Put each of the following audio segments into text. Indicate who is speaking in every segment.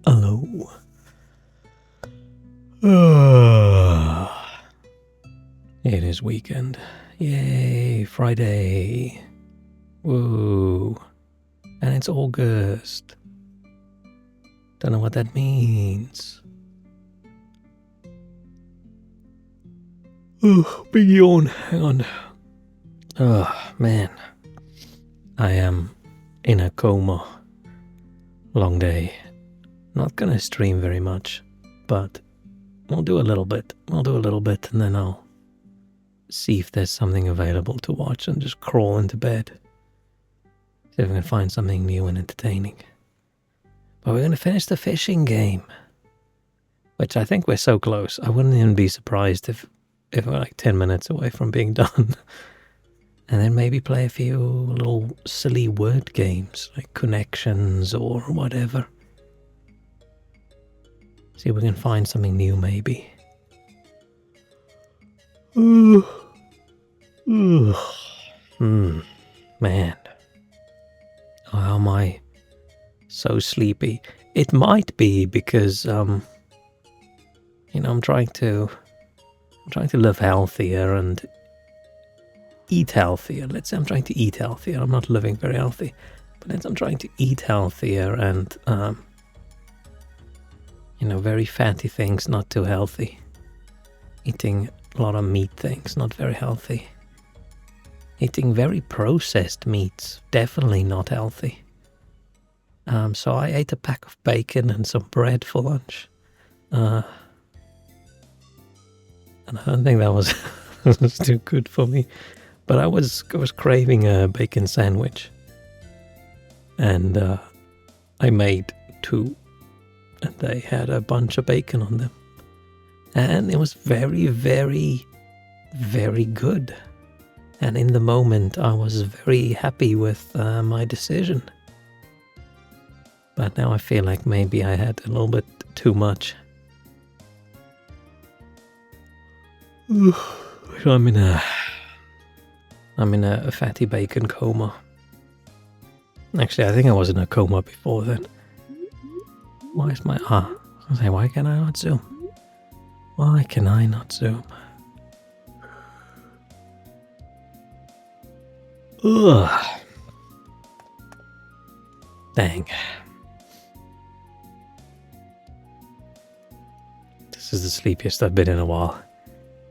Speaker 1: Hello. It is weekend. Yay, Friday. Woo. And it's August. Don't know what that means. Oh, big yawn. Hang on. Oh, man. I am in a coma. Long day. Not gonna stream very much, but we'll do a little bit. And then I'll see if there's something available to watch and just crawl into bed. See if I can find something new and entertaining. But we're gonna finish the fishing game, which I think we're so close. I wouldn't even be surprised if we're like 10 minutes away from being done. And then maybe play a few little silly word games, like connections or whatever. See if we can find something new, maybe. Man. How am I so sleepy? It might be because, I'm trying to live healthier and eat healthier. Let's say I'm trying to eat healthier. I'm not living very healthy, but I'm trying to eat healthier and, very fatty things, not too healthy. Eating a lot of meat things, not very healthy. Eating very processed meats, definitely not healthy. So I ate a pack of bacon and some bread for lunch. And I don't think that was, was too good for me. But I was craving a bacon sandwich. And I made 2. And they had a bunch of bacon on them. And it was very, very, very good. And in the moment, I was very happy with my decision. But now I feel like maybe I had a little bit too much. I'm in a fatty bacon coma. Actually, I think I was in a coma before then. Why is my... why can I not zoom? Why can I not zoom? Ugh. Dang. This is the sleepiest I've been in a while.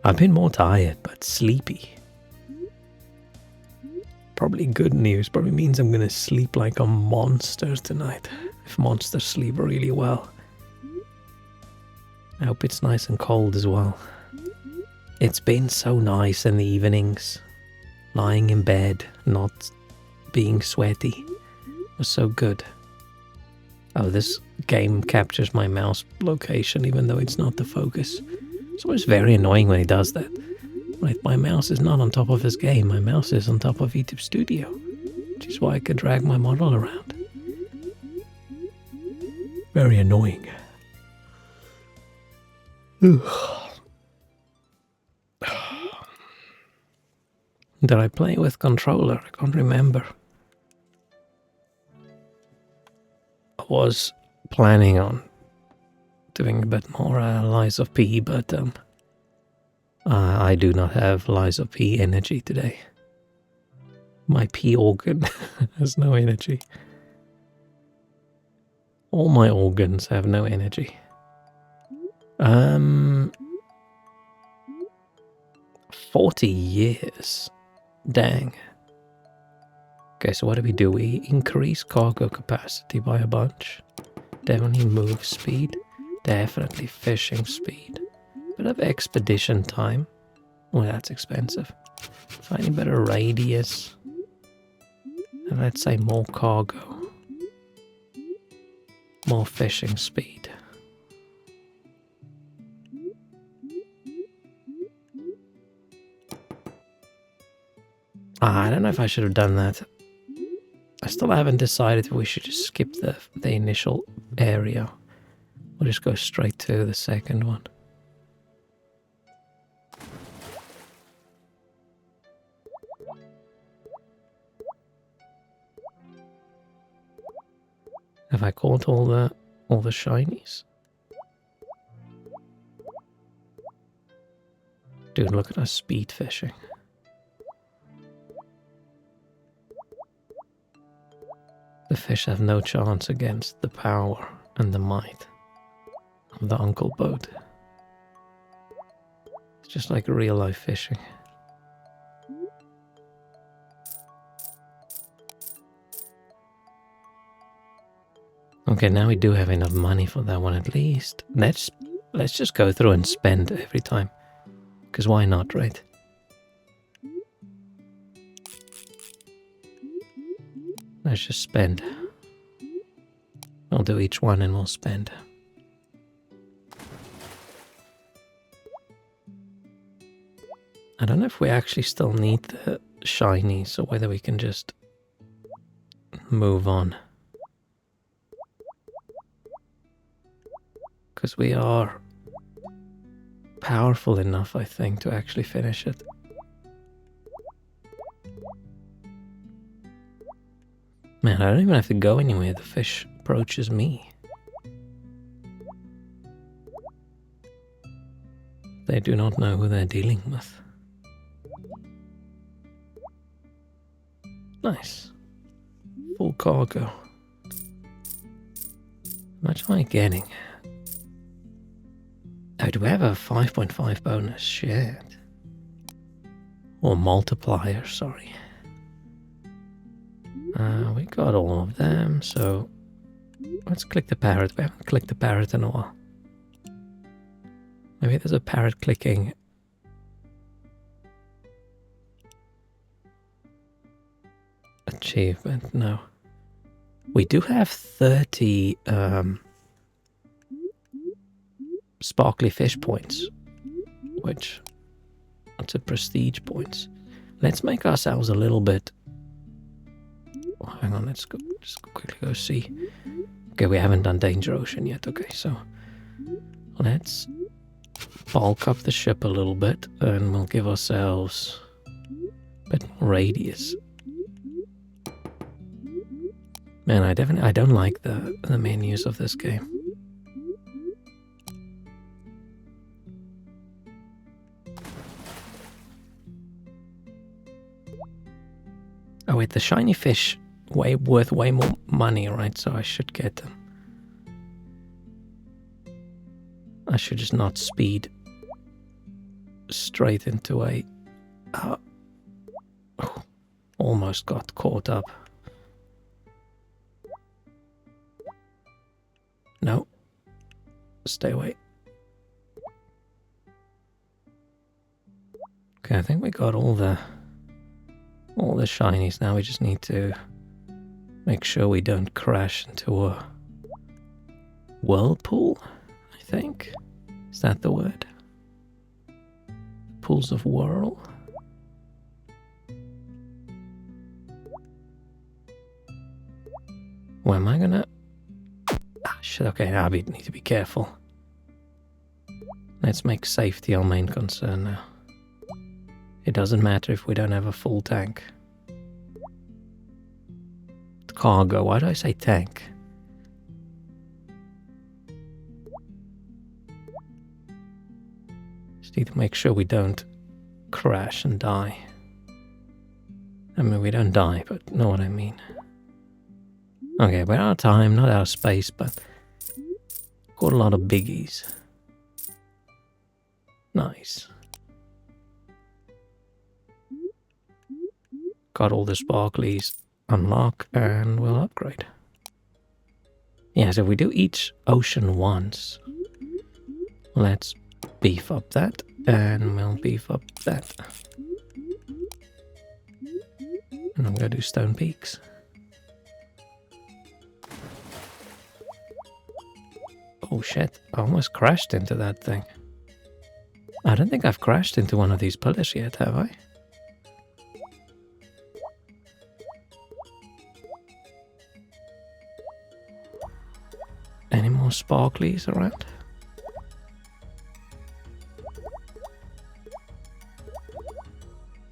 Speaker 1: I've been more tired, but sleepy. Probably good news. Probably means I'm gonna sleep like a monster tonight. If monsters sleep really well. I hope it's nice and cold as well. It's been so nice in the evenings. Lying in bed, not being sweaty. It was so good. Oh, this game captures my mouse location even though it's not the focus. It's always very annoying when it does that. Right, my mouse is not on top of this game. My mouse is on top of YouTube Studio. Which is why I could drag my model around. Very annoying. Did I play with controller? I can't remember. I was planning on doing a bit more Lies of P, but I do not have Lies of P energy today. My P organ has no energy. All my organs have no energy. 40 years. Dang. Okay, so what do? We increase cargo capacity by a bunch. Definitely move speed. Definitely fishing speed. Bit of expedition time. Oh, that's expensive. Finding better radius. And let's say more cargo. More fishing speed. I don't know if I should have done that. I still haven't decided if we should just skip the initial area or just go straight to the second one. Have I caught all the shinies? Dude, look at us speed fishing. The fish have no chance against the power and the might of the uncle boat. It's just like real life fishing. Okay, now we do have enough money for that one at least. Let's just go through and spend every time. Because why not, right? Let's just spend. I'll do each one and we'll spend. I don't know if we actually still need the shinies or whether we can just move on. Because we are powerful enough, I think, to actually finish it. Man, I don't even have to go anywhere. The fish approaches me. They do not know who they're dealing with. Nice. Full cargo. How much am I getting? Oh, do we have a 5.5 bonus? Shit. Or multiplier, sorry. We got all of them, so let's click the parrot. We haven't clicked the parrot in a while. Maybe there's a parrot clicking. Achievement, no. We do have 30 sparkly fish points, which that's a prestige points. Let's make ourselves a little bit. Oh, hang on, let's go. Just quickly go see. Okay, we haven't done Danger Ocean yet. Okay, so let's bulk up the ship a little bit, and we'll give ourselves a bit more radius. Man, I don't like the menus of this game. Oh wait, the shiny fish worth way more money, right? So I should get them. I should just not speed straight into a... almost got caught up. No. Stay away. Okay, I think we got all the shinies. Now we just need to make sure we don't crash into a whirlpool, I think. Is that the word? Pools of whirl? Where am I gonna... Ah, shit, okay, now I need to be careful. Let's make safety our main concern now. It doesn't matter if we don't have a full tank. Cargo, why do I say tank? Just need to make sure we don't crash and die. I mean, we don't die, but know what I mean. Okay, we're out of time, not out of space, but got a lot of biggies. Nice. Got all the sparklies. Unlock and we'll upgrade. Yeah, so if we do each ocean once, let's beef up that and we'll beef up that. And I'm gonna do Stone Peaks. Oh shit, I almost crashed into that thing. I don't think I've crashed into one of these pillars yet, have I? Any more sparklies around?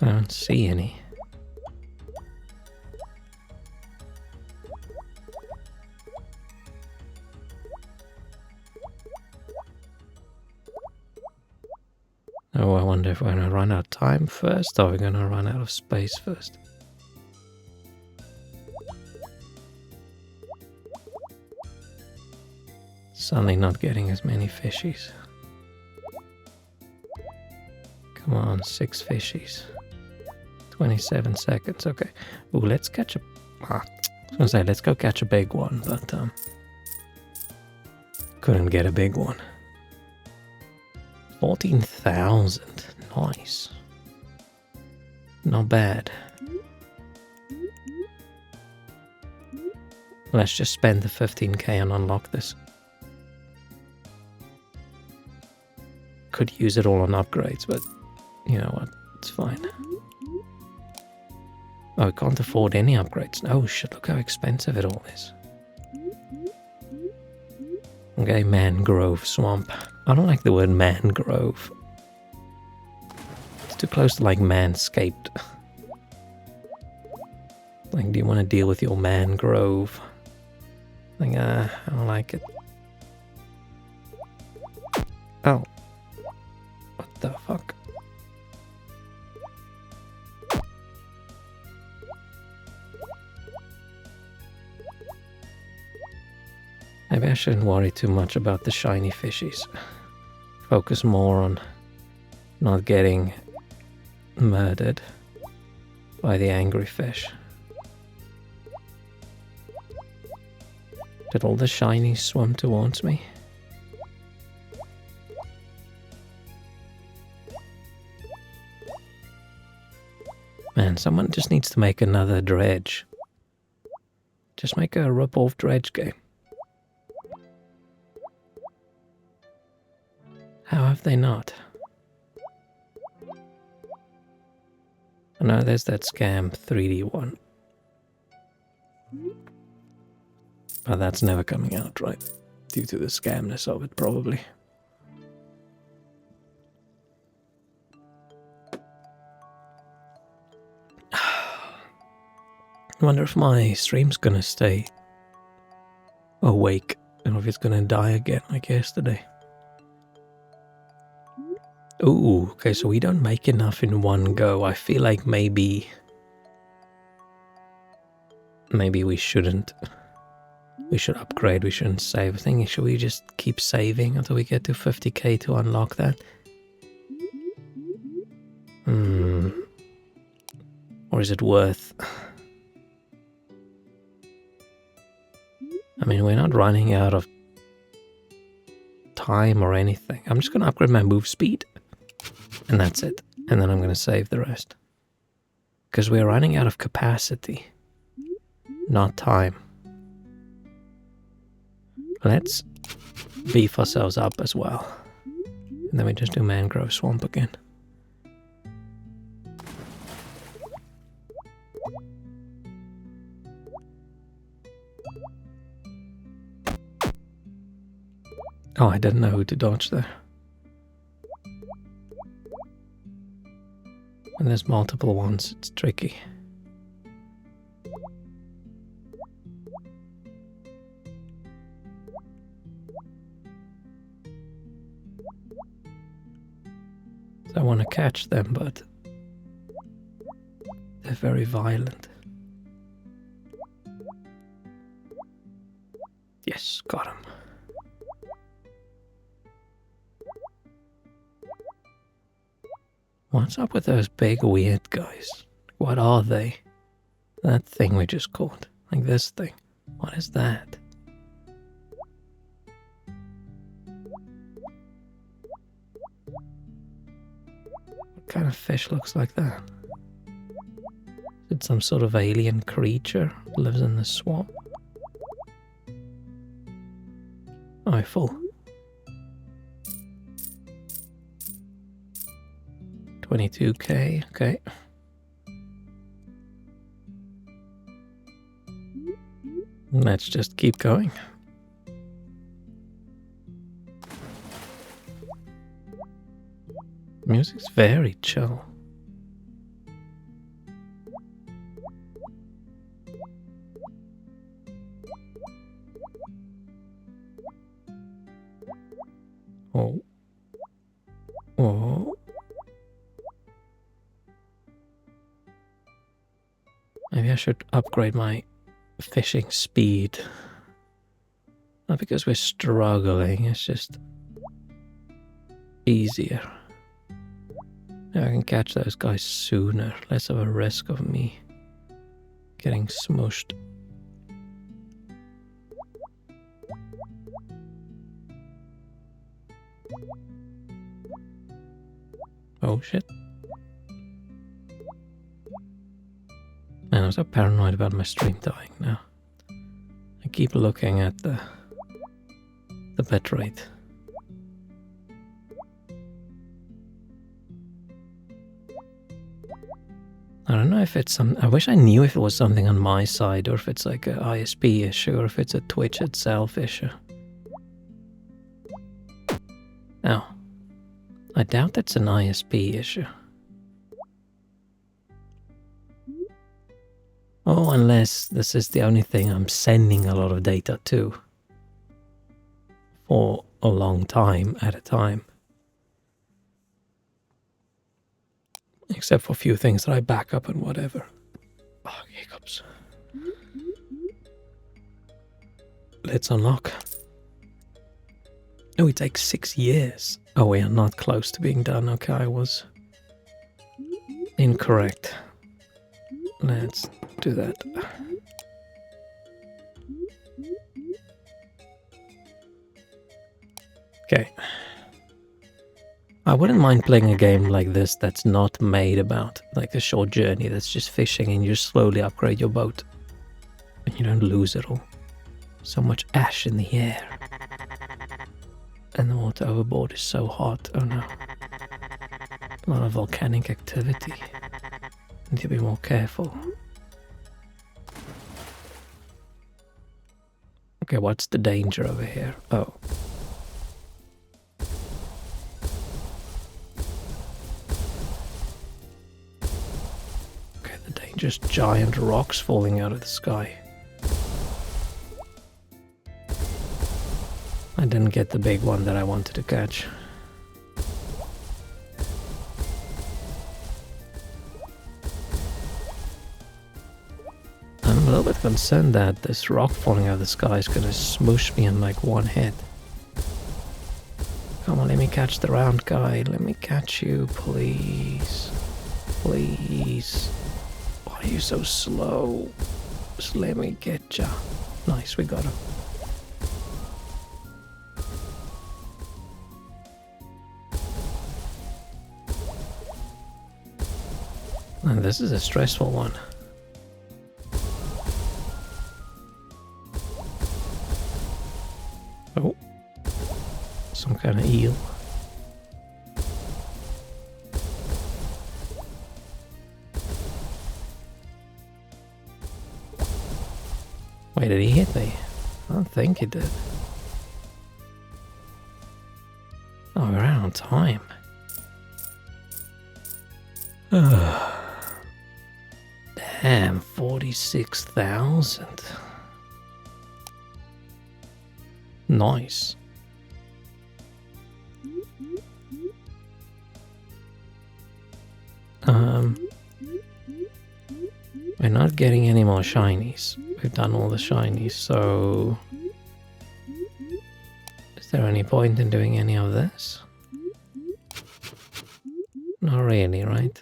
Speaker 1: I don't see any. Oh, I wonder if we're going to run out of time first, or we're going to run out of space first. Suddenly not getting as many fishies. Come on, 6 fishies. 27 seconds, okay. Ooh, let's catch a... I was gonna say, let's go catch a big one, but couldn't get a big one. 14,000, nice. Not bad. Let's just spend the 15k and unlock this. Could use it all on upgrades, but you know what, it's fine. Oh, I can't afford any upgrades. Oh shit, look how expensive it all is. Okay, mangrove swamp. I don't like the word mangrove. It's too close to like manscaped. Like, do you want to deal with your mangrove? Like, I don't like it. Oh. What the fuck? Maybe I shouldn't worry too much about the shiny fishies. Focus more on not getting murdered by the angry fish. Did all the shinies swim towards me? Man, someone just needs to make another dredge. Just make a rip-off dredge game. How have they not? Oh no, there's that scam 3D one. But that's never coming out, right? Due to the scamness of it, probably. I wonder if my stream's gonna stay awake and if it's gonna die again like yesterday. Ooh, okay, so we don't make enough in one go. I feel like maybe we shouldn't. We should upgrade, we shouldn't save. I think, should we just keep saving until we get to 50k to unlock that? Or is it worth... I mean, we're not running out of time or anything. I'm just going to upgrade my move speed. And that's it. And then I'm going to save the rest. Because we're running out of capacity. Not time. Let's beef ourselves up as well. And then we just do mangrove swamp again. Oh, I didn't know who to dodge there. When there's multiple ones, it's tricky. So I want to catch them, but they're very violent. Yes, got him. What's up with those big weird guys? What are they? That thing we just caught. Like this thing. What is that? What kind of fish looks like that? Is it some sort of alien creature that lives in the swamp? Oh, full. 22k, okay. Let's just keep going. Music's very chill. Oh. Oh. Maybe I should upgrade my fishing speed. Not because we're struggling, it's just easier. Now I can catch those guys sooner, less of a risk of me getting smushed. Oh shit. Man, I'm so paranoid about my stream dying now. I keep looking at the bitrate. I don't know if it's some... I wish I knew if it was something on my side or if it's like a ISP issue or if it's a Twitch itself issue. Oh. I doubt that's an ISP issue. Oh, unless this is the only thing I'm sending a lot of data to. For a long time at a time. Except for a few things that I back up and whatever. Oh, hiccups. Let's unlock. Oh, it takes 6 years. Oh, we are not close to being done. Okay, I was incorrect. Let's do that. Okay. I wouldn't mind playing a game like this that's not made about like a short journey, that's just fishing and you slowly upgrade your boat. And you don't lose it all. So much ash in the air. And the water overboard is so hot. Oh no. A lot of volcanic activity. Need to be more careful. Okay, what's the danger over here? Oh. Okay, the danger's giant rocks falling out of the sky. I didn't get the big one that I wanted to catch. I'm a little bit concerned that this rock falling out of the sky is gonna smoosh me in like one hit. Come on, let me catch the round guy. Let me catch you, please. Please. Why are you so slow? Just let me get ya. Nice, we got him. And this is a stressful one. Oh. Some kind of eel. Wait, did he hit me? I don't think he did. Oh, we're out on time. Damn, 46,000. Nice. We're not getting any more shinies. We've done all the shinies, so... Is there any point in doing any of this? Not really, right?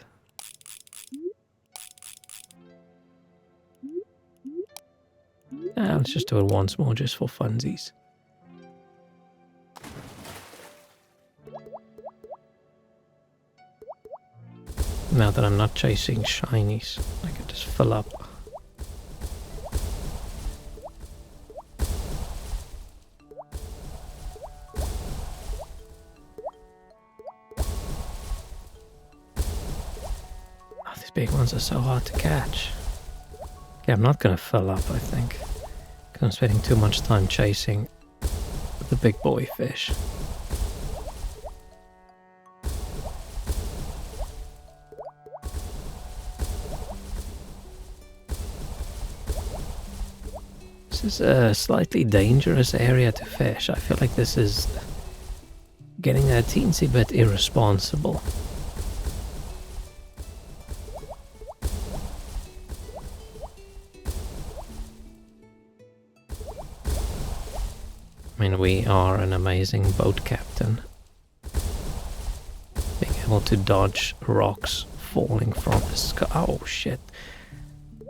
Speaker 1: Let's just do it once more, just for funsies. Now that I'm not chasing shinies, I can just fill up. Oh, these big ones are so hard to catch. Okay, I'm not gonna fill up, I think. Because I'm spending too much time chasing the big boy fish. This is a slightly dangerous area to fish. I feel like this is getting a teensy bit irresponsible. I mean, we are an amazing boat captain. Being able to dodge rocks falling from the sky. Oh shit.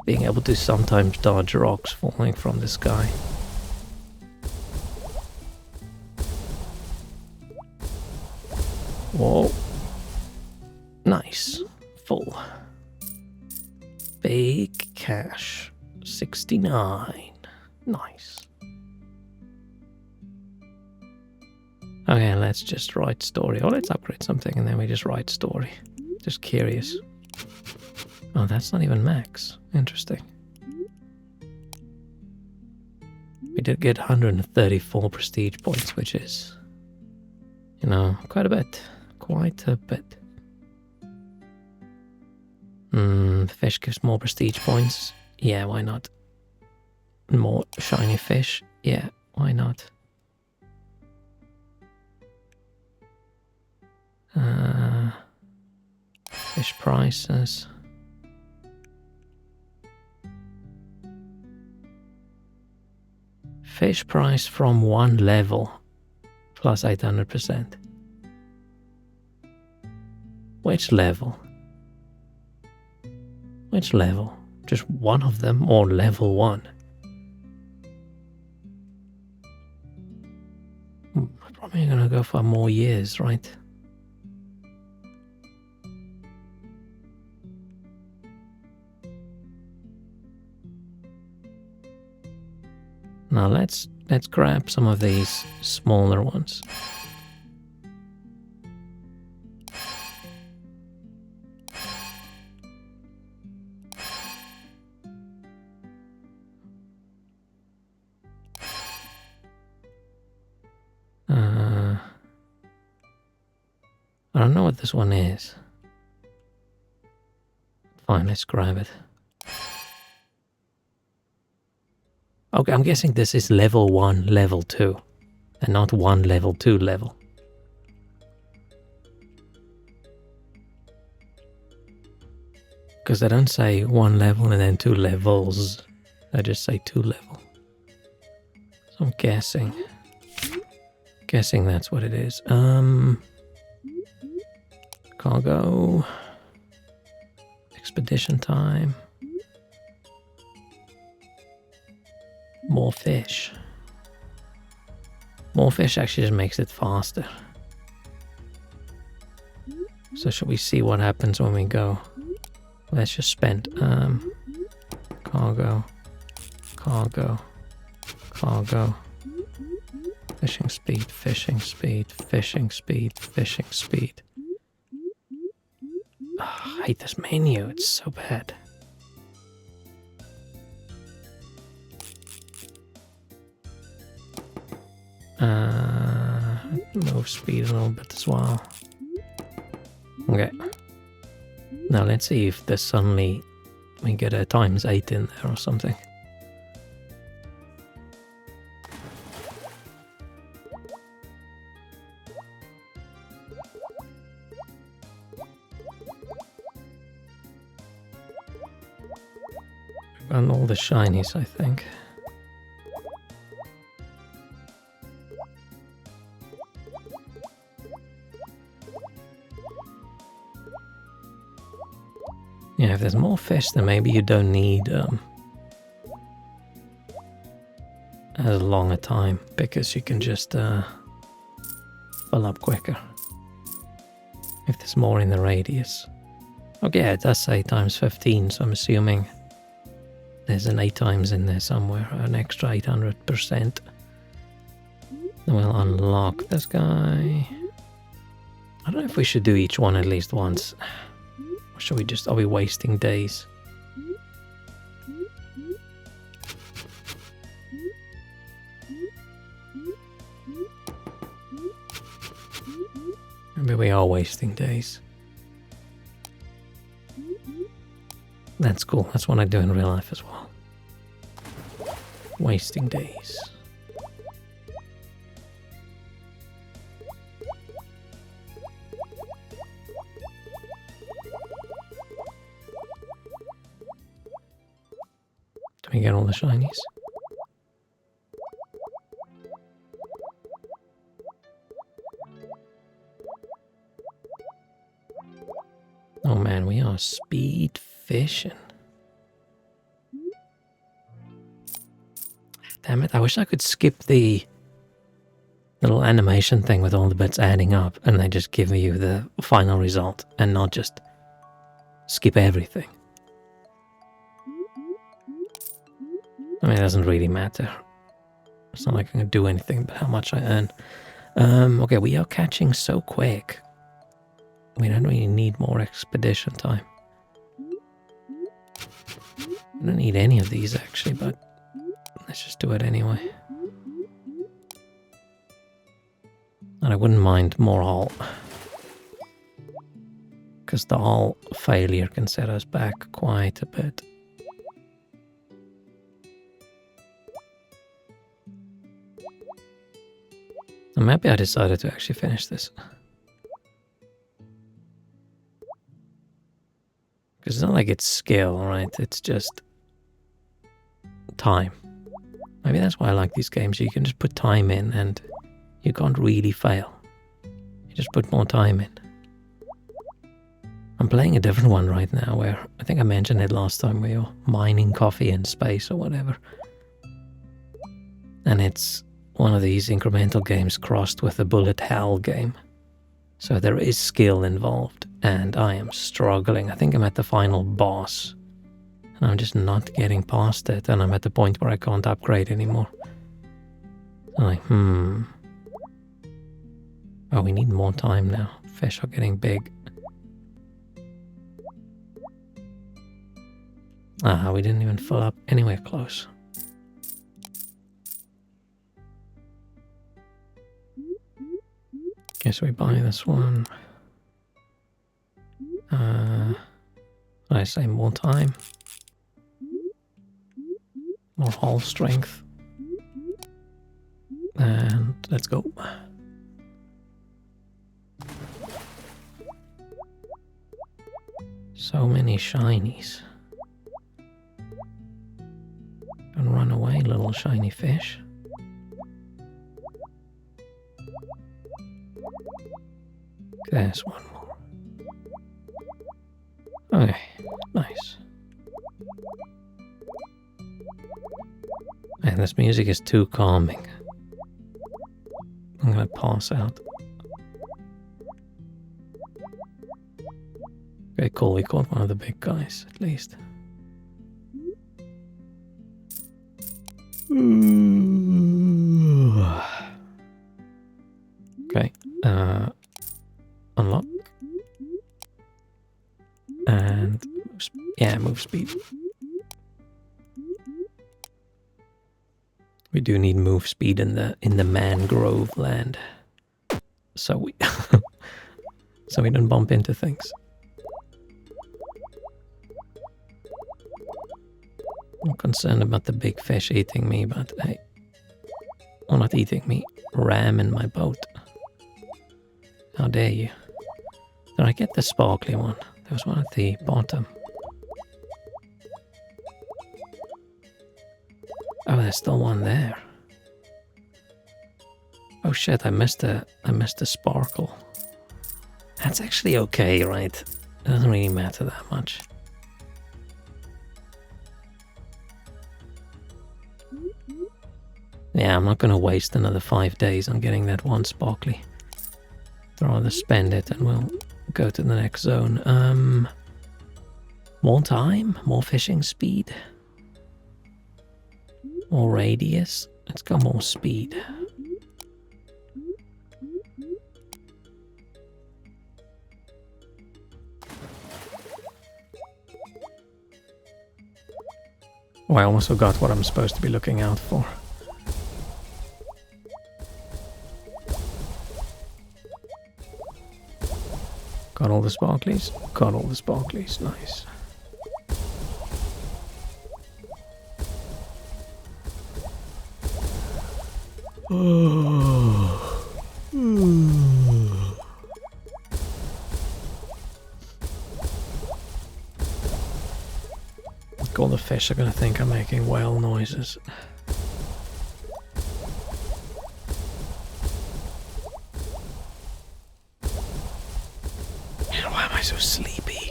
Speaker 1: Being able to sometimes dodge rocks falling from the sky. Whoa. Nice. Full. Big cash. 69. Nice. Okay, let's just write story. Or let's upgrade something and then we just write story. Just curious. Oh, that's not even max. Interesting. We did get 134 prestige points, which is You know, quite a bit. Quite a bit. Fish gives more prestige points. Yeah, why not? More shiny fish. Yeah, why not? Fish prices. Fish price from 1 level plus 800%. Which level? Which level? Just one of them or level 1? Probably gonna go for more years, right? Now let's grab some of these smaller ones. I don't know what this one is. Fine, let's grab it. Okay, I'm guessing this is level 1, level 2, and not 1 level 2 level. Because they don't say 1 level and then 2 levels. They just say 2 level. So I'm guessing. Guessing that's what it is. Cargo. Expedition time. More fish. More fish actually just makes it faster. So should we see what happens when we go? Let's just spend cargo. Fishing speed, fishing speed, fishing speed, fishing speed. Oh, I hate this menu, it's so bad. Move speed a little bit as well. Okay. Now let's see if there's suddenly we get a ×8 in there or something. And all the shinies, I think. Yeah, if there's more fish, then maybe you don't need as long a time, because you can just fill up quicker. If there's more in the radius. Okay, it does say ×15, so I'm assuming there's an 8 times in there somewhere, an extra 800%. Then we'll unlock this guy. I don't know if we should do each one at least once. Or should we just, are we wasting days? Maybe we are wasting days. That's cool, that's what I do in real life as well. Wasting days. Do we get all the shinies? Oh man, we are speed fishing. Damn it, I wish I could skip the little animation thing with all the bits adding up and they just give you the final result and not just skip everything. I mean, it doesn't really matter. It's not like I can do anything but how much I earn. Okay, we are catching so quick. We don't really need more expedition time. I don't need any of these actually, but let's just do it anyway. And I wouldn't mind more hull. Because the hull failure can set us back quite a bit. I'm happy I decided to actually finish this. Because it's not like it's skill, right? It's just time. Maybe that's why I like these games. You can just put time in and you can't really fail. You just put more time in. I'm playing a different one right now where I think I mentioned it last time where you're mining coffee in space or whatever. And it's one of these incremental games crossed with a bullet hell game. So there is skill involved and I am struggling. I think I'm at the final boss. And I'm just not getting past it and I'm at the point where I can't upgrade anymore. I'm like, Oh, we need more time now. Fish are getting big. Ah, we didn't even fill up anywhere close. Guess we buy this one. I say more time. More hull strength. And let's go. So many shinies. Don't run away, little shiny fish. There's one more. Okay, nice. Man, this music is too calming. I'm gonna pass out. Okay, cool, we caught one of the big guys, at least. Okay, unlock. And, yeah, move speed. We do need move speed in the mangrove land. So we so we don't bump into things. I'm concerned about the big fish eating me, but hey. Or not eating me, ramming my boat. How dare you. Did I get the sparkly one? There was one at the bottom. Oh, there's still one there. Oh shit, I missed a sparkle. That's actually okay, right? It doesn't really matter that much. Yeah, I'm not gonna waste another 5 days on getting that one sparkly. I'd rather spend it and we'll go to the next zone. More time? More fishing speed? More radius? Let's go more speed. Oh, I almost forgot what I'm supposed to be looking out for. Got all the sparklies? Got all the sparklies, nice. All the fish are gonna think I'm making whale noises. Man, why am I so sleepy?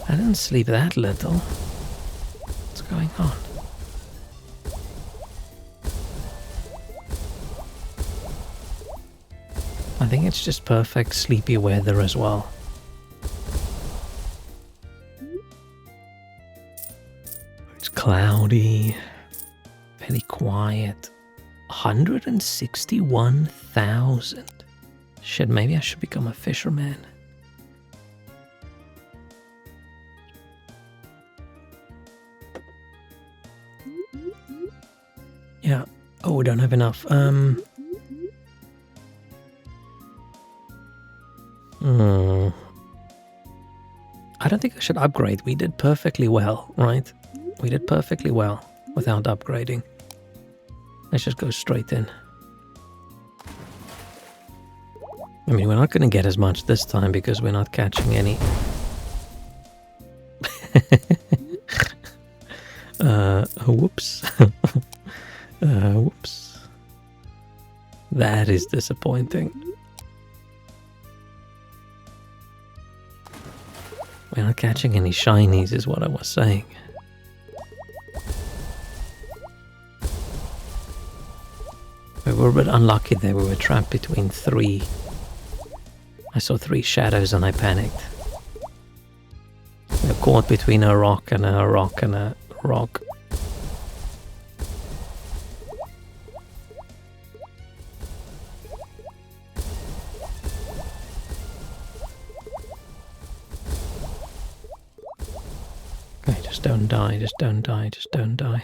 Speaker 1: I didn't sleep that little. What's going on? I think it's just perfect sleepy weather as well. It's cloudy, very quiet. 161,000. Shit, maybe I should become a fisherman. Yeah. Oh, we don't have enough. I don't think I should upgrade. We did perfectly well, right? We did perfectly well without upgrading. Let's just go straight in. I mean, we're not going to get as much this time because we're not catching any. Whoops. Whoops. That is disappointing. We're not catching any shinies is what I was saying. We were a bit unlucky there. We were trapped between three. I saw three shadows and I panicked. We were caught between a rock and a rock and a rock. Okay, just don't die, just don't die, just don't die.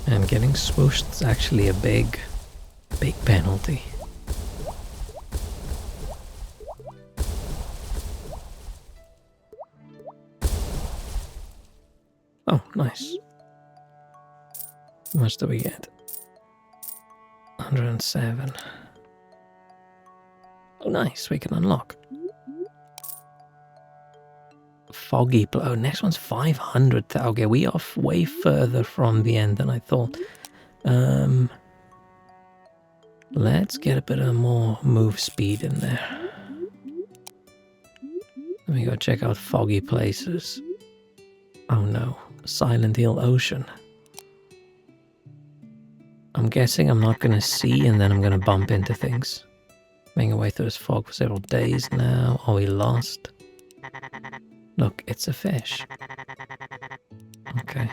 Speaker 1: And getting swooshed is actually a big penalty. Oh, nice. How much do we get? 107. Oh, nice. We can unlock. Foggy. Oh, next one's 500. Okay, we are way further from the end than I thought. Let's get a bit of more move speed in there. Let me go check out foggy places. Oh no, Silent Hill Ocean. I'm guessing I'm not going to see and then I'm going to bump into things. Making our way through this fog for several days now. Are we lost? Look, it's a fish. Okay.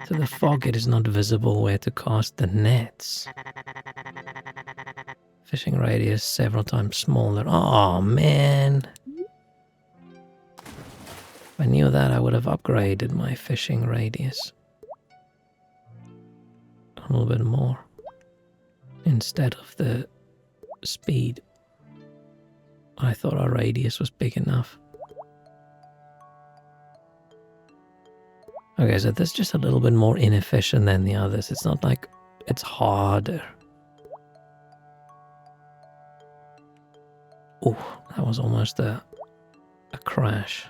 Speaker 1: So the fog, it is not visible where to cast the nets. Fishing radius several times smaller. Oh man. If I knew that, I would have upgraded my fishing radius. A little bit more. Instead of the speed. I thought our radius was big enough. Okay, so this is just a little bit more inefficient than the others. It's not like it's harder. Oh, that was almost a crash.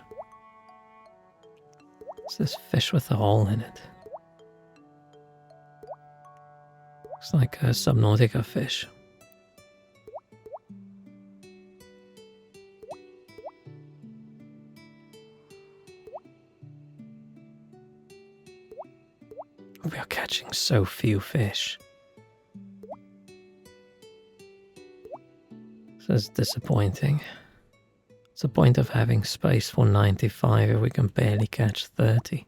Speaker 1: It's this fish with a hole in it. Looks like a Subnautica fish. We are catching so few fish. This is disappointing. What's the point of having space for 95 if we can barely catch 30?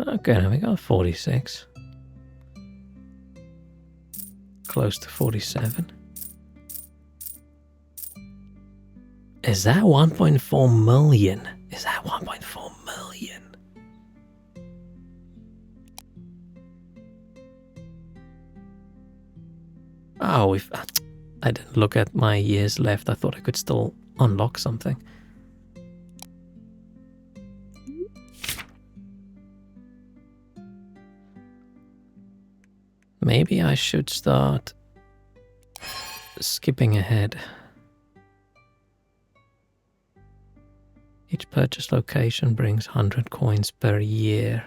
Speaker 1: Okay, now we got 46. Close to 47. Is that 1.4 million? Is that 1.4 million? Oh, I didn't look at my years left. I thought I could still unlock something. Maybe I should start skipping ahead. Each purchase location brings 100 coins per year.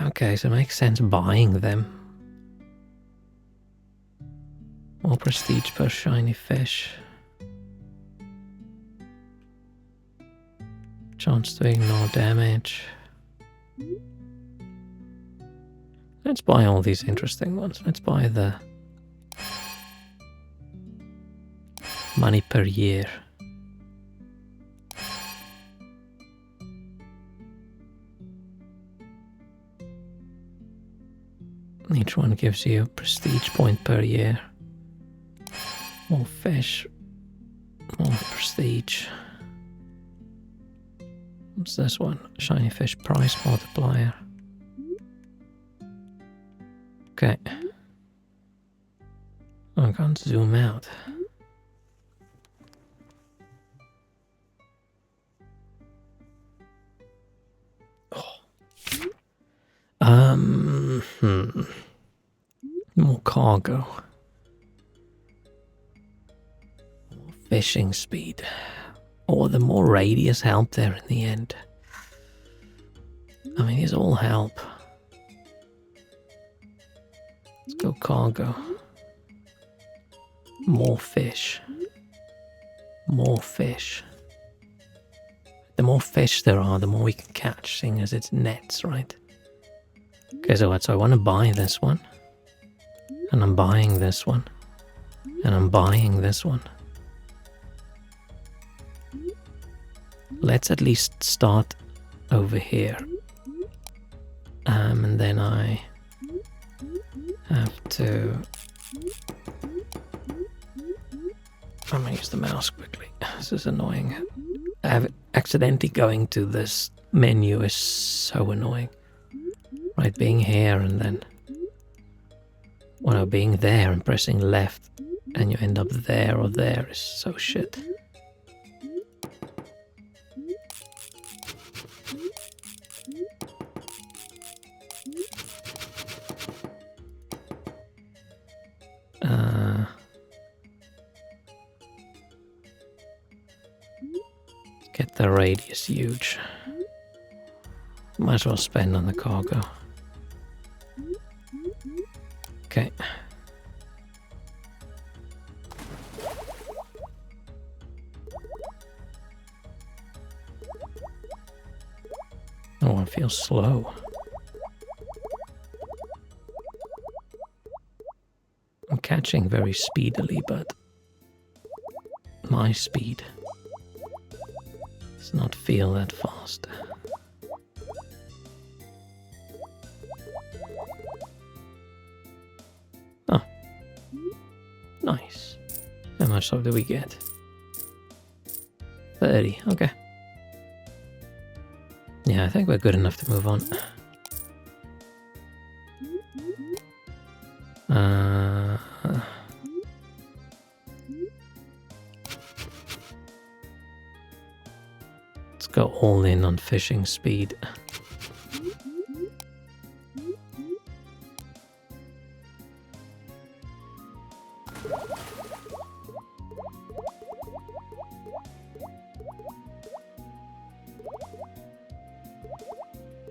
Speaker 1: Okay, so it makes sense buying them. More prestige per shiny fish. Chance to ignore damage. Let's buy all these interesting ones. Let's buy the money per year. Each one gives you a prestige point per year. More fish. More prestige. What's this one? Shiny fish price multiplier. Okay. I can't zoom out. More cargo. More fishing speed. Or the more radius help there in the end. I mean, these all help. Let's go cargo. More fish. More fish. The more fish there are, the more we can catch, seeing as it's nets, right? Okay, so what? So I want to buy this one. And I'm buying this one. And I'm buying this one. Let's at least start over here. And then I have to... I'm gonna use the mouse quickly. This is annoying. I have accidentally going to this menu is so annoying. Right, being here and then... Well, being there and pressing left and you end up there or there is so shit. Get the radius huge. Might as well spend on the cargo. Okay. Oh, I feel slow. I'm catching very speedily, but my speed does not feel that fast. Oh. Nice. How much do we get? 30, okay. Yeah, I think we're good enough to move on. Let's go all in on fishing speed.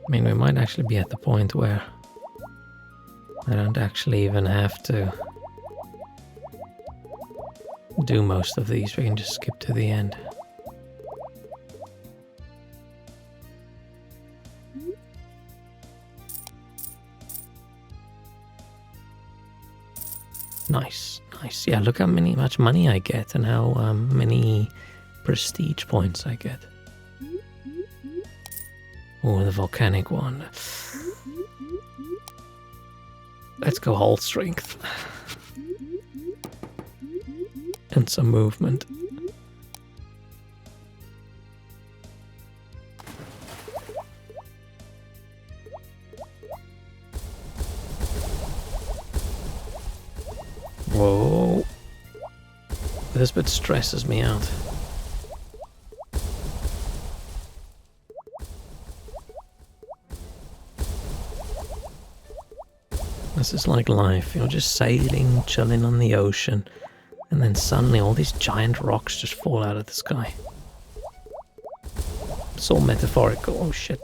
Speaker 1: I mean, we might actually be at the point where I don't actually even have to do most of these. We can just skip to the end. Nice, nice. Yeah, look how much money I get and how many prestige points I get. Oh, the volcanic one. Let's go hold strength. And some movement. Whoa. This bit stresses me out. This is like life. You're just sailing, chilling on the ocean, and then suddenly all these giant rocks just fall out of the sky. It's all metaphorical. Oh shit.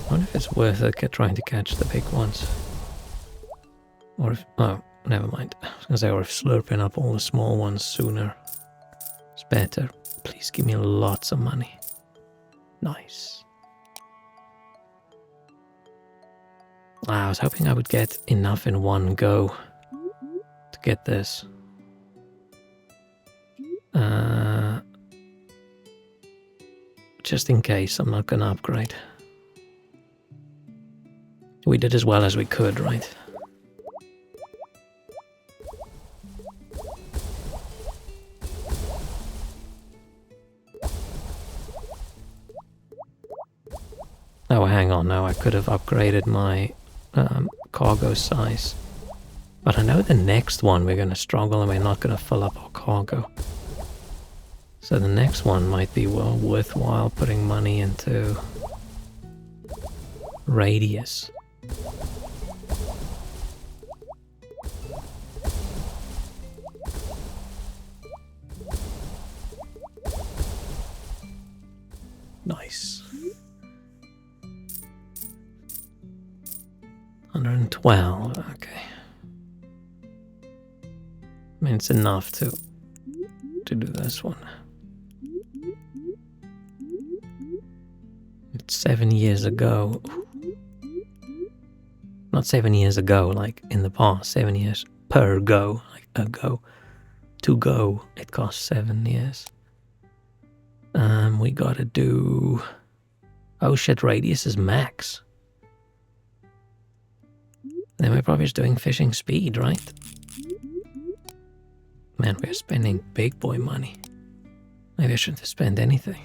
Speaker 1: I wonder if it's worth it trying to catch the big ones. Or if... oh, never mind. I was gonna say, or if slurping up all the small ones sooner is better. Please give me lots of money. Nice. I was hoping I would get enough in one go to get this. just in case. I'm not gonna upgrade. We did as well as we could, right? Oh, hang on, now I could have upgraded my cargo size. But I know the next one we're going to struggle and we're not going to fill up our cargo. So the next one might be well worthwhile putting money into radius. Nice. 112, okay. I mean, it's enough to do this one. It's 7 years ago. Not 7 years ago, like in the past. 7 years per go, like ago. To go, it costs 7 years. We gotta do... Oh shit, radius is max. Then we're probably just doing fishing speed, right? Man, we're spending big boy money. Maybe I shouldn't spend anything.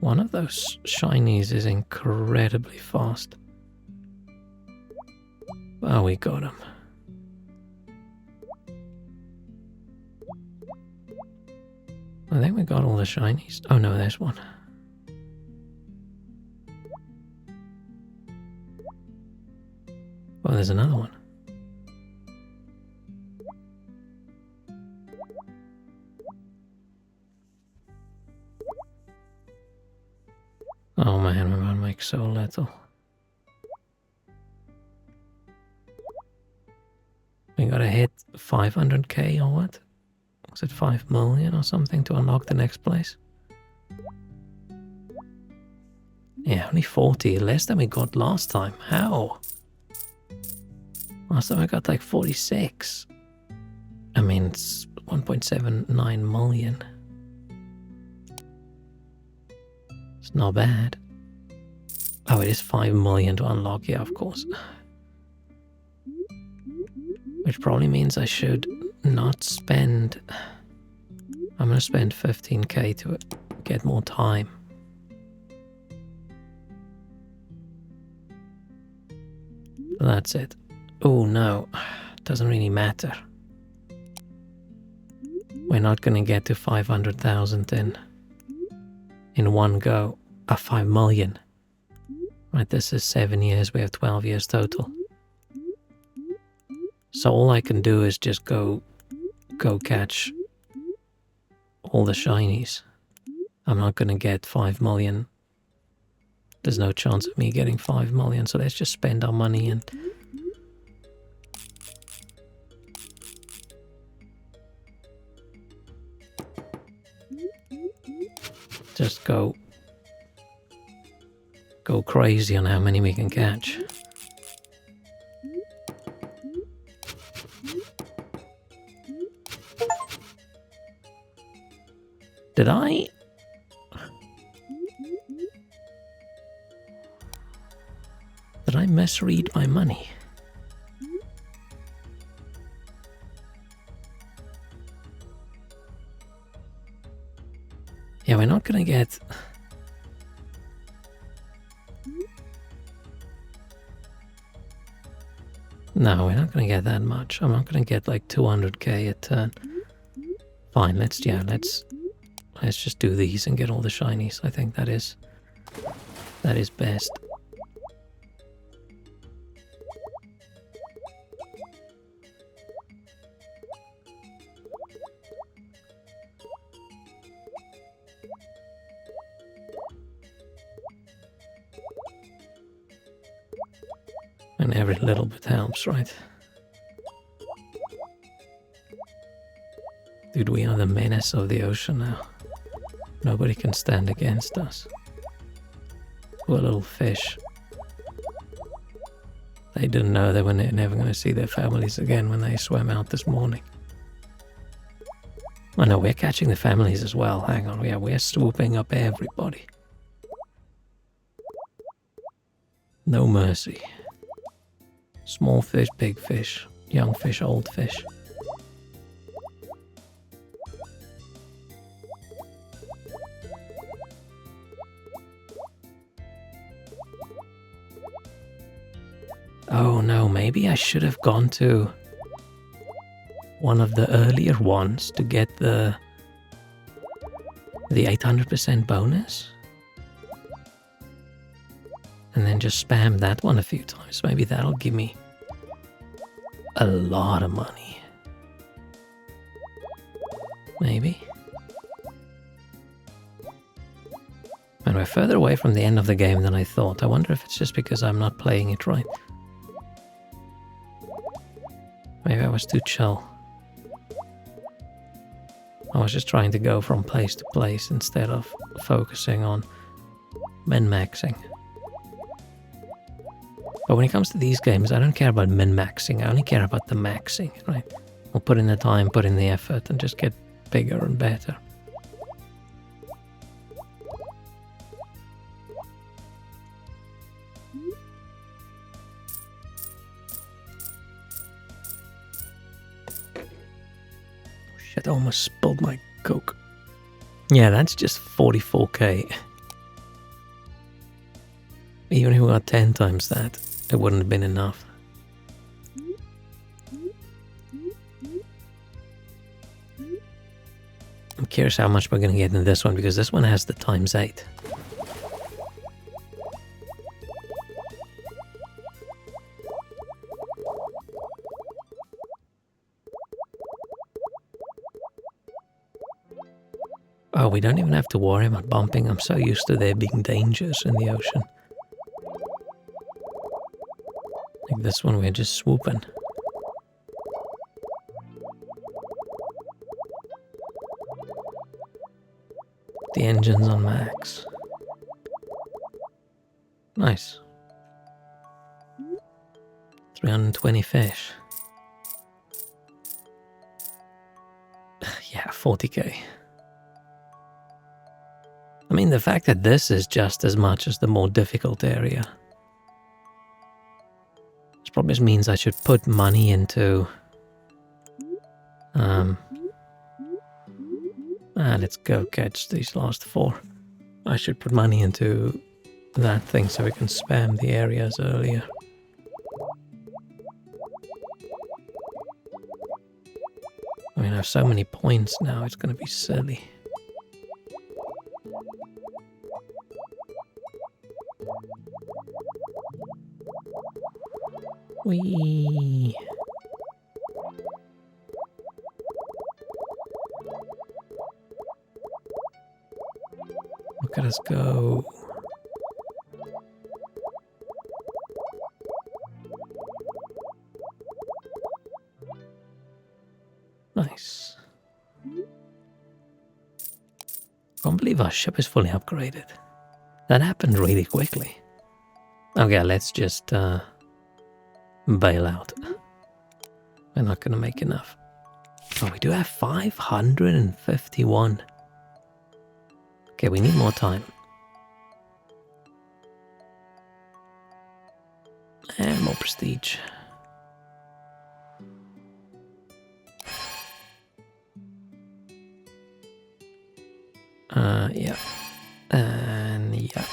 Speaker 1: One of those shinies is incredibly fast. Oh, we got him. I think we got all the shinies. Oh no, there's one. Well, there's another one. Oh man, we're gonna make so little. We gotta hit 500k or what? Was it 5 million or something to unlock the next place? Yeah, only 40, less than we got last time. How? Last time I got like 46. I mean, it's 1.79 million. It's not bad. Oh, it is 5 million to unlock, yeah, of course. Which probably means I should not spend... I'm gonna spend 15k to get more time. That's it. Oh no, doesn't really matter. We're not gonna get to 500,000 in one go. 5 million. Right, this is 7 years, we have 12 years total. So all I can do is just go catch all the shinies. I'm not gonna get 5 million. There's no chance of me getting 5 million, so let's just spend our money and just go crazy on how many we can catch. Did I misread my money? Yeah, we're not gonna get... No, we're not gonna get that much. I'm not gonna get like 200k a turn. Fine, let's just do these and get all the shinies. I think that is best. And every little bit helps, right? Dude, we are the menace of the ocean now. Nobody can stand against us. Poor little fish. They didn't know they were never going to see their families again when they swam out this morning. Oh no, we're catching the families as well. Hang on, we're swooping up everybody. No mercy. Small fish, big fish, young fish, old fish. Oh no, maybe I should have gone to one of the earlier ones to get the 800% bonus. And then just spam that one a few times. Maybe that'll give me a lot of money. Maybe. And we're further away from the end of the game than I thought. I wonder if it's just because I'm not playing it right. Maybe I was too chill. I was just trying to go from place to place instead of focusing on min-maxing. But when it comes to these games, I don't care about min-maxing. I only care about the maxing, right? I'll put in the time, put in the effort, and just get bigger and better. Shit, I almost spilled my Coke. Yeah, that's just 44k. Even if we got 10 times that, it wouldn't have been enough. I'm curious how much we're going to get in this one, because this one has the times 8. Oh, we don't even have to worry about bumping. I'm so used to there being dangers in the ocean. Like this one, we're just swooping. The engine's on max. Nice. 320 fish. Yeah, 40k. I mean, the fact that this is just as much as the more difficult area. This probably means I should put money into... let's go catch these last 4. I should put money into that thing so we can spam the areas earlier. I mean, I have so many points now, it's going to be silly. Whee! Look at us go. Nice. Can't believe our ship is fully upgraded. That happened really quickly. Okay, let's just bail out. We're not gonna make enough. Oh, we do have 551. Okay, we need more time. And more prestige. Yeah. And yeah.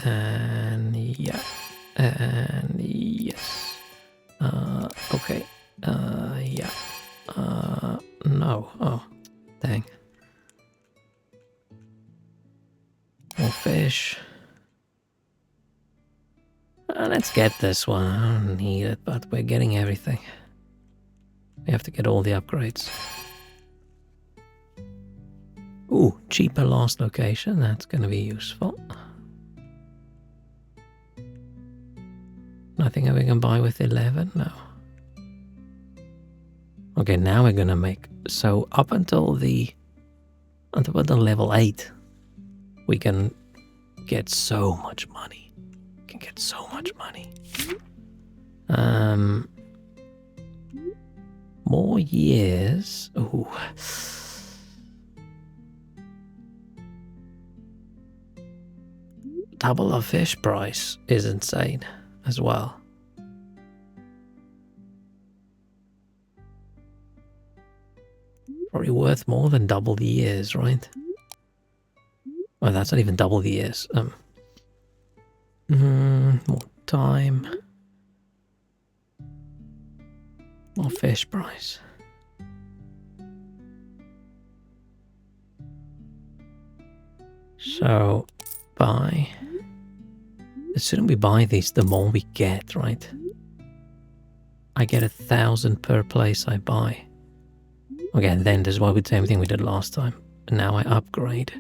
Speaker 1: And yeah. And yes. Okay. Yeah. No. Oh, dang. More fish. Let's get this one. I don't need it, but we're getting everything. We have to get all the upgrades. Ooh, cheaper last location. That's going to be useful. Nothing we can buy with 11? No. Okay, now we're going to make... So up until the... Until level 8, we can get so much money. We can get so much money. More years. Ooh. Double our fish price is insane as well. Probably worth more than double the years, right? Well, that's not even double the years. More time. More fish price. So, buy. The sooner we buy these, the more we get, right? I get 1,000 per place I buy. Okay, and then this is why we do the same thing we did last time. And now I upgrade.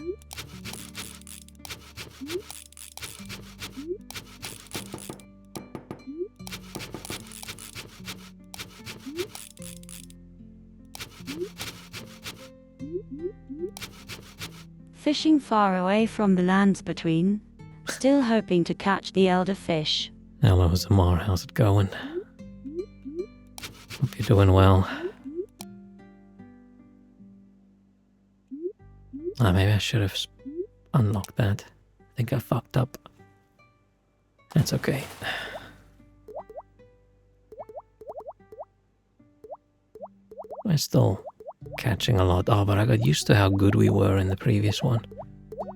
Speaker 2: Fishing far away from the lands between, still hoping to catch the elder fish.
Speaker 1: Hello, Zamar, how's it going? Hope you're doing well. Maybe I should have unlocked that. I think I fucked up. That's okay. We're still catching a lot. Oh, but I got used to how good we were in the previous one.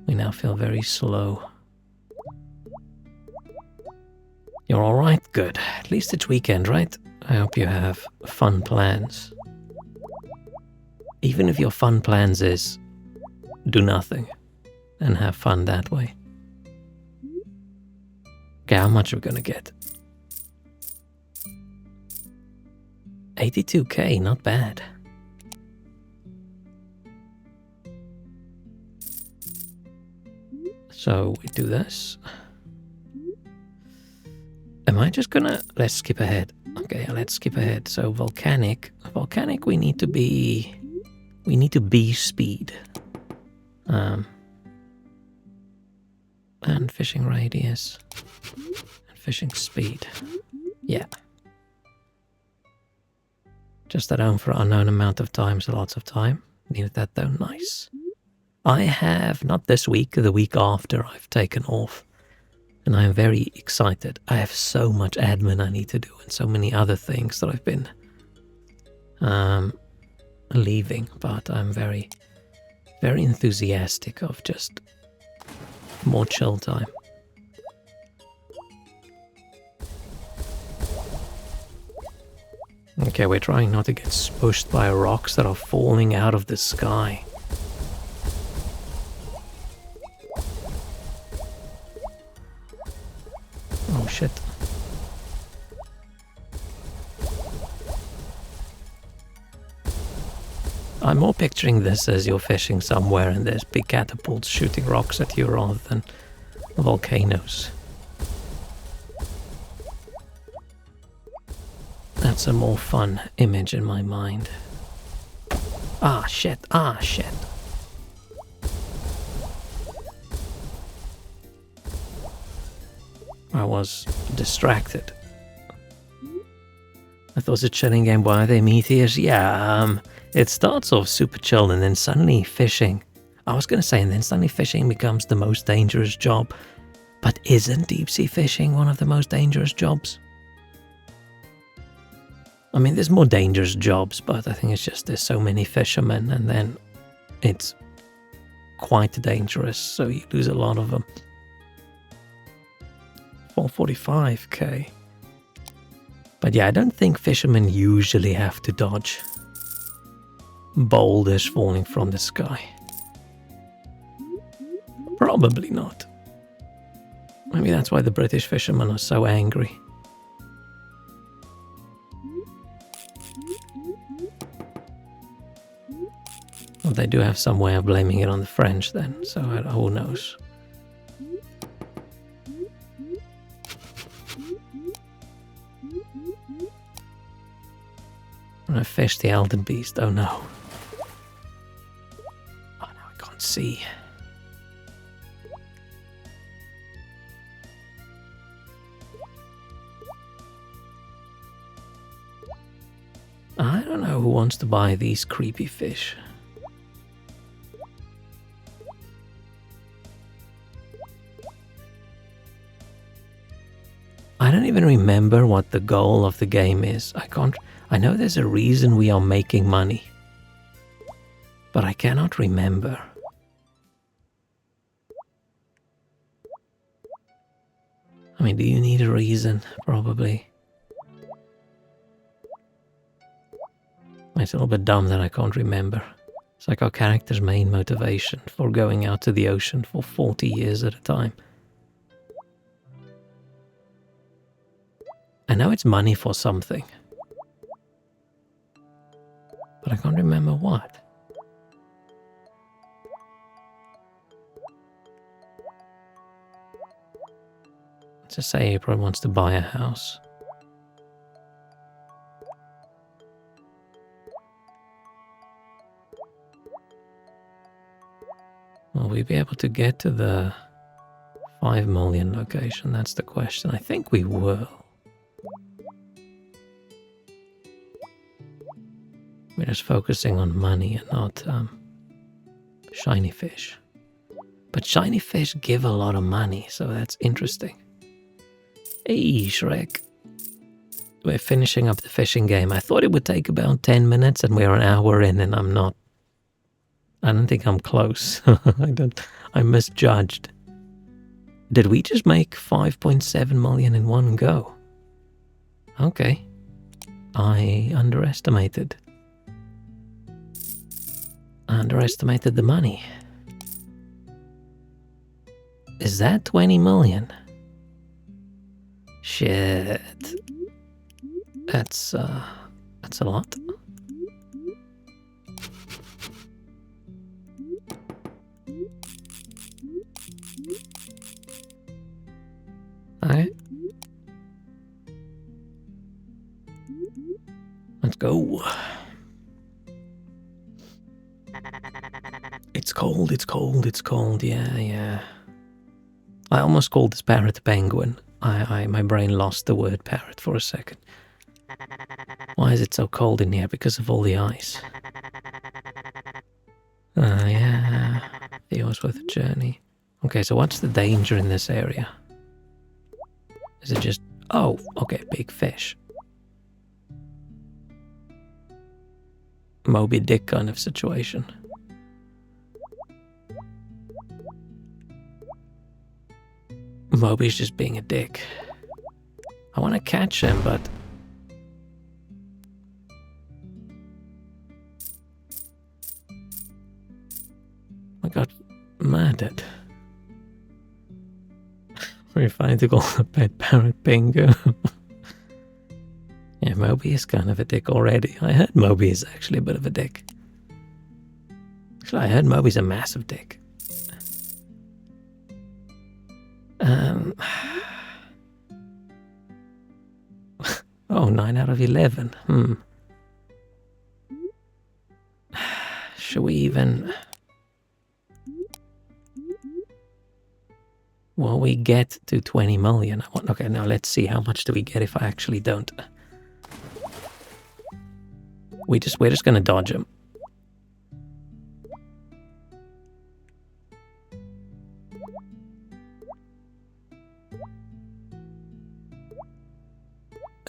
Speaker 1: We now feel very slow. You're alright? Good. At least it's weekend, right? I hope you have fun plans. Even if your fun plans is do nothing and have fun that way. Okay, how much are we gonna get? 82k, not bad. So we do this. Am I just gonna... Let's skip ahead. Okay, let's skip ahead. So volcanic. Volcanic we need to be... We need to be speed. And fishing radius. And fishing speed. Yeah. Just at home for an unknown amount of time, so lots of time. Needed that though, nice. I have, not this week, the week after I've taken off. And I am very excited. I have so much admin I need to do and so many other things that I've been leaving. But I'm very, very enthusiastic of just more chill time. Okay, we're trying not to get smushed by rocks that are falling out of the sky. Oh shit. I'm more picturing this as you're fishing somewhere and there's big catapults shooting rocks at you rather than volcanoes. That's a more fun image in my mind. Ah shit, ah shit. I was distracted. I thought it was a chilling game. Why are they meteors? Yeah, it starts off super chill and then suddenly fishing. I was going to say, and then suddenly fishing becomes the most dangerous job. But isn't deep sea fishing one of the most dangerous jobs? I mean, there's more dangerous jobs, but I think it's just there's so many fishermen and then it's quite dangerous, so you lose a lot of them. 445k. But yeah, I don't think fishermen usually have to dodge boulders falling from the sky. Probably not. Maybe that's why the British fishermen are so angry. Well, they do have some way of blaming it on the French then, so who knows. I fished the Elden Beast, oh no. Oh no, I can't see. I don't know who wants to buy these creepy fish. I don't even remember what the goal of the game is. I know there's a reason we are making money, but I cannot remember. I mean, do you need a reason? Probably. It's a little bit dumb that I can't remember. It's like our character's main motivation for going out to the ocean for 40 years at a time. I know it's money for something, but I can't remember what. Let's just say April wants to buy a house. Will we be able to get to the 5 million location? That's the question. I think we will. We're just focusing on money and not shiny fish. But shiny fish give a lot of money, so that's interesting. Hey, Shrek. We're finishing up the fishing game. I thought it would take about 10 minutes and we're an hour in and I'm not. I don't think I'm close. I misjudged. Did we just make 5.7 million in one go? Okay. I underestimated the money. Is that 20 million? Shit. That's a lot. Alright. Let's go. It's cold, it's cold, it's cold. Yeah. I almost called this parrot penguin. My brain lost the word parrot for a second. Why is it so cold in here? Because of all the ice. Yeah. It was worth a journey. Okay, so what's the danger in this area? Is it just... Oh, okay, big fish. Moby Dick kind of situation. Moby's just being a dick. I want to catch him, but... I got murdered. We're trying to call the pet parrot Bingo. Yeah, Moby is kind of a dick already. I heard Moby is actually a bit of a dick. Actually, I heard Moby's a massive dick. Oh, 9 out of 11. Should we even... Will we get to 20 million? Okay, now let's see. How much do we get if I actually don't? We're just gonna dodge him.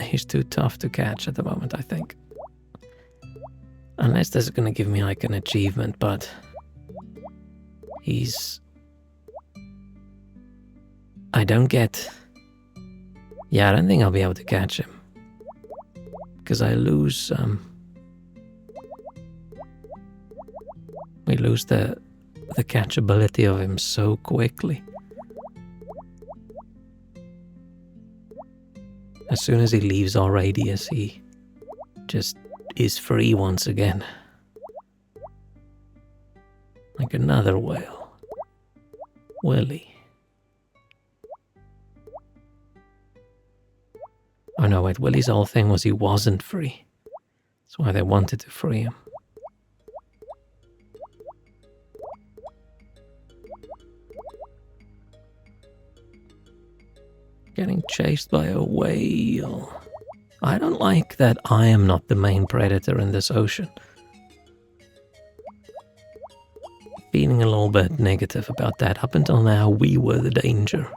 Speaker 1: He's too tough to catch at the moment, I think. Unless this is gonna give me like an achievement, but he's... I don't get... Yeah, I don't think I'll be able to catch him. Because I lose... We lose the catchability of him so quickly. As soon as he leaves our radius, he just is free once again. Like another whale. Willy. Oh no, wait, Willy's whole thing was he wasn't free. That's why they wanted to free him. Getting chased by a whale. I don't like that I am not the main predator in this ocean. Feeling a little bit negative about that. Up until now, we were the danger.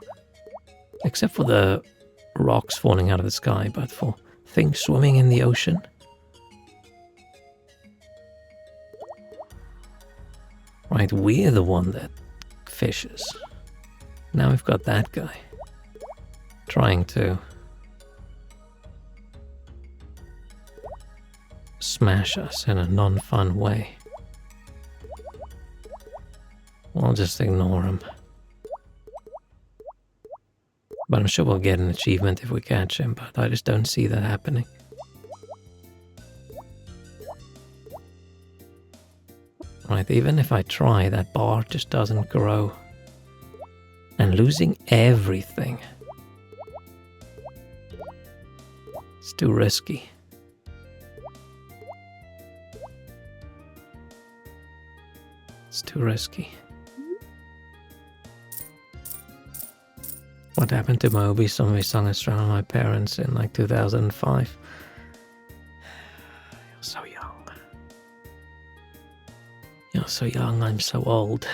Speaker 1: Except for the rocks falling out of the sky, but for things swimming in the ocean. Right, we're the one that fishes. Now we've got that guy trying to smash us in a non-fun way. We'll just ignore him. But I'm sure we'll get an achievement if we catch him, but I just don't see that happening. Right, even if I try, that bar just doesn't grow. And losing everything. It's too risky. It's too risky. What happened to Moby? Somebody sung a song on my parents in like 2005. You're so young. You're so young, I'm so old.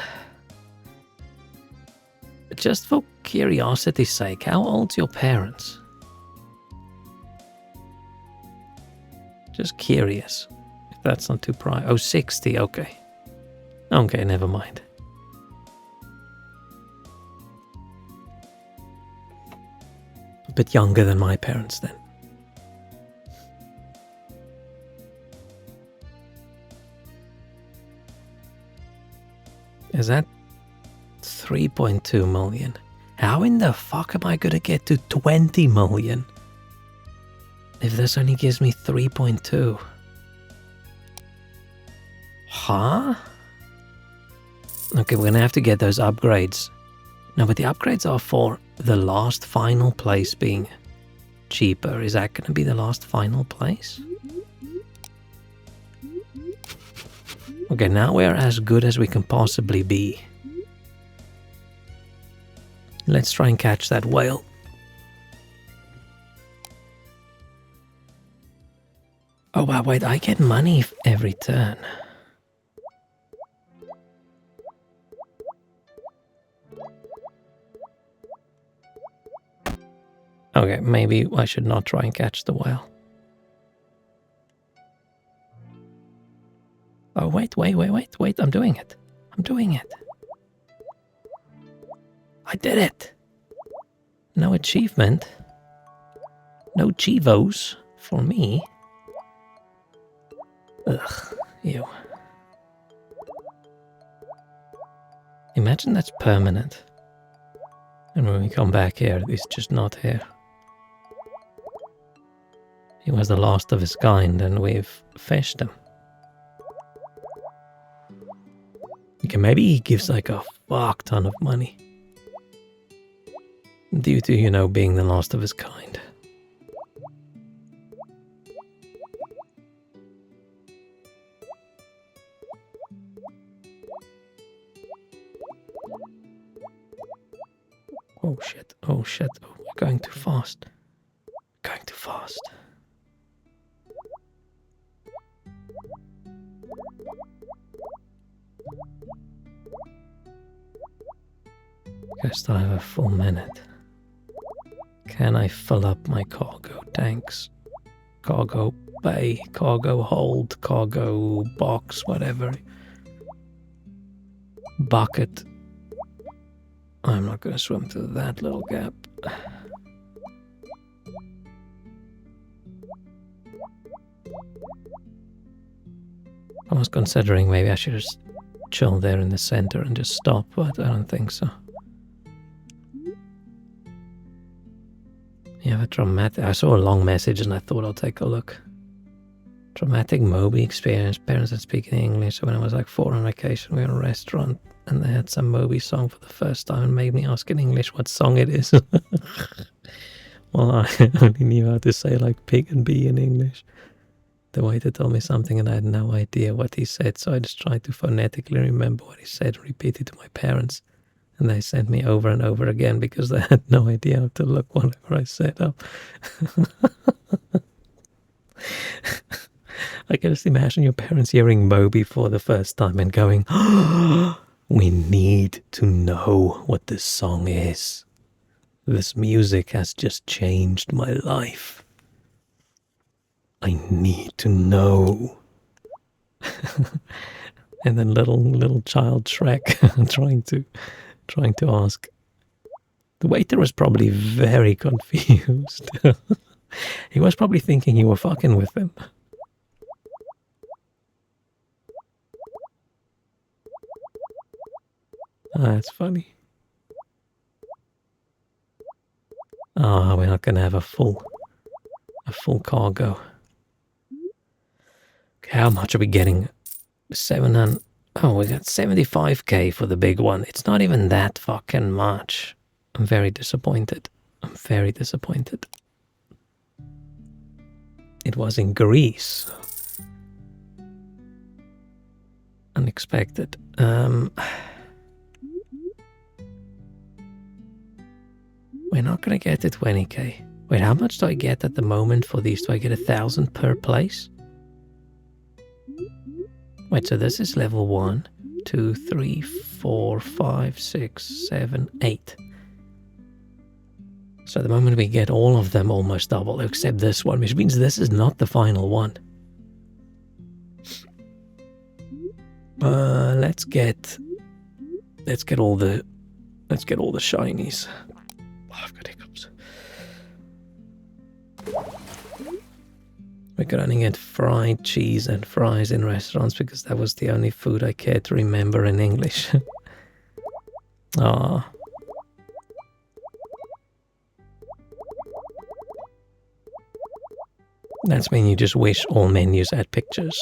Speaker 1: Just for curiosity's sake, how old's your parents? Just curious. If that's not too private. Oh, 60, okay. Okay, never mind. A bit younger than my parents then. Is that 3.2 million? How in the fuck am I gonna get to 20 million? If this only gives me 3.2. Huh? Okay, we're gonna have to get those upgrades. No, but the upgrades are for the last final place being cheaper. Is that gonna be the last final place? Okay, now we're as good as we can possibly be. Let's try and catch that whale. Oh wow, wait, I get money every turn. Okay, maybe I should not try and catch the whale. Oh, wait, I'm doing it. I'm doing it. I did it. No achievement. No Chivos for me. Ugh, ew. Imagine that's permanent. And when we come back here, he's just not here. He was the last of his kind and we've fished him. Okay, maybe he gives like a fuck ton of money. Due to, you know, being the last of his kind. Oh shit, oh shit, oh, we're going too fast. Going too fast. I still have a full minute. Can I fill up my cargo tanks? Cargo bay, cargo hold, cargo box, whatever. Bucket. I'm not going to swim through that little gap. I was considering maybe I should just chill there in the center and just stop, but I don't think so. You have a traumatic... I saw a long message and I thought I'll take a look. Traumatic Moby experience. Parents that speak in English. So when I was like 4 on vacation, we were in a restaurant and they had some Moby song for the first time and made me ask in English what song it is. Well, I only knew how to say like pig and bee in English. The waiter told me something and I had no idea what he said, so I just tried to phonetically remember what he said and repeat it to my parents. And they sent me over and over again because they had no idea how to look whatever I said up. I can just imagine your parents hearing Moby for the first time and going, we need to know what this song is. This music has just changed my life. I need to know. And then little child Shrek trying to ask. The waiter was probably very confused. He was probably thinking you were fucking with him. That's funny. Oh, we're not gonna have a full cargo. Okay, how much are we getting? 700. Oh, we got 75k for the big one. It's not even that fucking much. I'm very disappointed. I'm very disappointed. It was in Greece. Unexpected. We're not gonna get to 20k. Wait, how much do I get at the moment for these? Do I get 1,000 per place? Wait, so this is level 1, 2, 3, 4, 5, 6, 7, 8. So at the moment we get all of them almost double, except this one, which means this is not the final one. Let's get all the shinies. Oh, I've got hiccups. We could only get fried cheese and fries in restaurants because that was the only food I cared to remember in English. Ah. That's when you just wish all menus had pictures.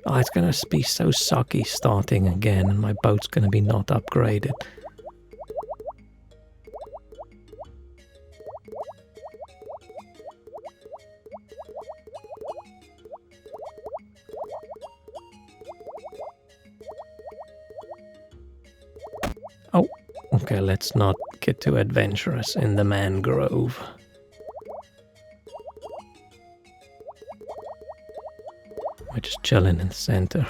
Speaker 1: Oh, it's gonna be so sucky starting again and my boat's gonna be not upgraded. Oh, okay, let's not get too adventurous in the mangrove. We're just chilling in the center.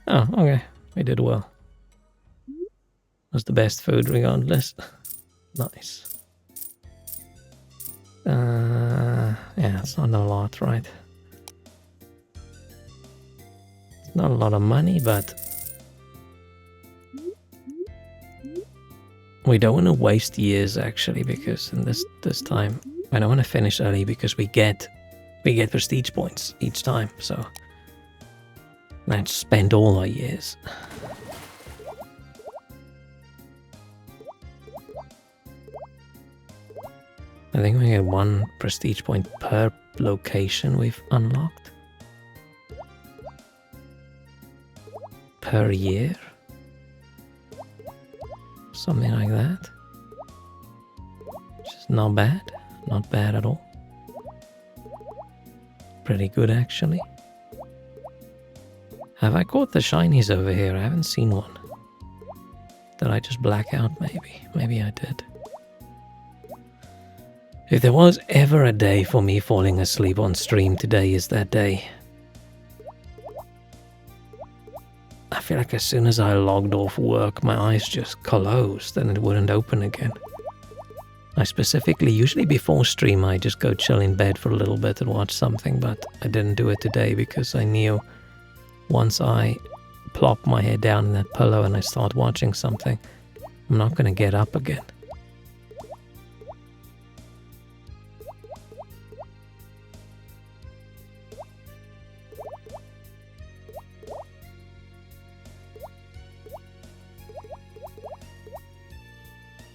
Speaker 1: Oh, okay. We did well. Was the best food regardless. Nice. Yeah, it's not a lot, right? It's not a lot of money, but we don't want to waste years actually, because in this time I don't want to finish early because we get prestige points each time, so let's spend all our years. I think we get 1 prestige point per location we've unlocked. Per year. Something like that. Which is not bad. Not bad at all. Pretty good actually. Have I caught the shinies over here? I haven't seen one. Did I just black out maybe? Maybe I did. If there was ever a day for me falling asleep on stream, today is that day. I feel like as soon as I logged off work, my eyes just closed and it wouldn't open again. I specifically, usually before stream, I just go chill in bed for a little bit and watch something, but I didn't do it today because I knew once I plop my head down in that pillow and I start watching something, I'm not going to get up again.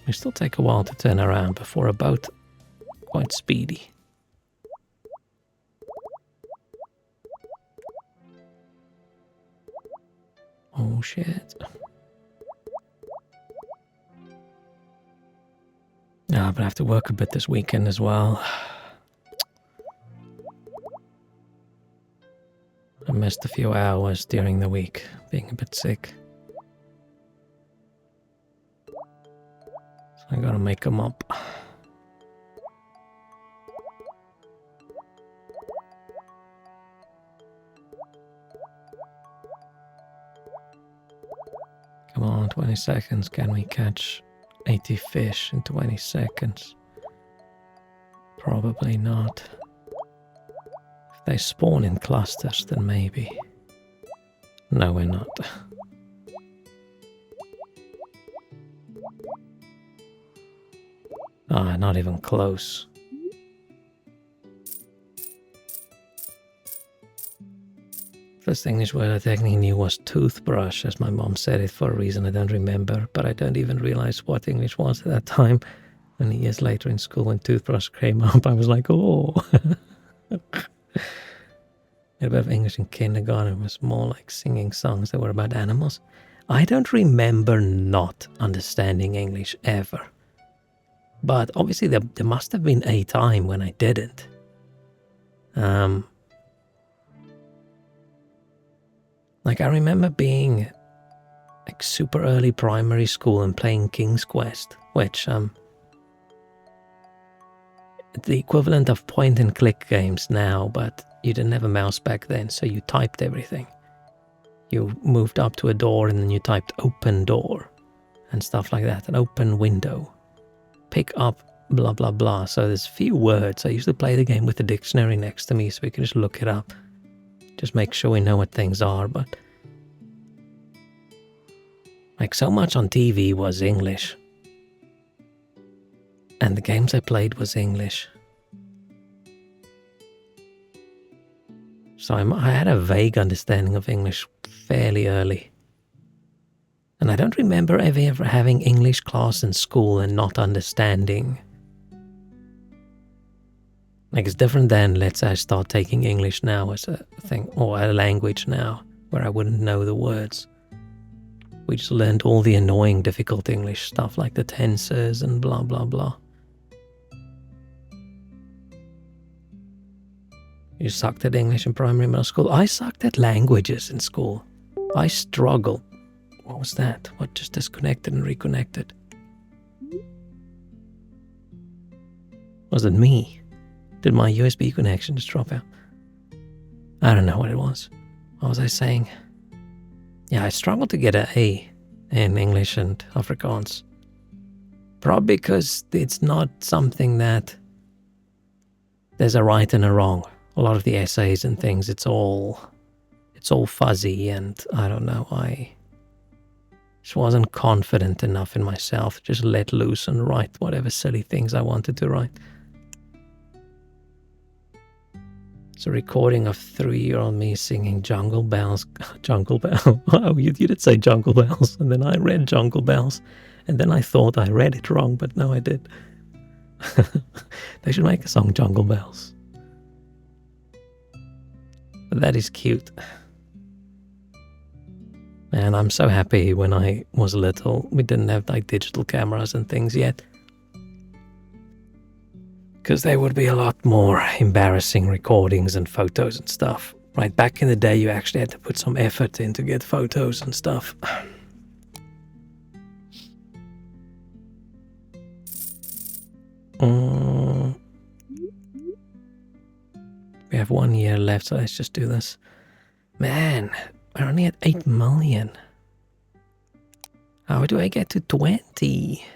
Speaker 1: It still take a while to turn around before a boat, quite speedy. Oh shit. But I have to work a bit this weekend as well. missed a few hours during the week, being a bit sick. So I gotta make them up. Come on, 20 seconds. Can we catch 80 fish in 20 seconds? Probably not. If they spawn in clusters, then maybe. No, we're not. Ah, not even close. First English word I technically knew was toothbrush, as my mom said it for a reason I don't remember, but I don't even realize what English was at that time. And years later in school, when toothbrush came up, I was like, oh. A bit of English in kindergarten. It was more like singing songs that were about animals. I don't remember not understanding English ever. But obviously there must have been a time when I didn't. Like, I remember being like super early primary school and playing King's Quest, which the equivalent of point and click games now, but you didn't have a mouse back then, so you typed everything. You moved up to a door and then you typed open door and stuff like that, an open window, pick up blah blah blah. So there's few words. I used to play the game with the dictionary next to me so we could just look it up. Just make sure we know what things are, but like so much on TV was English. And the games I played was English. So I had a vague understanding of English fairly early. And I don't remember ever having English class in school and not understanding. Like, it's different than, let's say, I start taking English now as a thing, or a language now, where I wouldn't know the words. We just learned all the annoying, difficult English stuff, like the tenses and blah, blah, blah. You sucked at English in primary middle school? I sucked at languages in school. I struggled. What was that? What just disconnected and reconnected? Was it me? Did my USB connection just drop out? I don't know what it was. What was I saying? Yeah, I struggled to get an A in English and Afrikaans. Probably because it's not something that there's a right and a wrong. A lot of the essays and things, it's all fuzzy, and I don't know, I just wasn't confident enough in myself. Just let loose and write whatever silly things I wanted to write. It's a recording of 3-year-old me singing Jungle Bells. Jungle Bell. Oh, you did say Jungle Bells. And then I read Jungle Bells. And then I thought I read it wrong, but no, I did. They should make a song, Jungle Bells. But that is cute. And I'm so happy when I was little. We didn't have like digital cameras and things yet. Because there would be a lot more embarrassing recordings and photos and stuff. Right, back in the day, you actually had to put some effort in to get photos and stuff. We have 1 year left, so let's just do this. Man, we're only at 8 million. How do I get to 20?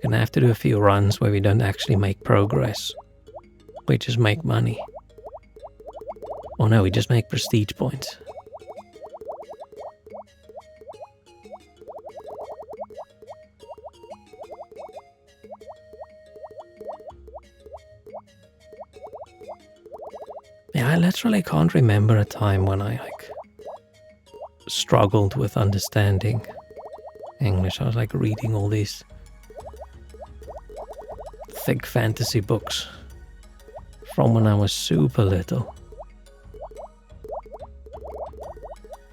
Speaker 1: Gonna have to do a few runs where we don't actually make progress. We just make money. Oh no, we just make prestige points. Yeah, I literally can't remember a time when I struggled with understanding English. I was like reading all these thick fantasy books from when I was super little.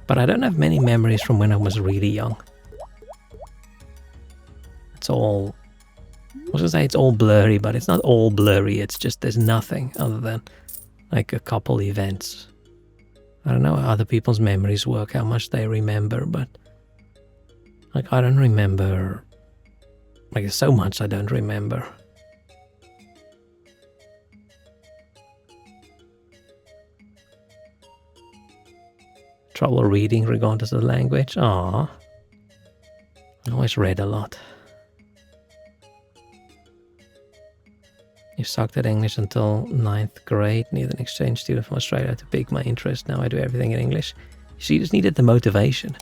Speaker 1: But I don't have many memories from when I was really young. all... I was gonna say it's all blurry, but it's not all blurry. It's just there's nothing other than like a couple events. I don't know how other people's memories work, how much they remember, but like I don't remember... Like there's so much I don't remember. Trouble reading regardless of the language. Ah, I always read a lot. You sucked at English until 9th grade. Needed an exchange student from Australia to pique my interest. Now I do everything in English. She just needed the motivation.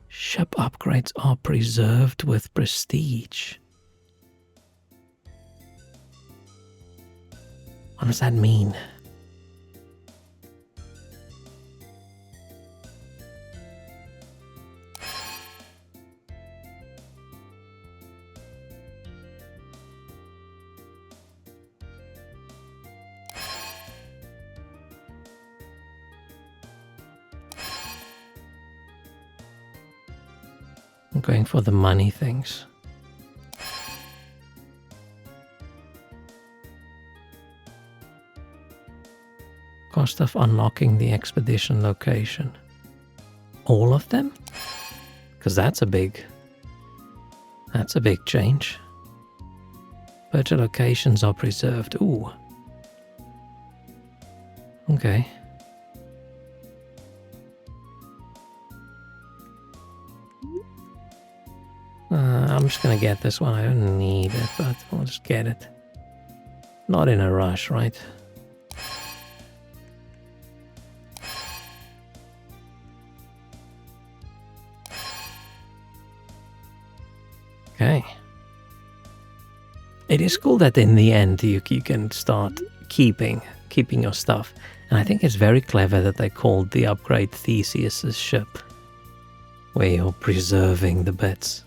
Speaker 1: Ship upgrades are preserved with prestige. What does that mean? I'm going for the money things. Cost of unlocking the expedition location. All of them? Because that's a big change. Virtual locations are preserved. Ooh. Okay. I'm just gonna get this one. I don't need it, but I'll just get it. Not in a rush, right? Okay. It is cool that in the end you can start keeping your stuff. And I think it's very clever that they called the upgrade Theseus's ship, where you're preserving the bits.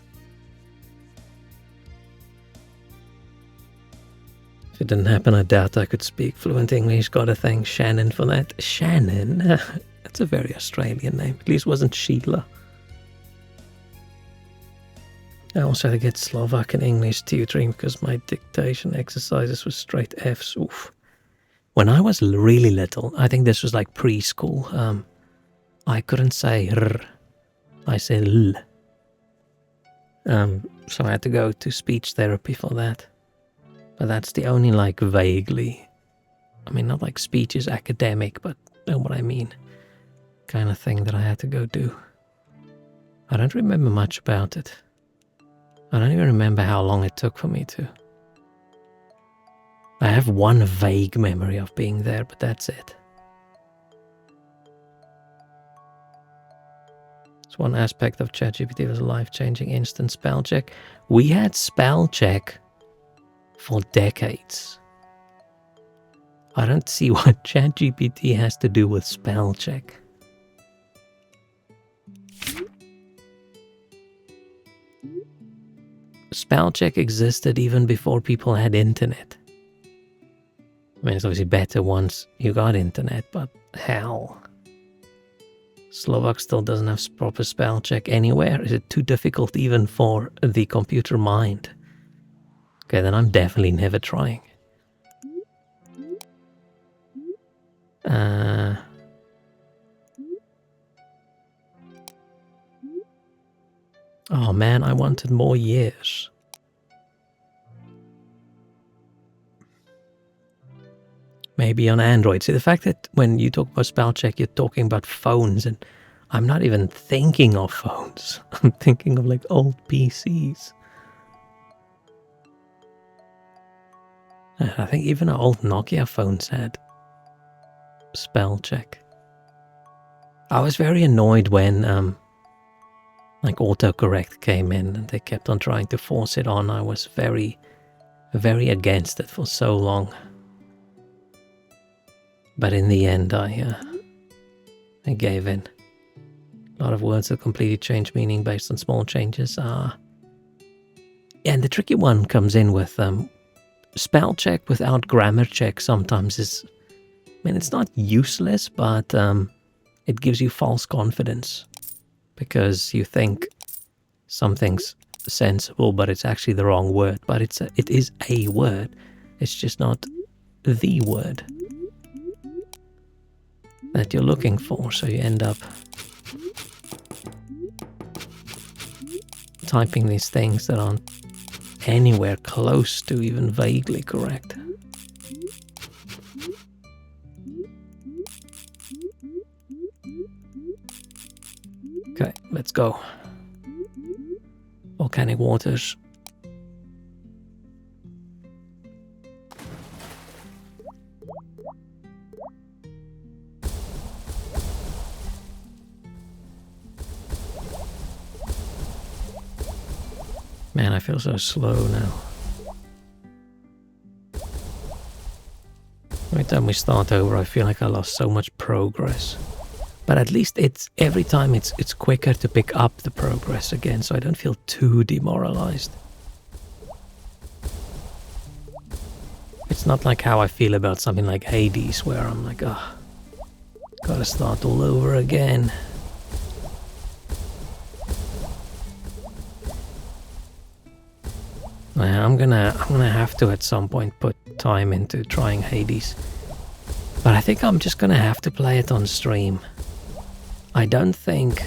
Speaker 1: If it didn't happen, I doubt I could speak fluent English. Gotta thank Shannon for that. Shannon? That's a very Australian name. At least it wasn't Sheila. I also had to get Slovak and English tutoring because my dictation exercises were straight Fs. Oof. When I was really little, I think this was like preschool, I couldn't say R. I said L. So I had to go to speech therapy for that. But that's the only like vaguely, I mean not like speech is academic, but you know what I mean, kind of thing that I had to go do. I don't remember much about it. I don't even remember how long it took for me to. I have one vague memory of being there, but that's it. It's one aspect of ChatGPT was a life-changing instant spell check. We had spell check for decades. I don't see what ChatGPT has to do with spell check. Spell check existed even before people had internet. I mean, it's obviously better once you got internet, but hell. Slovak still doesn't have proper spell check anywhere. Is it too difficult even for the computer mind? Okay, then I'm definitely never trying. Oh man, I wanted more years. Maybe on Android. See, the fact that when you talk about spell check, you're talking about phones, and I'm not even thinking of phones. I'm thinking of like old PCs. I think even our old Nokia phones had spell check. I was very annoyed when like autocorrect came in and they kept on trying to force it on. I was very, very against it for so long. But in the end, I gave in. A lot of words that completely change meaning based on small changes. And the tricky one comes in with spell check without grammar check sometimes is, I mean, it's not useless, but it gives you false confidence because you think something's sensible, but it's actually the wrong word. But it is a word. It's just not the word that you're looking for, so you end up typing these things that aren't anywhere close to even vaguely correct. Okay, let's go. Volcanic waters. Man, I feel so slow now. Every time we start over, I feel like I lost so much progress. But at least every time it's quicker to pick up the progress again, so I don't feel too demoralized. It's not like how I feel about something like Hades, where I'm like, oh, gotta start all over again. I'm gonna have to at some point put time into trying Hades. But I think I'm just gonna have to play it on stream. I don't think,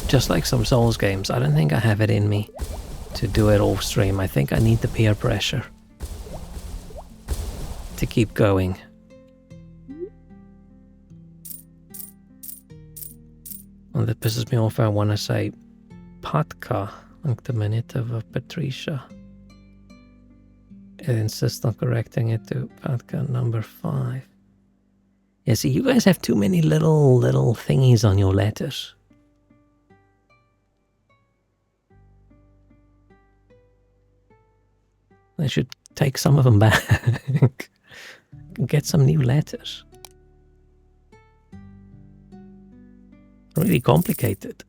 Speaker 1: just like some Souls games, I don't think I have it in me to do it off stream. I think I need the peer pressure to keep going. And that pisses me off. I want to say Patka, like the minute of Patricia. It insists on correcting it to Patka number 5. Yeah, see, you guys have too many little thingies on your letters. I should take some of them back. Get some new letters. Really complicated.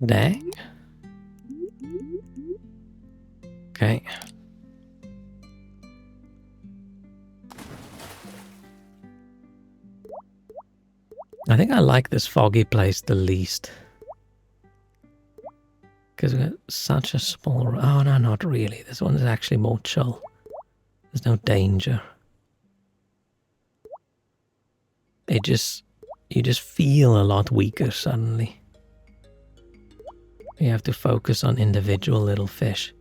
Speaker 1: Dang. Okay. I think I like this foggy place the least. Because we got such a small... Oh, no, not really. This one is actually more chill. There's no danger. You just feel a lot weaker suddenly. You have to focus on individual little fish.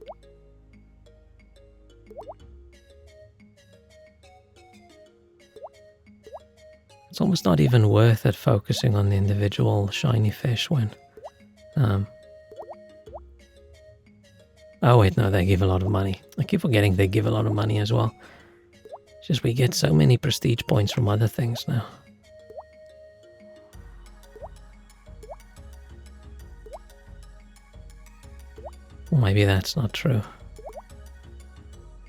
Speaker 1: It's almost not even worth it focusing on the individual shiny fish when... Oh wait, no, they give a lot of money. I keep forgetting they give a lot of money as well. It's just we get so many prestige points from other things now. Well, maybe that's not true.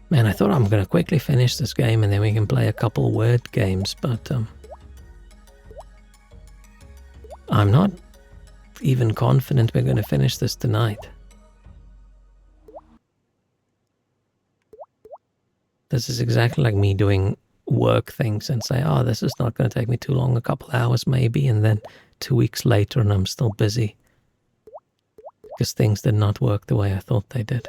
Speaker 1: Man, I thought I'm gonna quickly finish this game and then we can play a couple word games, but I'm not even confident we're gonna finish this tonight. This is exactly like me doing work things and say, oh, this is not going to take me too long, a couple hours maybe, and then 2 weeks later and I'm still busy. Because things did not work the way I thought they did.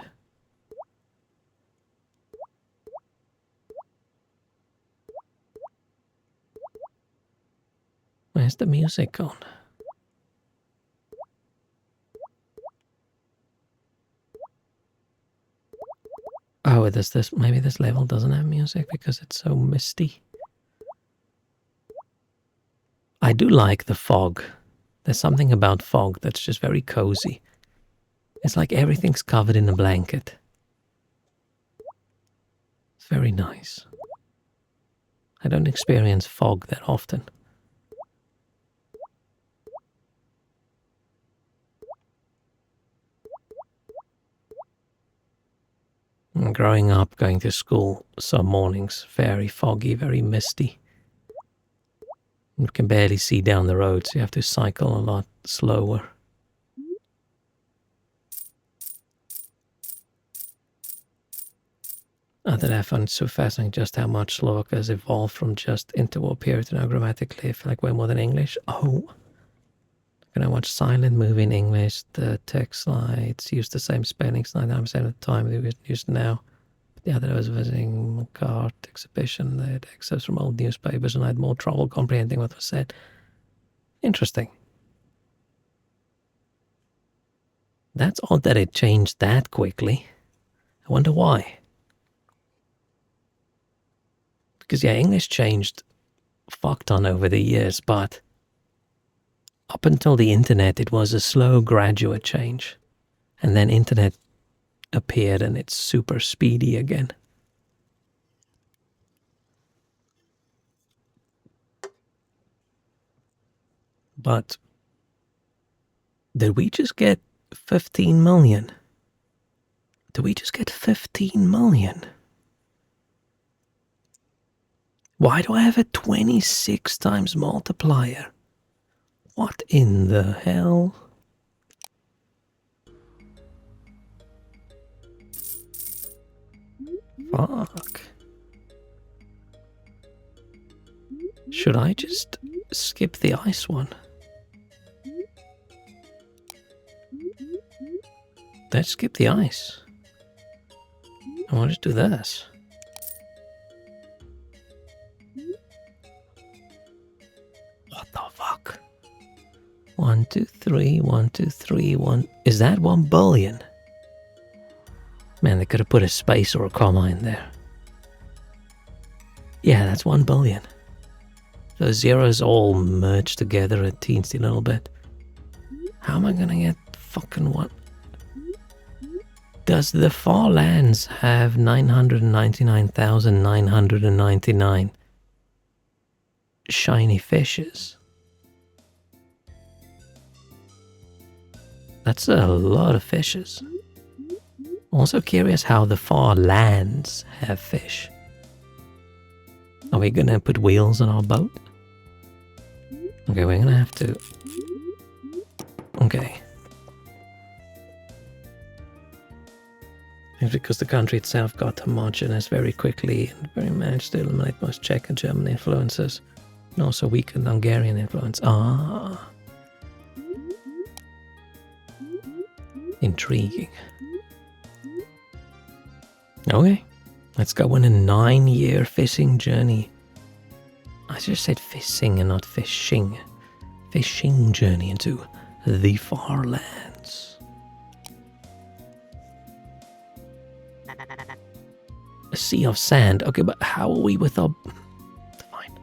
Speaker 1: Where's the music gone? Oh, maybe this level doesn't have music because it's so misty. I do like the fog There's something about fog that's just very cozy. It's like everything's covered in a blanket. It's very nice. I don't experience fog that often. Growing up, going to school, some mornings, very foggy, very misty. You can barely see down the road, so you have to cycle a lot slower. That I found so fascinating just how much Slovak has evolved from just interwar period to now grammatically. I feel like way more than English. Oh! Can I watch silent movie in English? The text slides use the same spellings 99% of the time they used now. But the other day I was visiting a cart exhibition. They had excerpts from old newspapers and I had more trouble comprehending what was said. Interesting. That's odd that it changed that quickly. I wonder why. Because yeah, English changed fuck ton over the years, but up until the internet, it was a slow, graduate change. And then internet appeared and it's super speedy again. But did we just get 15 million? Did we just get 15 million? Why do I have a 26 times multiplier? What in the hell? Fuck. Should I just skip the ice one? Let's skip the ice. I want to do this. What the fuck? 1, 2, 3, 1, 2, 3, 1. Is that 1 billion? Man, they could have put a space or a comma in there. Yeah, that's 1 billion. Those zeros all merged together a teensy little bit. How am I gonna get fucking what? Does the Far Lands have 999,999 shiny fishes? That's a lot of fishes. Also curious how the Far Lands have fish. Are we gonna put wheels on our boat? Okay, we're gonna have to... Okay. It's because the country itself got homogeneous very quickly and very managed to eliminate most Czech and German influences, and also weakened Hungarian influence. Ah. Intriguing. Okay, let's go on a 9-year fishing journey. I just said fishing and not fishing. Fishing journey into the Far Lands. A sea of sand. Okay, but how are we with our... Fine.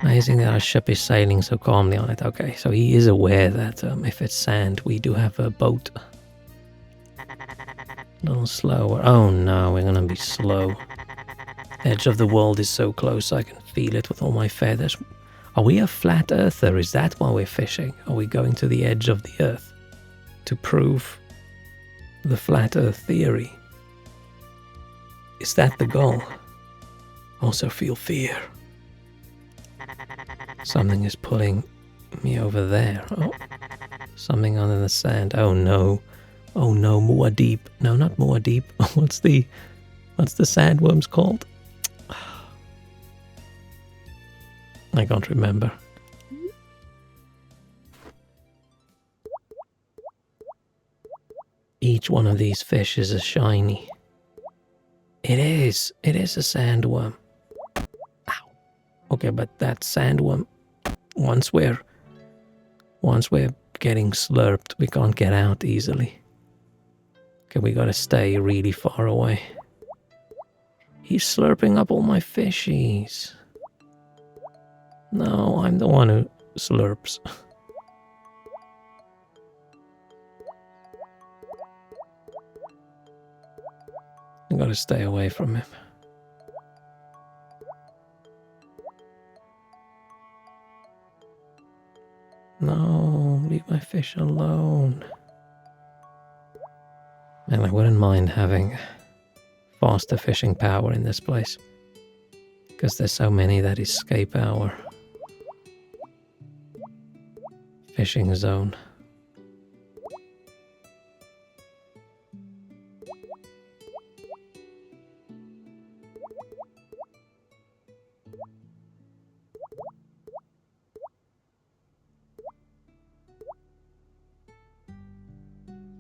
Speaker 1: Amazing that our ship is sailing so calmly on it. Okay, so he is aware that if it's sand, we do have a boat. A little slower. Oh no, we're gonna be slow. Edge of the world is so close, I can feel it with all my feathers. Are we a flat earther? Is that why we're fishing? Are we going to the edge of the earth to prove the flat earth theory? Is that the goal? Also feel fear. Something is pulling me over there. Oh, something under the sand. Oh no. Oh no, Muad'Dib. No, not Muad'Dib. What's the sandworms called? I can't remember. Each one of these fish is a shiny. It is a sandworm. Ow. Okay, but that sandworm, once we're getting slurped, we can't get out easily. Okay, we gotta stay really far away. He's slurping up all my fishies. No, I'm the one who slurps. gotta stay away from him. No, leave my fish alone. And I wouldn't mind having faster fishing power in this place, because there's so many that escape our fishing zone.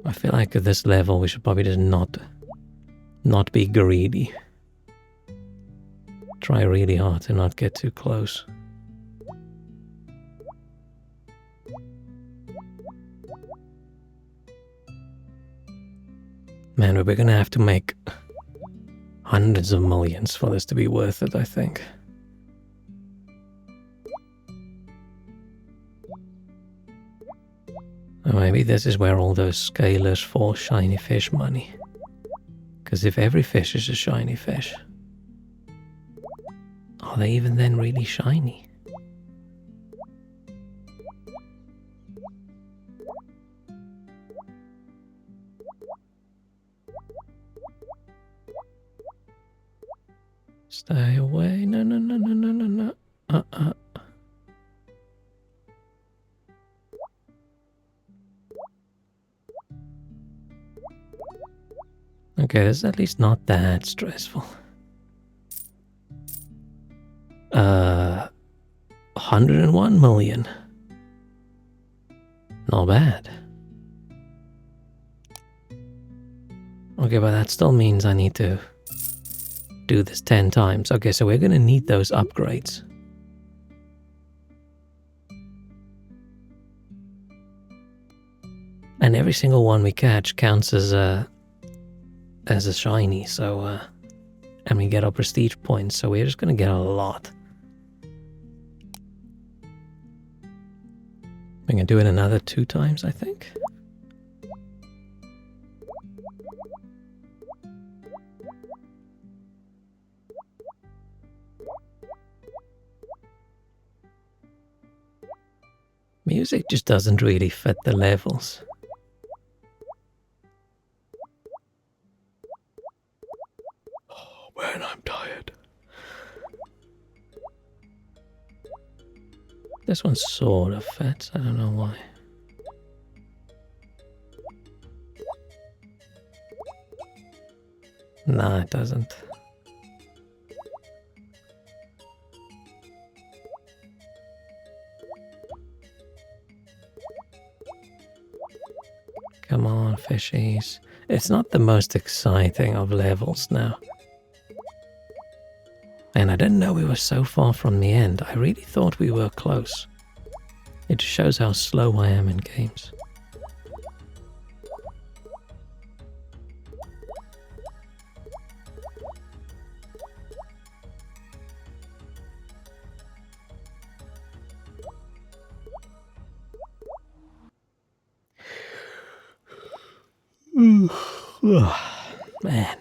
Speaker 1: I feel like at this level we should probably just not be greedy. Try really hard to not get too close. Man, we're gonna have to make hundreds of millions for this to be worth it, I think. Or maybe this is where all those scalers fall shiny fish money. Because if every fish is a shiny fish, are they even then really shiny? Stay away. No, no, no, no, no, no, no. Okay, this is at least not that stressful. 101 million. Not bad. Okay, but that still means I need to do this 10 times. Okay, so we're gonna need those upgrades. And every single one we catch counts as a shiny, so and we get our prestige points, so we're just gonna get a lot. We can do it another 2 times, I think. Music just doesn't really fit the levels. Oh man, I'm tired. This one sort of fits, I don't know why. Nah, it doesn't. Come on, fishies. It's not the most exciting of levels now. And I didn't know we were so far from the end. I really thought we were close. It just shows how slow I am in games. Man.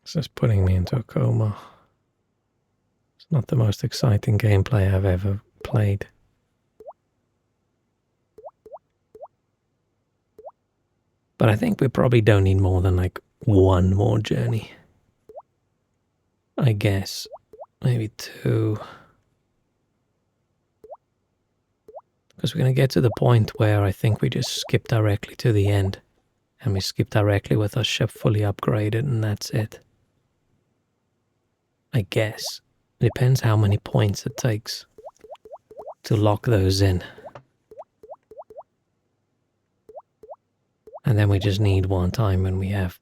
Speaker 1: This is putting me into a coma. It's not the most exciting gameplay I've ever played. But I think we probably don't need more than like 1 more journey. I guess. Maybe 2. Because we're going to get to the point where I think we just skip directly to the end. And we skip directly with our ship fully upgraded, and that's it. I guess. It depends how many points it takes to lock those in. And then we just need one time when we have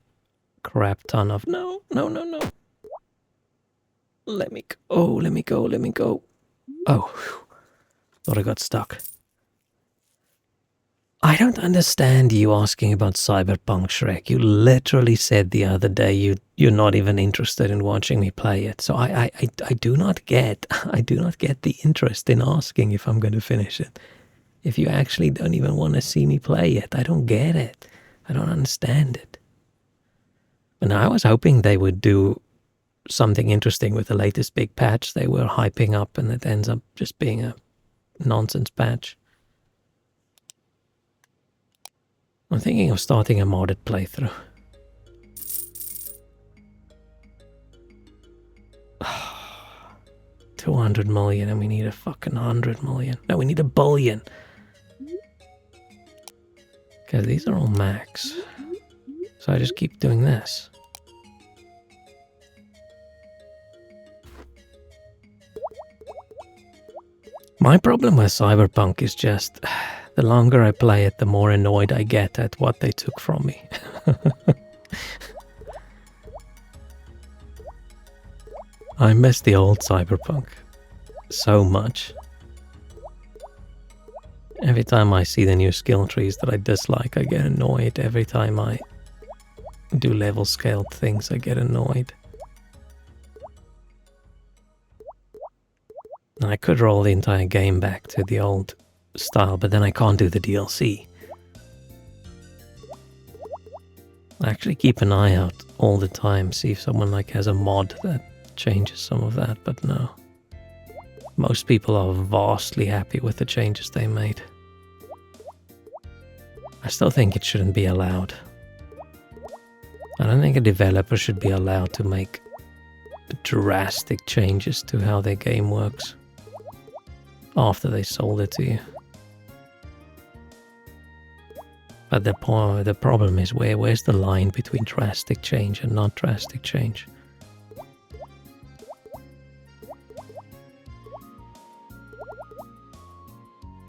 Speaker 1: crap ton of... No, no, no, no. Let me go, let me go, let me go. Oh, whew. Thought I got stuck. I don't understand you asking about Cyberpunk, Shrek. You literally said the other day you're not even interested in watching me play it. So I do not get the interest in asking if I'm going to finish it. If you actually don't even want to see me play it, I don't get it. I don't understand it. And I was hoping they would do something interesting with the latest big patch they were hyping up, and it ends up just being a nonsense patch. I'm thinking of starting a modded playthrough. $200 million, and we need a fucking 100 million. No, we need a billion. Okay, these are all max. So I just keep doing this. My problem with Cyberpunk is just the longer I play it, the more annoyed I get at what they took from me. I miss the old Cyberpunk so much. Every time I see the new skill trees that I dislike, I get annoyed. Every time I do level scaled things, I get annoyed. I could roll the entire game back to the old style, but then I can't do the DLC. I actually keep an eye out all the time, see if someone has a mod that changes some of that, but no. Most people are vastly happy with the changes they made. I still think it shouldn't be allowed. I don't think a developer should be allowed to make drastic changes to how their game works after they sold it to you. But the problem is where's the line between drastic change and not drastic change?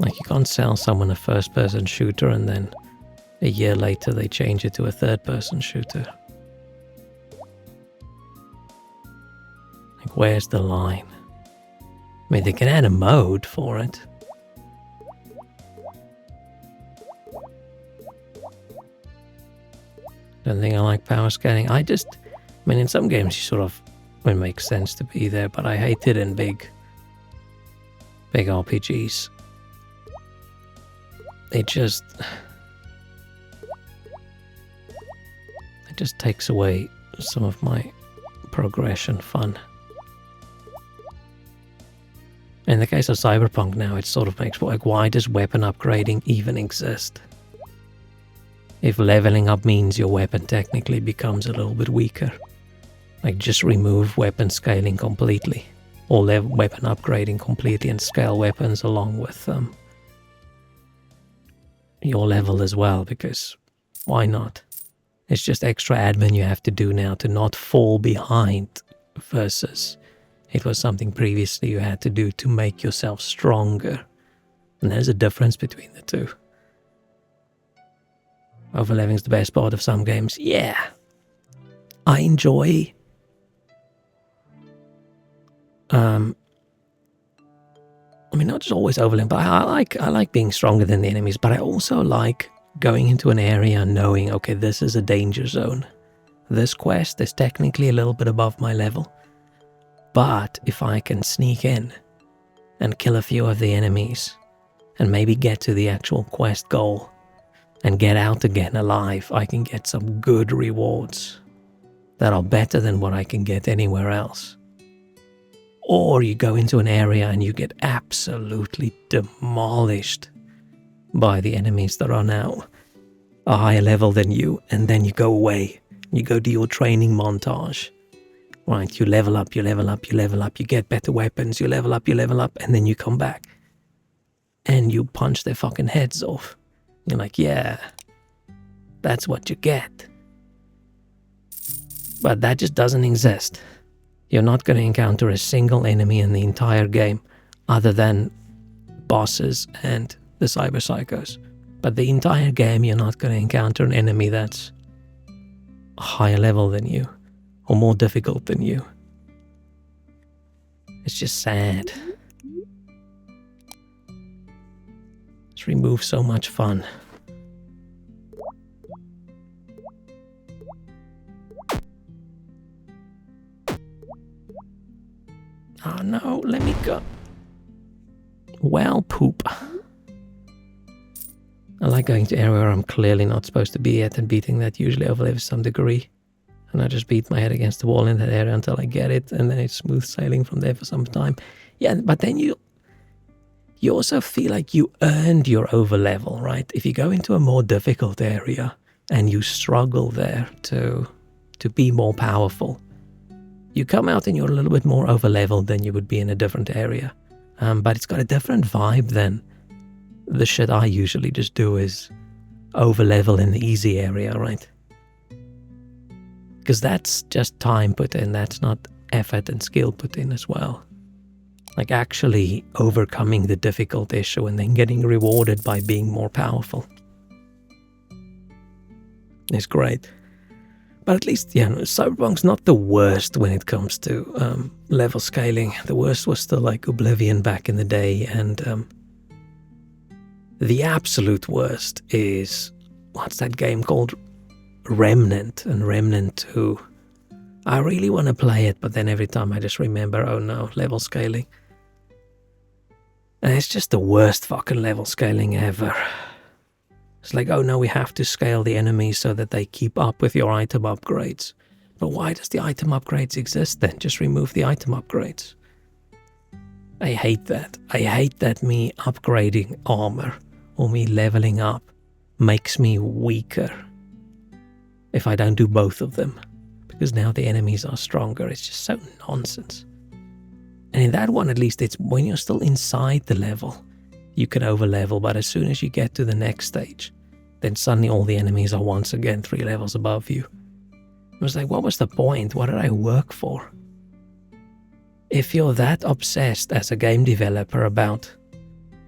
Speaker 1: You can't sell someone a first-person shooter and then a year later they change it to a third-person shooter. Where's the line? I mean, they can add a mode for it. Don't think I like power scaling. I mean, in some games it makes sense to be there, but I hate it in big RPGs. It just takes away some of my progression fun. In the case of Cyberpunk now, it sort of makes why does weapon upgrading even exist? If leveling up means your weapon technically becomes a little bit weaker, just remove weapon scaling completely, or weapon upgrading completely and scale weapons along with your level as well, because why not? It's just extra admin you have to do now to not fall behind, versus it was something previously you had to do to make yourself stronger. And there's a difference between the two. Overleveling's the best part of some games. Yeah. I enjoy not just always overleveling, but I like being stronger than the enemies, but I also like going into an area knowing, okay, this is a danger zone. This quest is technically a little bit above my level, but if I can sneak in and kill a few of the enemies and maybe get to the actual quest goal and get out again alive, I can get some good rewards that are better than what I can get anywhere else. Or you go into an area and you get absolutely demolished by the enemies that are now a higher level than you, and then you go away. You go do your training montage. Right, you level up, you level up, you level up, you get better weapons, you level up, and then you come back and you punch their fucking heads off. You're like, yeah, that's what you get. But that just doesn't exist. You're not going to encounter a single enemy in the entire game other than bosses and the cyber psychos. But the entire game, you're not going to encounter an enemy that's a higher level than you or more difficult than you. It's just sad. It's removed so much fun got... Well, poop. I like going to area where I'm clearly not supposed to be at, and beating that usually overlives some degree. And I just beat my head against the wall in that area until I get it, and then it's smooth sailing from there for some time. Yeah, but then you also feel like you earned your overlevel, right? If you go into a more difficult area and you struggle there to be more powerful, you come out and you're a little bit more overleveled than you would be in a different area. But it's got a different vibe than the shit I usually just do is overlevel in the easy area, right? Because that's just time put in, that's not effort and skill put in as well. Like actually overcoming the difficult issue and then getting rewarded by being more powerful. It's great. But at least, yeah, Cyberpunk's not the worst when it comes to level scaling. The worst was still like Oblivion back in the day, and the absolute worst is, what's that game called? Remnant, and Remnant 2. I really want to play it, but then every time I just remember, oh no, level scaling. And it's just the worst fucking level scaling ever. It's like, oh no, we have to scale the enemies so that they keep up with your item upgrades. But why does the item upgrades exist then? Just remove the item upgrades. I hate that. I hate that me upgrading armor or me leveling up makes me weaker if I don't do both of them. Because now the enemies are stronger. It's just so nonsense. And in that one, at least, it's when you're still inside the level, you can overlevel, but as soon as you get to the next stage, then suddenly all the enemies are once again 3 levels above you. It was like, what was the point? What did I work for? If you're that obsessed as a game developer about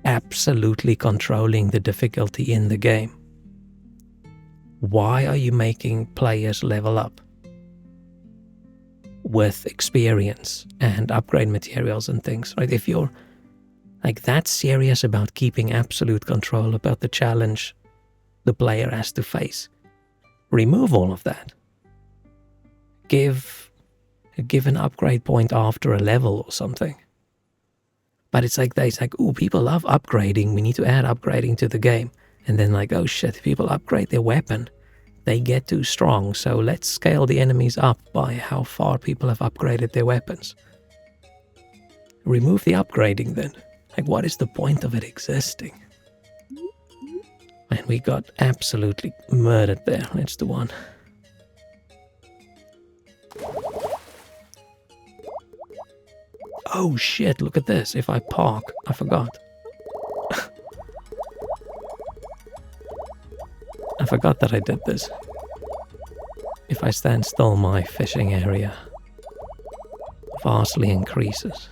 Speaker 1: absolutely controlling the difficulty in the game, why are you making players level up with experience and upgrade materials and things, right? If you're like that serious about keeping absolute control about the challenge the player has to face, remove all of that. Give an upgrade point after a level or something. But it's like ooh, people love upgrading, we need to add upgrading to the game. And then like, oh shit, if people upgrade their weapon, they get too strong, so let's scale the enemies up by how far people have upgraded their weapons. Remove the upgrading then. Like, what is the point of it existing? Man, we got absolutely murdered there. That's the one. Oh shit, look at this. If I park, I forgot. I forgot that I did this. If I stand still, my fishing area vastly increases.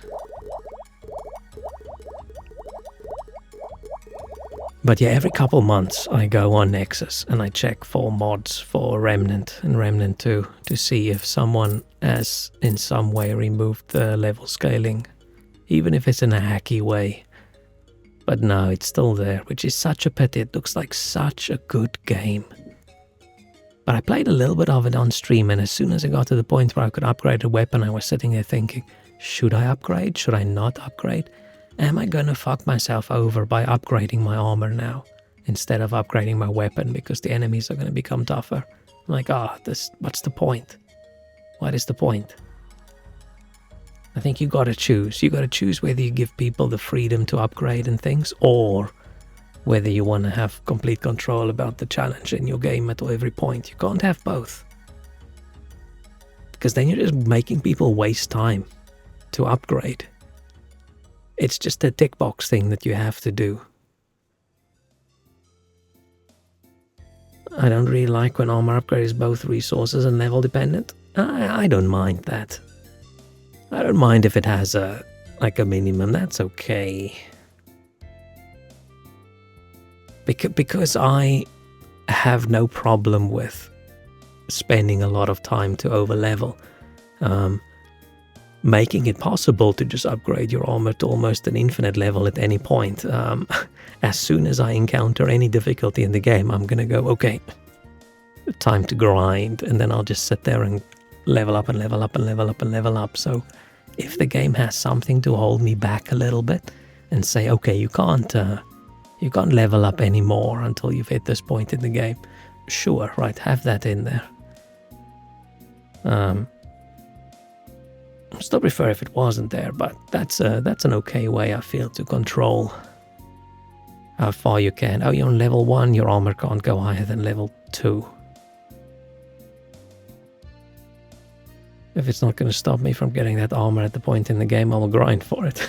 Speaker 1: But yeah, every couple months I go on Nexus and I check for mods for Remnant and Remnant 2 to see if someone has in some way removed the level scaling, even if it's in a hacky way. But no, it's still there, which is such a pity. It looks like such a good game. But I played a little bit of it on stream, and as soon as I got to the point where I could upgrade a weapon, I was sitting there thinking, should I upgrade? Should I not upgrade? Am I gonna fuck myself over by upgrading my armor now instead of upgrading my weapon because the enemies are gonna become tougher? I'm like, what's the point? What is the point? I think you gotta choose. You gotta choose whether you give people the freedom to upgrade and things, or whether you want to have complete control about the challenge in your game at every point. You can't have both. Because then you're just making people waste time to upgrade. It's just a tick box thing that you have to do. I don't really like when armor upgrade is both resources and level dependent. I don't mind that. I don't mind if it has a minimum, that's okay. Because I have no problem with spending a lot of time to overlevel. Making it possible to just upgrade your armor to almost an infinite level at any point. As soon as I encounter any difficulty in the game, I'm gonna go, okay, time to grind, and then I'll just sit there and level up and level up and level up and level up. So if the game has something to hold me back a little bit and say, okay, you can't level up anymore until you've hit this point in the game. Sure, right, have that in there. I still prefer if it wasn't there, but that's an okay way, I feel, to control how far you can. Oh, you're on level 1, your armor can't go higher than level 2. If it's not going to stop me from getting that armor at the point in the game, I will grind for it.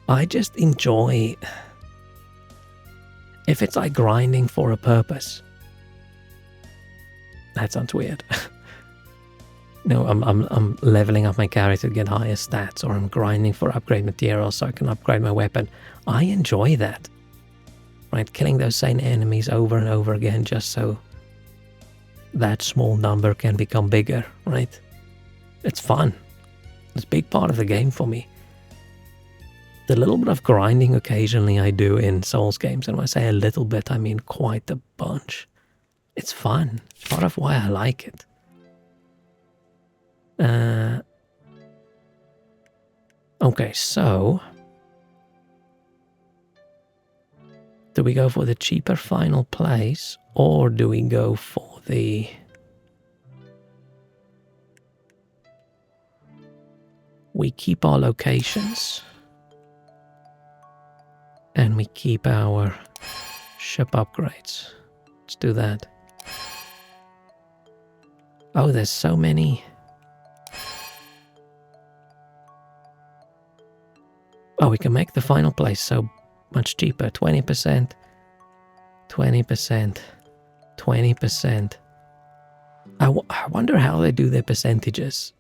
Speaker 1: I just enjoy... If it's like grinding for a purpose. That sounds weird. No, I'm leveling up my character to get higher stats, or I'm grinding for upgrade materials so I can upgrade my weapon. I enjoy that. Right, killing those same enemies over and over again just so that small number can become bigger, right? It's fun. It's a big part of the game for me. The little bit of grinding occasionally I do in Souls games, and when I say a little bit, I mean quite a bunch. It's fun. It's part of why I like it. Okay, so... do we go for the cheaper final place, or do we go for the... we keep our locations, and we keep our ship upgrades. Let's do that. Oh, there's so many... oh, we can make the final place so much cheaper. 20%, 20%, 20%. I wonder how they do their percentages.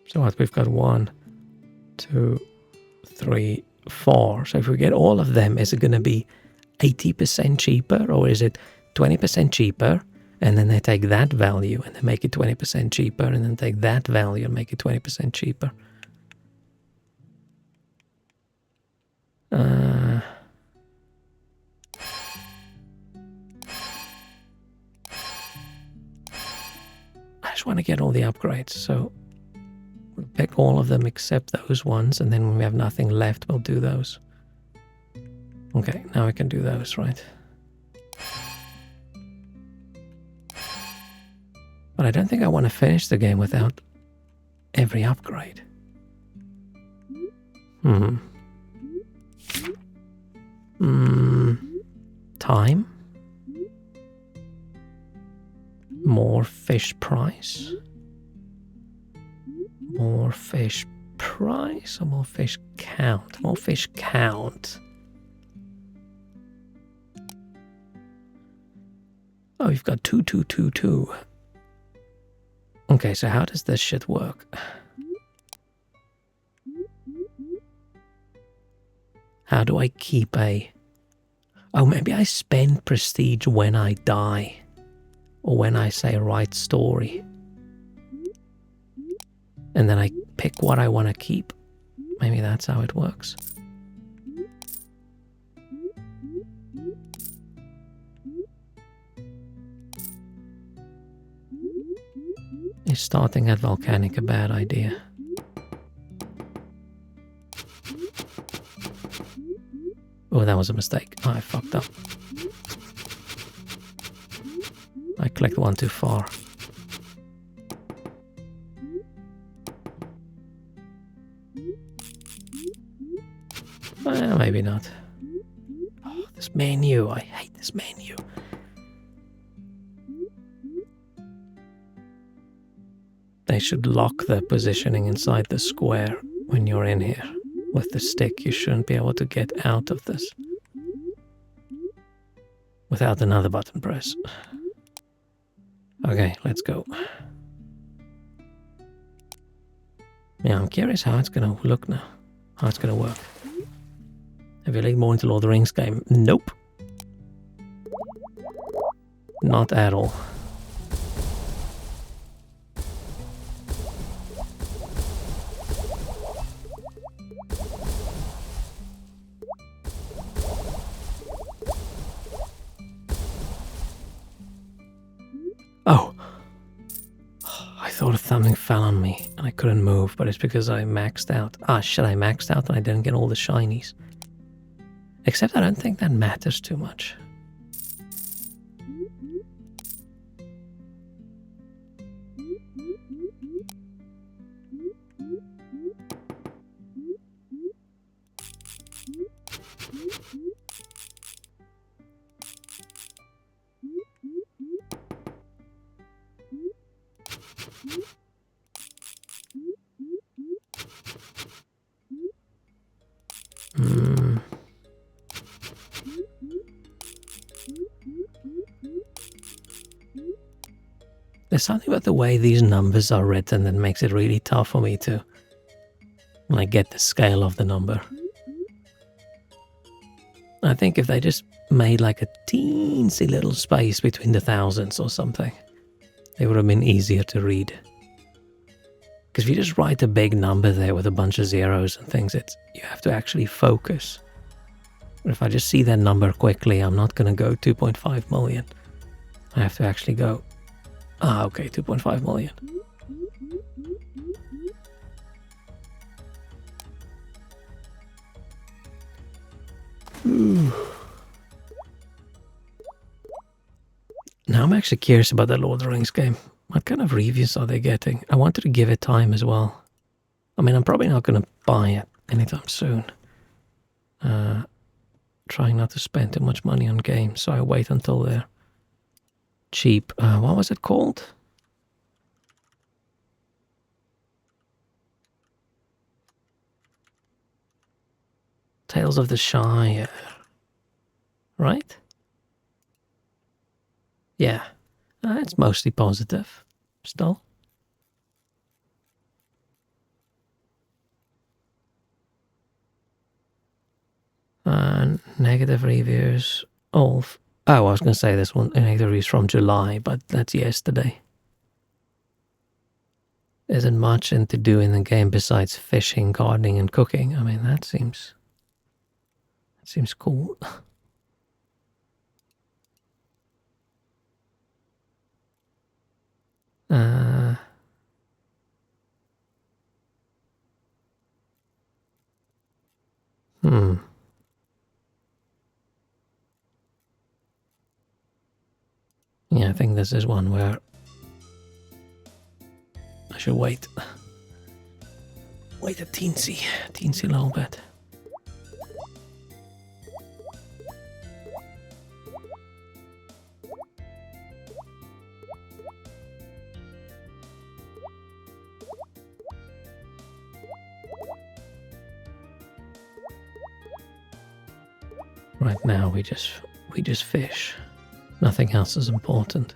Speaker 1: So what, we've got 1, 2, 3, 4. So if we get all of them, is it going to be 80% cheaper, or is it 20% cheaper, and then they take that value and they make it 20% cheaper, and then take that value and make it 20% cheaper? I just want to get all the upgrades, so we'll pick all of them except those ones, and then when we have nothing left, we'll do those. Okay, now we can do those, right? But I don't think I want to finish the game without every upgrade. Time? More fish price? More fish price or more fish count? More fish count. Oh, you've got 2, 2, 2, 2. Okay, so how does this shit work? How do I keep a... oh, maybe I spend prestige when I die. Or when I say right story. And then I pick what I want to keep. Maybe that's how it works. Is starting at Volcanic a bad idea? Oh, that was a mistake. Oh, I fucked up. I clicked one too far. Maybe not. Oh, this menu. I hate this menu. They should lock the positioning inside the square when you're in here. With the stick, you shouldn't be able to get out of this without another button press. Okay, let's go. Yeah, I'm curious how it's gonna look now. How it's gonna work. Have you looked more into Lord of the Rings game? Nope. Not at all. Oh, thought something fell on me and I couldn't move, but it's because I maxed out. Ah, shit, I maxed out and I didn't get all the shinies. Except I don't think that matters too much. There's something about the way these numbers are written that makes it really tough for me to like get the scale of the number. I think if they just made like a teensy little space between the thousands or something, it would have been easier to read. Because if you just write a big number there with a bunch of zeros and things, you have to actually focus. But if I just see that number quickly, I'm not going to go 2.5 million. I have to actually go, okay, 2.5 million. Now I'm actually curious about the Lord of the Rings game. What kind of reviews are they getting? I wanted to give it time as well. I mean, I'm probably not going to buy it anytime soon. Trying not to spend too much money on games, so I wait until they're cheap. What was it called? Tales of the Shire. Right? Yeah. It's mostly positive. Still. Negative reviews. I was going to say this one. Negative reviews from July, but that's yesterday. Isn't much to do in the game besides fishing, gardening, and cooking. I mean, that seems cool. Yeah, I think this is one where I should wait. Wait a teensy little bit. Right now we just fish. Nothing else is important.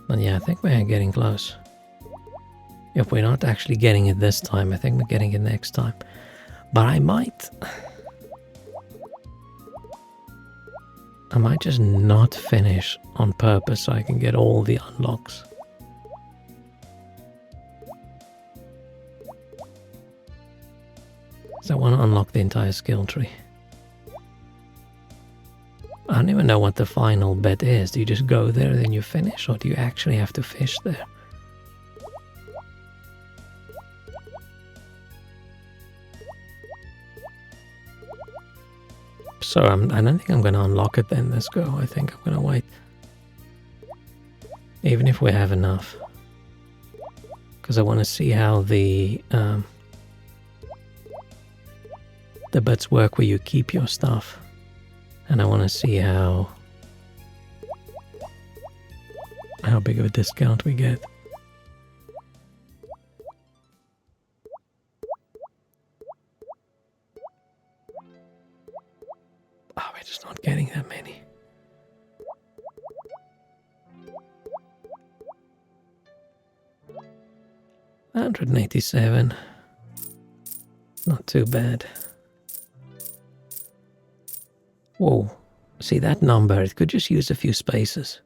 Speaker 1: But yeah, I think we're getting close. If we're not actually getting it this time, I think we're getting it next time. But I might just not finish on purpose so I can get all the unlocks. So I want to unlock the entire skill tree. I don't even know what the final bit is. Do you just go there, then you finish, or do you actually have to fish there? So I don't think I'm going to unlock it then. Let's go. I think I'm going to wait. Even if we have enough. Because I want to see how the bits work where you keep your stuff. And I want to see how big of a discount we get. Oh, we're just not getting that many. $187. Not too bad. Whoa. See that number? It could just use a few spaces.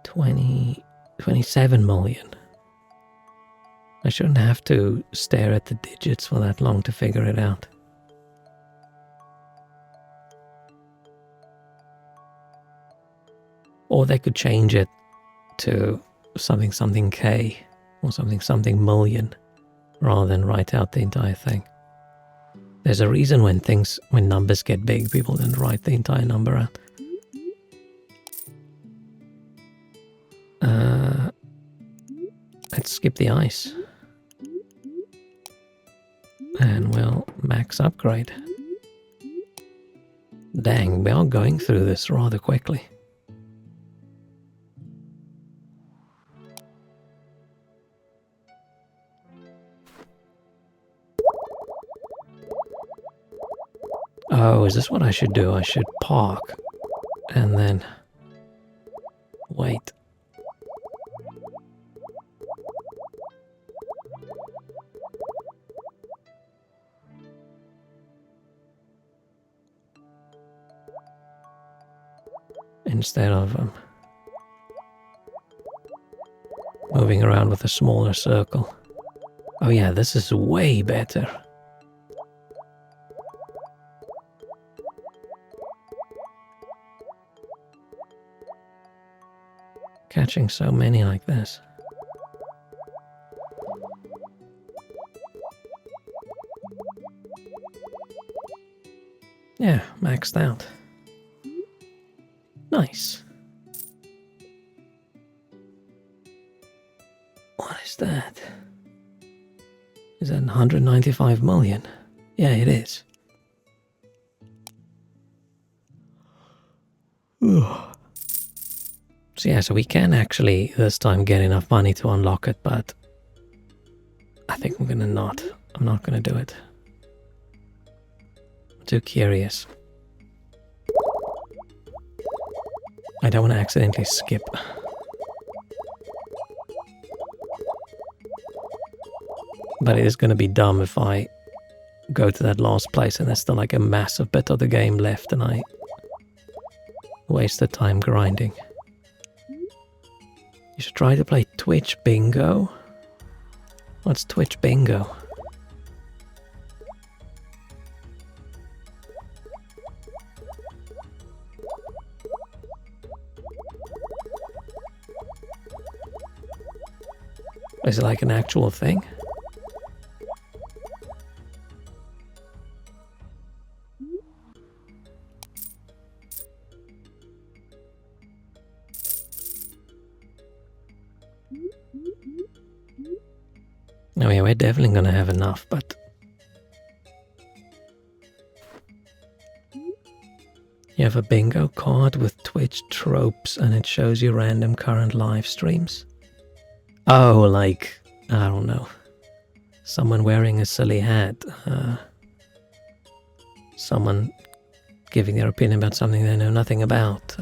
Speaker 1: 20. 27 million. I shouldn't have to stare at the digits for that long to figure it out. Or they could change it to something something K or something something million rather than write out the entire thing. There's a reason when numbers get big, people don't write the entire number out. Let's skip the ice. And we'll max upgrade. Dang, we are going through this rather quickly. Oh, is this what I should do? I should park and then wait. Instead of moving around with a smaller circle. Oh yeah, this is way better. Catching so many like this. Yeah, maxed out. Nice. What is that? Is that 195 million? Yeah, it is. Ugh. So yeah, so we can actually this time get enough money to unlock it, but I think I'm not gonna do it. I'm too curious. I don't want to accidentally skip. But it is going to be dumb if I go to that last place and there's still like a massive bit of the game left and I wasted time grinding. You should try to play Twitch Bingo. What's Twitch Bingo? Is it like an actual thing? Oh yeah, we're definitely gonna have enough, but you have a bingo card with Twitch tropes and it shows you random current live streams. Oh, like, I don't know, someone wearing a silly hat, someone giving their opinion about something they know nothing about,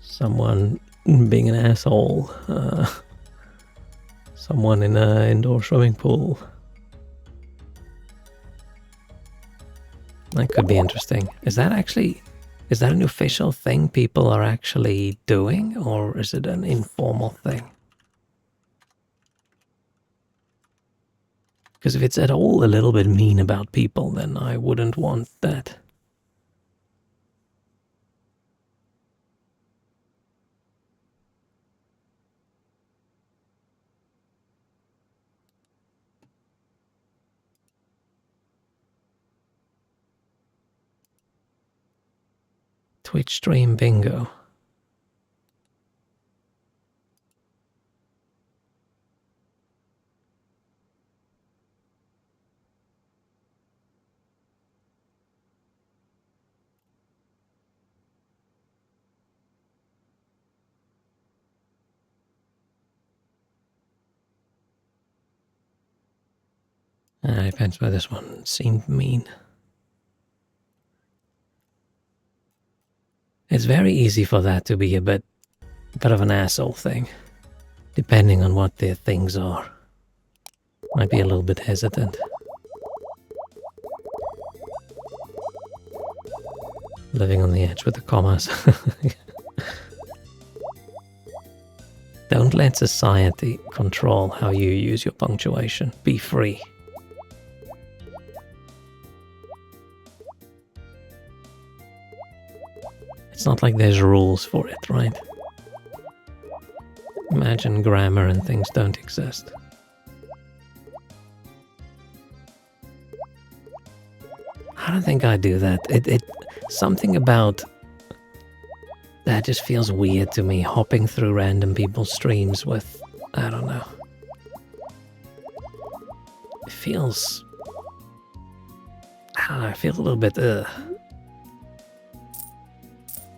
Speaker 1: someone being an asshole, someone in an indoor swimming pool. That could be interesting. Is that an official thing people are actually doing, or is it an informal thing? Because if it's at all a little bit mean about people, then I wouldn't want that. Twitch stream bingo. Depends why this one seemed mean. It's very easy for that to be a bit of an asshole thing, depending on what their things are. Might be a little bit hesitant. Living on the edge with the commas. Don't let society control how you use your punctuation. Be free. It's not like there's rules for it, right? Imagine grammar and things don't exist. I don't think I do that. Something about that just feels weird to me, hopping through random people's streams with, I don't know. It feels, I don't know, I feel a little bit,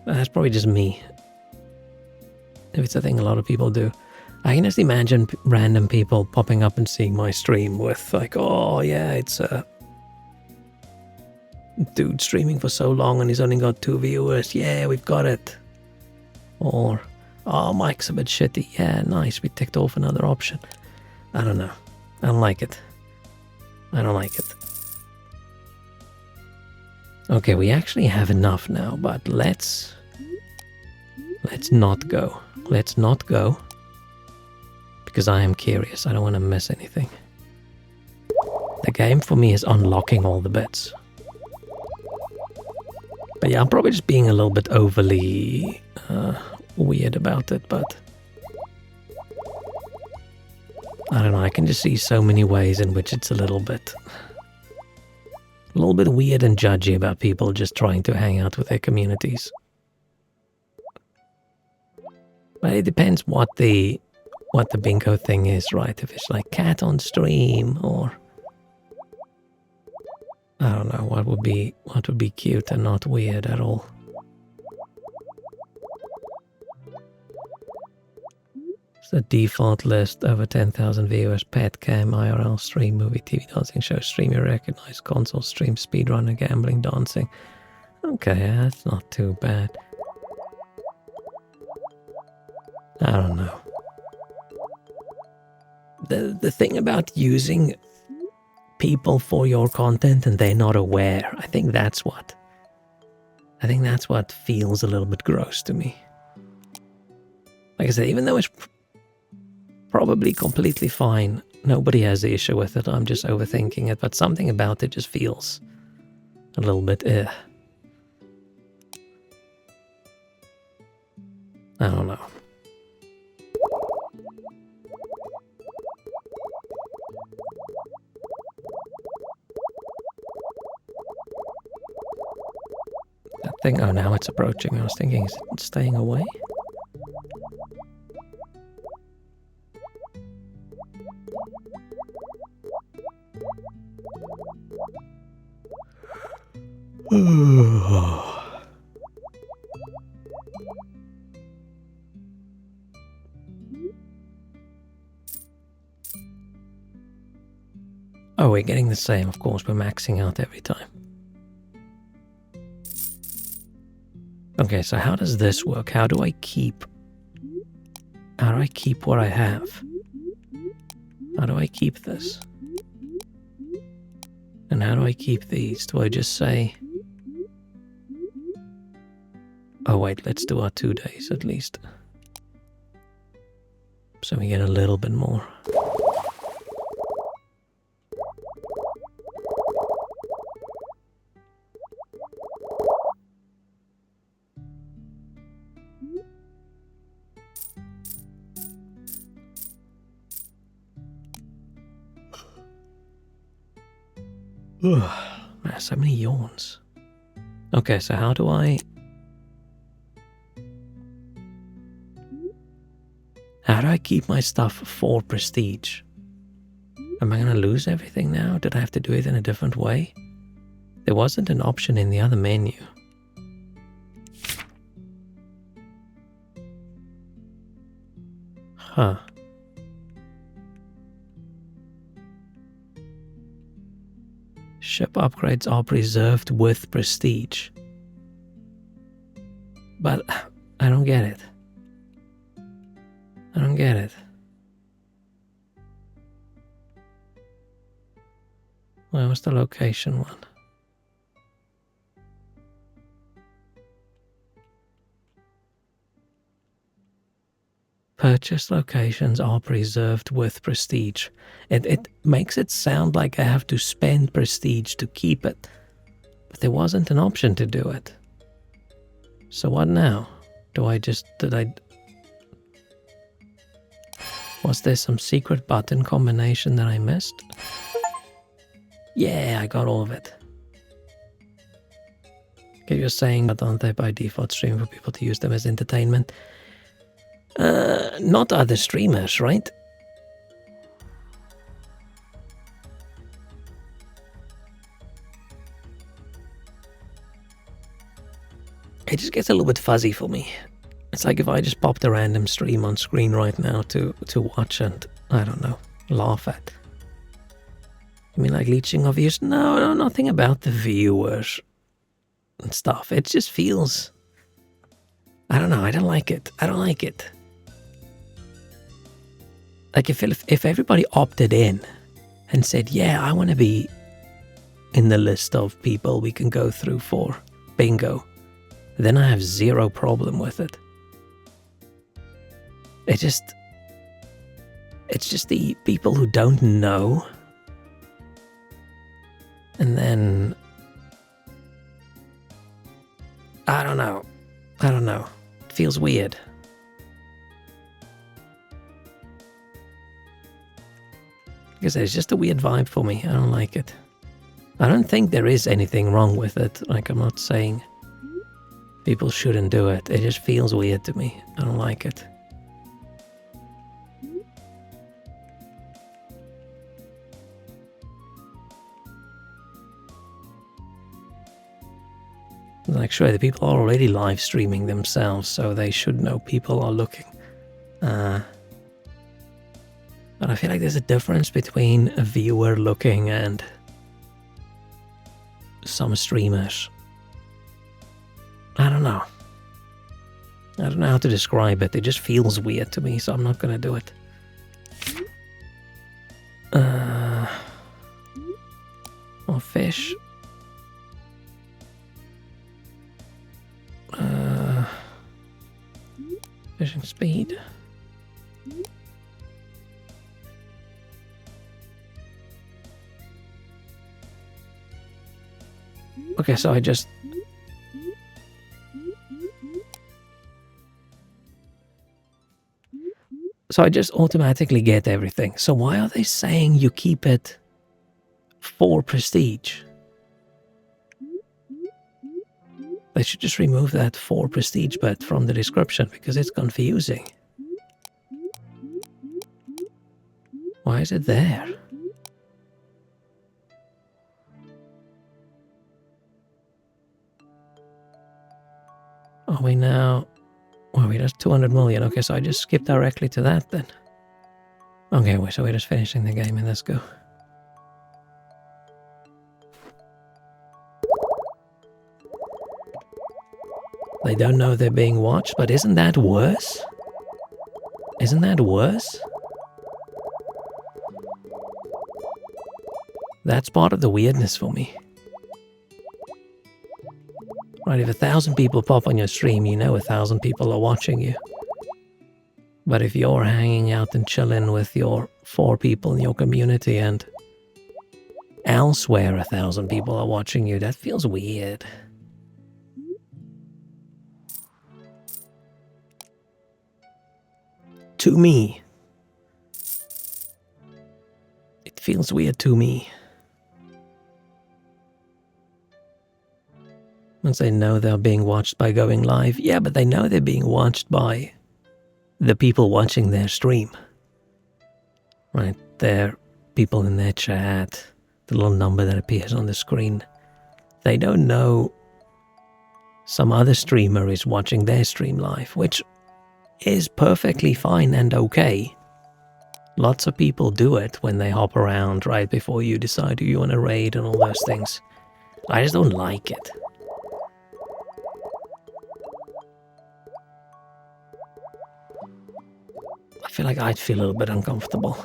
Speaker 1: That's probably just me. If it's a thing a lot of people do. I can just imagine random people popping up and seeing my stream with like, oh yeah, it's a dude streaming for so long and he's only got 2 viewers. Yeah, we've got it. Or, oh, Mike's a bit shitty. Yeah, nice, we ticked off another option. I don't know. I don't like it. I don't like it. Okay, we actually have enough now, but let's not go. Let's not go. Because I am curious. I don't want to miss anything. The game for me is unlocking all the bits. But yeah, I'm probably just being a little bit overly weird about it, but I don't know, I can just see so many ways in which it's a little bit weird and judgy about people just trying to hang out with their communities. But it depends what the bingo thing is, right? If it's like cat on stream or I don't know what would be cute and not weird at all. It's the default list over 10,000 viewers: pet cam, IRL stream, movie, TV, dancing show, stream you recognize, console stream, speedrunner, gambling, dancing. Okay, that's not too bad. I don't know. The thing about using people for your content and they're not aware, I think that's what feels a little bit gross to me. Like I said, even though it's probably completely fine, nobody has the issue with it, I'm just overthinking it, but something about it just feels a little bit I don't know. That thing, oh, now it's approaching. I was thinking, is it staying away? Oh, we're getting the same, of course, we're maxing out every time. Okay, so how does this work? How do I keep what I have? How do I keep this? And how do I keep these? Do I just say... Oh wait, let's do our 2 days at least. So we get a little bit more. Man, so many yawns. Okay, so how do I keep my stuff for prestige? Am I gonna lose everything now? Did I have to do it in a different way? There wasn't an option in the other menu. Huh. Ship upgrades are preserved with prestige. But I don't get it. I don't get it. Where was the location one? Purchased locations are preserved with prestige. It makes it sound like I have to spend prestige to keep it, but there wasn't an option to do it. So what now? Was there some secret button combination that I missed? Yeah, I got all of it. Okay, you're saying that aren't they by default stream for people to use them as entertainment? Not other streamers, right? It just gets a little bit fuzzy for me. It's like if I just popped a random stream on screen right now to watch and, I don't know, laugh at. You mean like leeching of views? No, nothing about the viewers and stuff. It just feels... I don't know, I don't like it. I don't like it. Like if everybody opted in and said, yeah, I want to be in the list of people we can go through for bingo, then I have zero problem with it. It's just the people who don't know, and then I don't know. It feels weird. Like I said, it's just a weird vibe for me. I don't like it. I don't think there is anything wrong with it. Like, I'm not saying people shouldn't do it. It just feels weird to me. I don't like it. Like, sure, the people are already live streaming themselves, so they should know people are looking. But I feel like there's a difference between a viewer looking and some streamers. I don't know. I don't know how to describe it. It just feels weird to me, so I'm not gonna do it. More fish. Fishing speed. Okay, so I just... So I just automatically get everything. So why are they saying you keep it for prestige? They should just remove that for prestige bit from the description because it's confusing. Why is it there? Are we now... Well, we just 200 million. Okay, so I just skip directly to that then. Okay, wait, so we're just finishing the game and let's go. They don't know they're being watched, but isn't that worse? Isn't that worse? That's part of the weirdness for me. Right, if 1,000 people pop on your stream, you know 1,000 people are watching you. But if you're hanging out and chilling with your 4 people in your community and elsewhere 1,000 people are watching you, that feels weird. To me. It feels weird to me. Once they know they're being watched by going live, yeah, but they know they're being watched by the people watching their stream. Right, they're people in their chat, the little number that appears on the screen. They don't know some other streamer is watching their stream live, which is perfectly fine and okay. Lots of people do it when they hop around right before you decide who you want to raid and all those things. I just don't like it. I feel like I'd feel a little bit uncomfortable.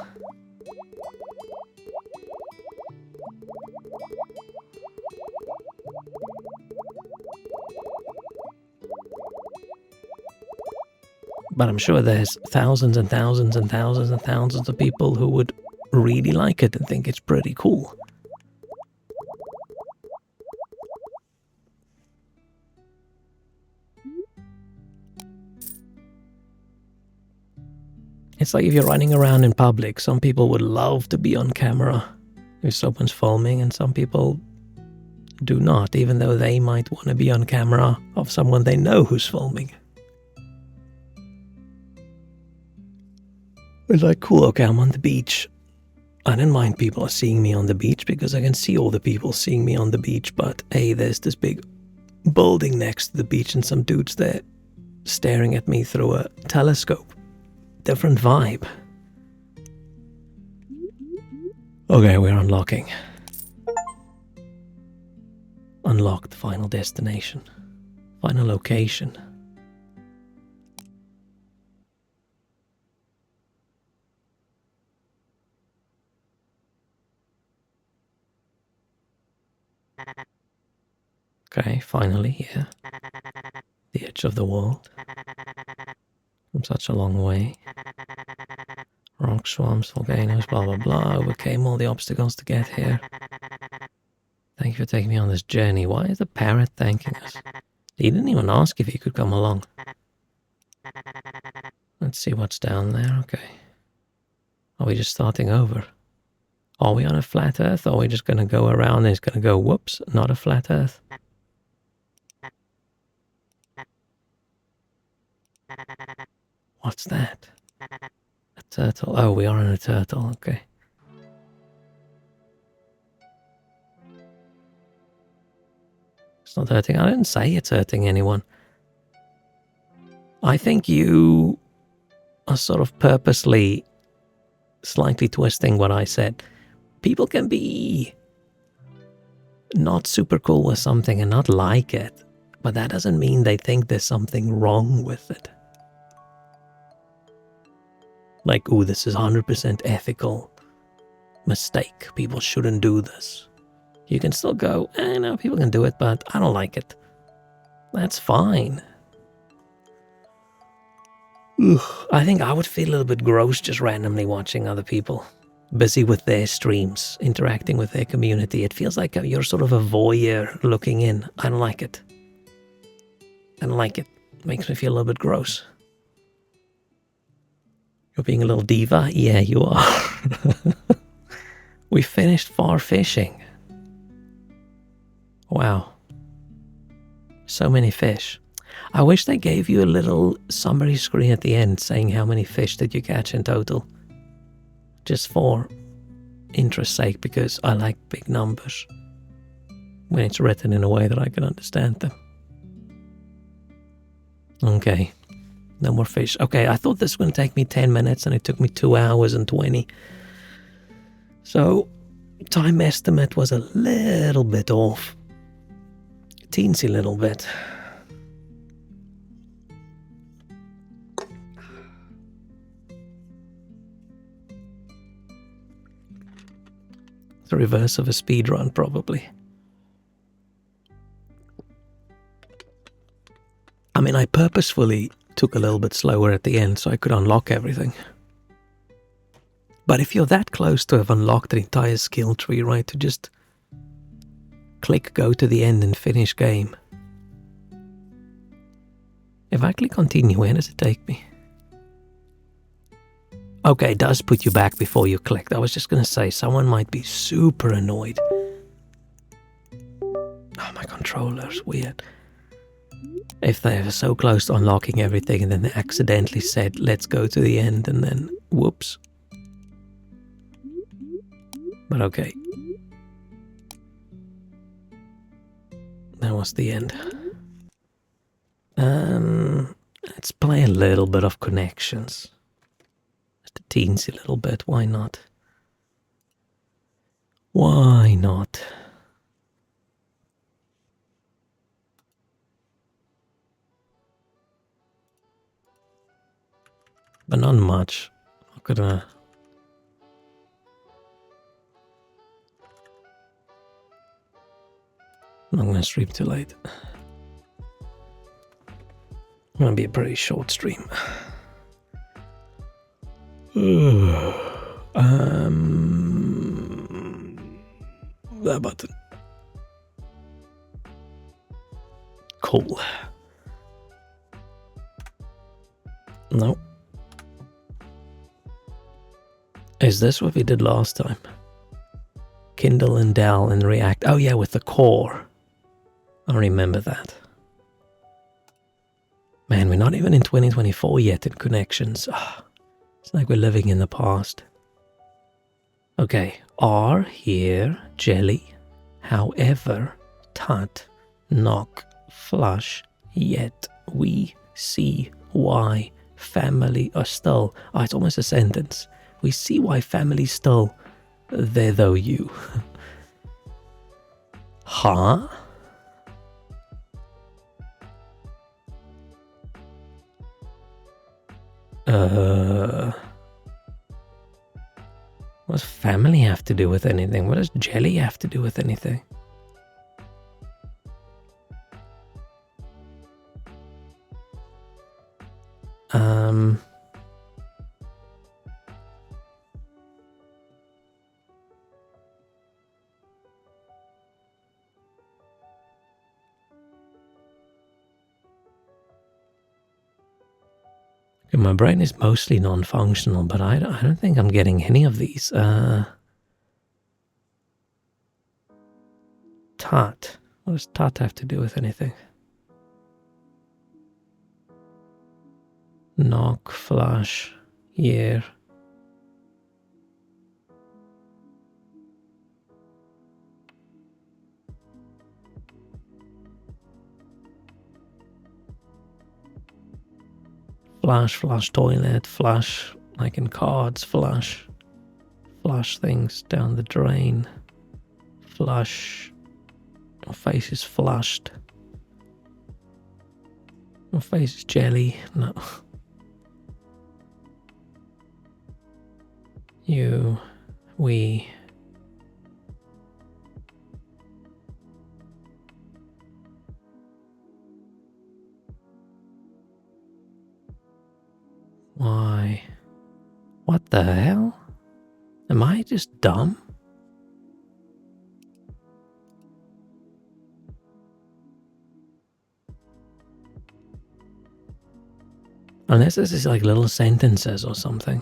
Speaker 1: But I'm sure there's thousands and thousands and thousands and thousands of people who would really like it and think it's pretty cool. It's like if you're running around in public, some people would love to be on camera if someone's filming, and some people do not, even though they might want to be on camera of someone they know who's filming. It's like, cool, okay, I'm on the beach. I don't mind people are seeing me on the beach because I can see all the people seeing me on the beach, but hey, there's this big building next to the beach and some dudes there staring at me through a telescope. Different vibe. Okay, we're unlocking. Unlocked final destination. Final location. Okay, finally, yeah. The edge of the world. From such a long way. Rock swamps, volcanoes, blah blah blah. Overcame all the obstacles to get here. Thank you for taking me on this journey. Why is the parrot thanking us? He didn't even ask if he could come along. Let's see what's down there. Okay. Are we just starting over? Are we on a flat earth? Or are we just going to go around and it's going to go, whoops, not a flat earth? What's that? A turtle. Oh, we are on a turtle. Okay. It's not hurting. I didn't say it's hurting anyone. I think you are sort of purposely slightly twisting what I said. People can be not super cool with something and not like it, but that doesn't mean they think there's something wrong with it. Like, ooh, this is 100% ethical. Mistake. People shouldn't do this. You can still go, no, people can do it, but I don't like it. That's fine. Ugh, I think I would feel a little bit gross just randomly watching other people busy with their streams, interacting with their community. It feels like you're sort of a voyeur looking in. I don't like it. I don't like it. It makes me feel a little bit gross. You're being a little diva? Yeah, you are. We finished far fishing. Wow. So many fish. I wish they gave you a little summary screen at the end saying how many fish did you catch in total. Just for interest's sake, because I like big numbers. When it's written in a way that I can understand them. Okay. No more fish. Okay, I thought this was going to take me 10 minutes and it took me 2 hours and 20. So, time estimate was a little bit off. Teensy little bit. The reverse of a speed run, probably. I mean, I purposefully took a little bit slower at the end so I could unlock everything. But if you're that close to have unlocked the entire skill tree, right, to just click go to the end and finish game. If I click continue, where does it take me? Okay, it does put you back before you clicked. I was just going to say, someone might be super annoyed. Oh, my controller's weird. If they were so close to unlocking everything and then they accidentally said, let's go to the end, and then, whoops. But okay. That was the end. Let's play a little bit of Connections. Just a teensy little bit, why not? Why not? But not much. I'm not gonna stream too late. It's gonna be a pretty short stream. That button. Cool. No. Is this what we did last time? Kindle and Dell and React. Oh yeah, with the core. I remember that. Man, we're not even in 2024 yet in connections. It's like we're living in the past. Okay, R here, jelly. However, tut, knock, flush, yet, we, see, why, family are still. Oh, it's almost a sentence. We see why family's still there though you. Huh? What does family have to do with anything? What does jelly have to do with anything? My brain is mostly non-functional, but I don't think I'm getting any of these. Tut. What does tut have to do with anything? Knock, flush, year. Flush toilet, flush, like in cards, flush things down the drain, flush, your face is flushed, your face is jelly, no. You, we. Why? What the hell? Am I just dumb? Unless this is like little sentences or something.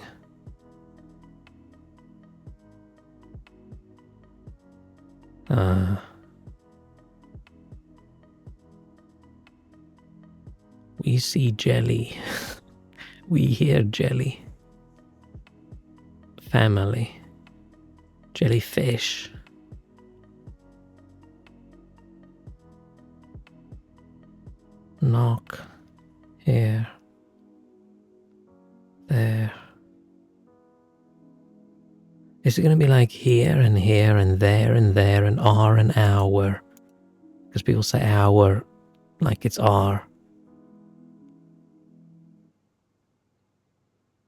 Speaker 1: We see jelly. We hear jelly. Family. Jellyfish. Knock. Here. There. Is it going to be like here and there and there and R and hour? Because people say hour like it's R.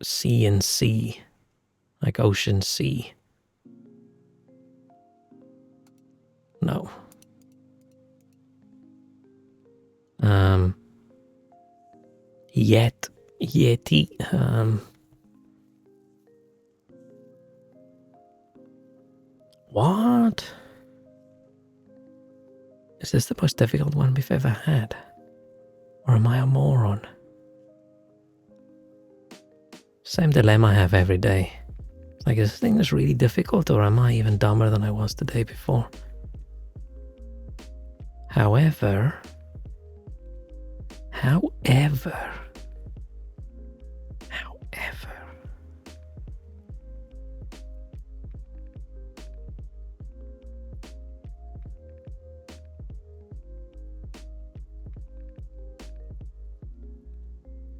Speaker 1: C and C, like ocean sea. No. Yeti. What? Is this the most difficult one we've ever had? Or am I a moron? Same dilemma I have every day. It's like, is this thing just really difficult, or am I even dumber than I was the day before? However,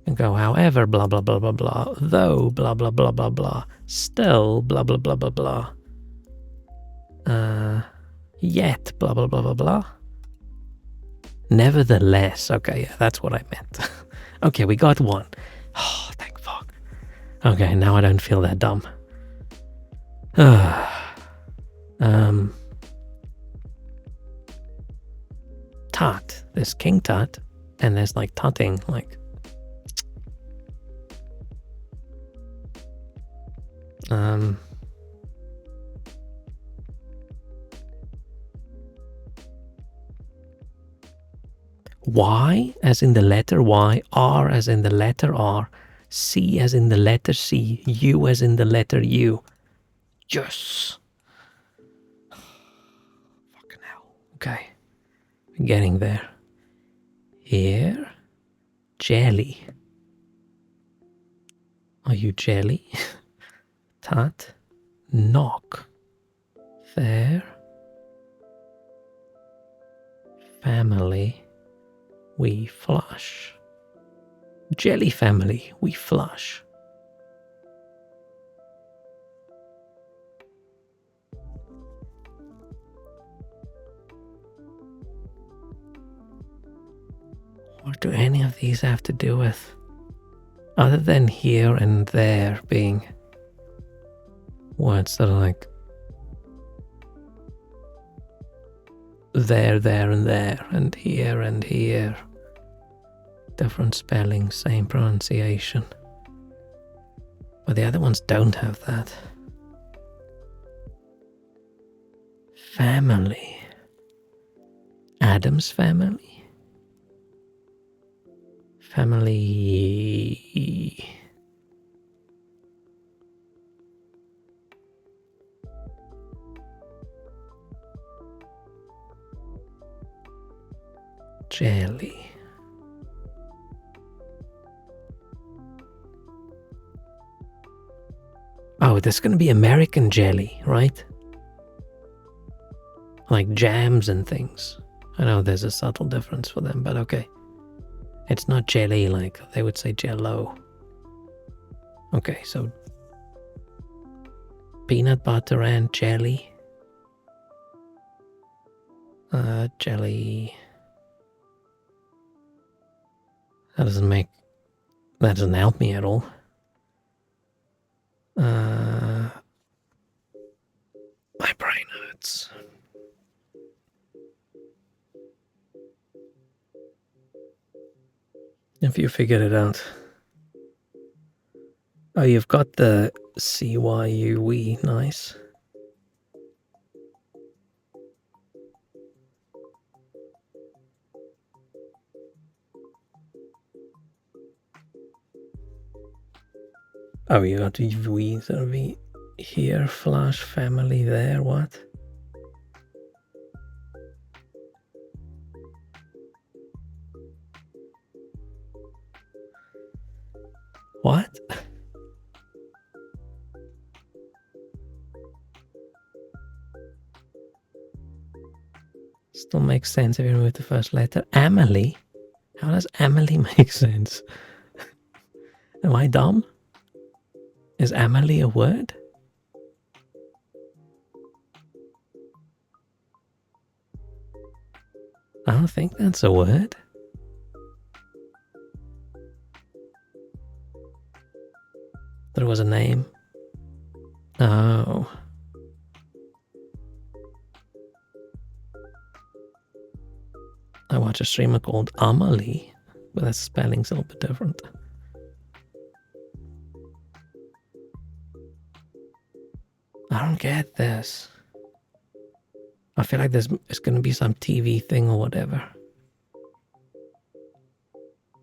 Speaker 1: and go, however, blah, blah, blah, blah, blah, though, blah, blah, blah, blah, blah, still, blah, blah, blah, blah, blah, yet, blah, blah, blah, blah, blah. Nevertheless, okay, yeah, that's what I meant. Okay, we got one. Oh, thank fuck. Okay, now I don't feel that dumb. Tut. There's King Tut, and there's like tutting, like. Y as in the letter Y, R as in the letter R, C as in the letter C, U as in the letter U. Yes. Fucking hell. Okay. Getting there. Here. Jelly. Are you jelly? Tat. Knock. There. Family. We flush. Jelly family. We flush. What do any of these have to do with? Other than here and there being words that are like there, and there, and here. Different spelling, same pronunciation. But the other ones don't have that. Family. Adam's family. Family. Jelly. Oh, there's going to be American jelly, right? Like jams and things. I know there's a subtle difference for them, but okay. It's not jelly like they would say jello. Okay, so peanut butter and jelly. Jelly. That doesn't help me at all. My brain hurts. If you figured it out. Oh, you've got the CYUE, nice. Oh, you got the V, that'll be here, flash, family there, what? What? Still makes sense if you remove the first letter. Amelie? How does Amelie make sense? Am I dumb? Is Amelie a word? I don't think that's a word. There was a name. Oh. I watch a streamer called Amelie, but that spelling's a little bit different. I don't get this. I feel like there's going to be some TV thing or whatever.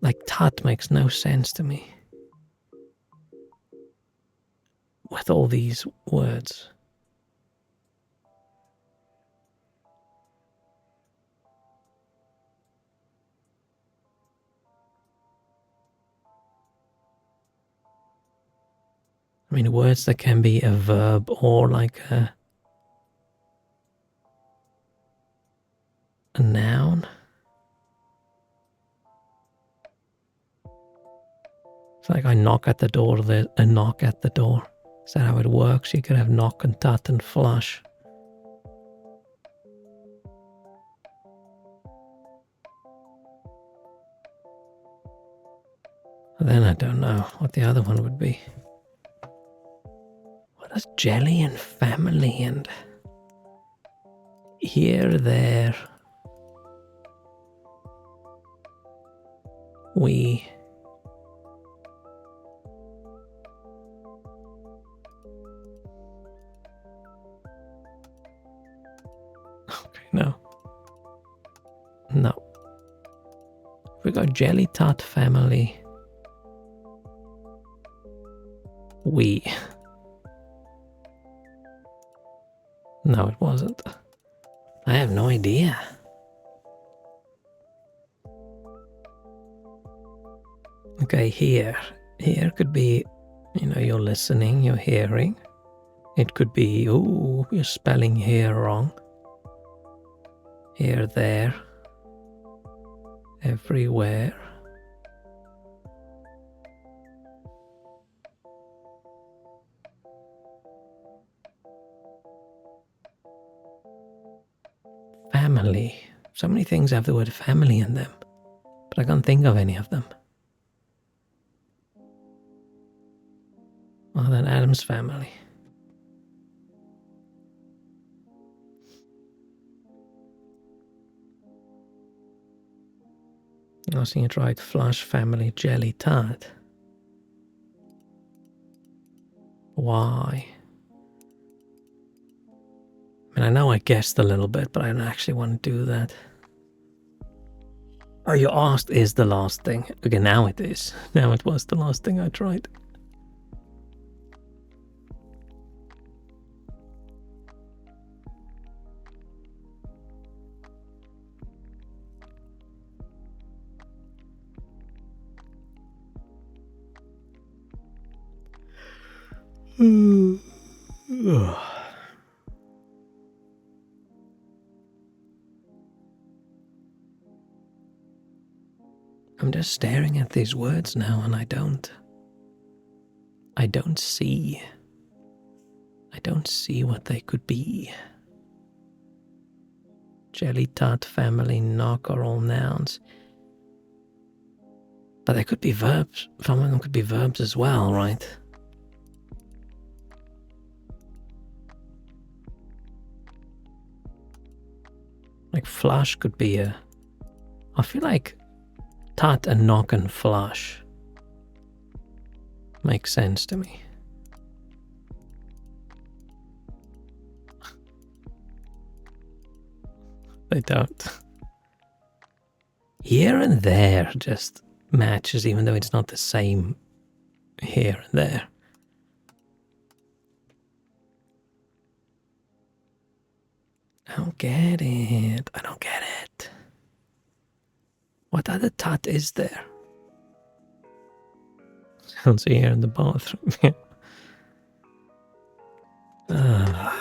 Speaker 1: Like, tut makes no sense to me. With all these words. I mean, words that can be a verb or like a noun. It's like I knock at the door, there's a knock at the door. Is that how it works? You could have knock and tut and flush. And then I don't know what the other one would be. What is jelly and family and here, there? We. No. We got Jelly Tot family. We. No, it wasn't. I have no idea. Okay, here. Here could be, you know, you're listening, you're hearing. It could be, ooh, you're spelling here wrong. Here, there. Everywhere. Family. So many things have the word family in them, but I can't think of any of them. Other than Adam's family. I was thinking right, Flush family Jelly Tot. Why? I mean, I know I guessed a little bit, but I don't actually want to do that. Oh, you asked is the last thing. Okay, now it is. Now it was the last thing I tried. I'm just staring at these words now and I don't see what they could be. Jelly Tot family knock are all nouns. But they could be verbs. Some of them could be verbs as well, right? Like flush could be a... I feel like tot and knock and flush makes sense to me. They don't. Here and there just matches, even though it's not the same here and there. I don't get it. I don't get it. What other tot is there? Sounds here in the bathroom. I'm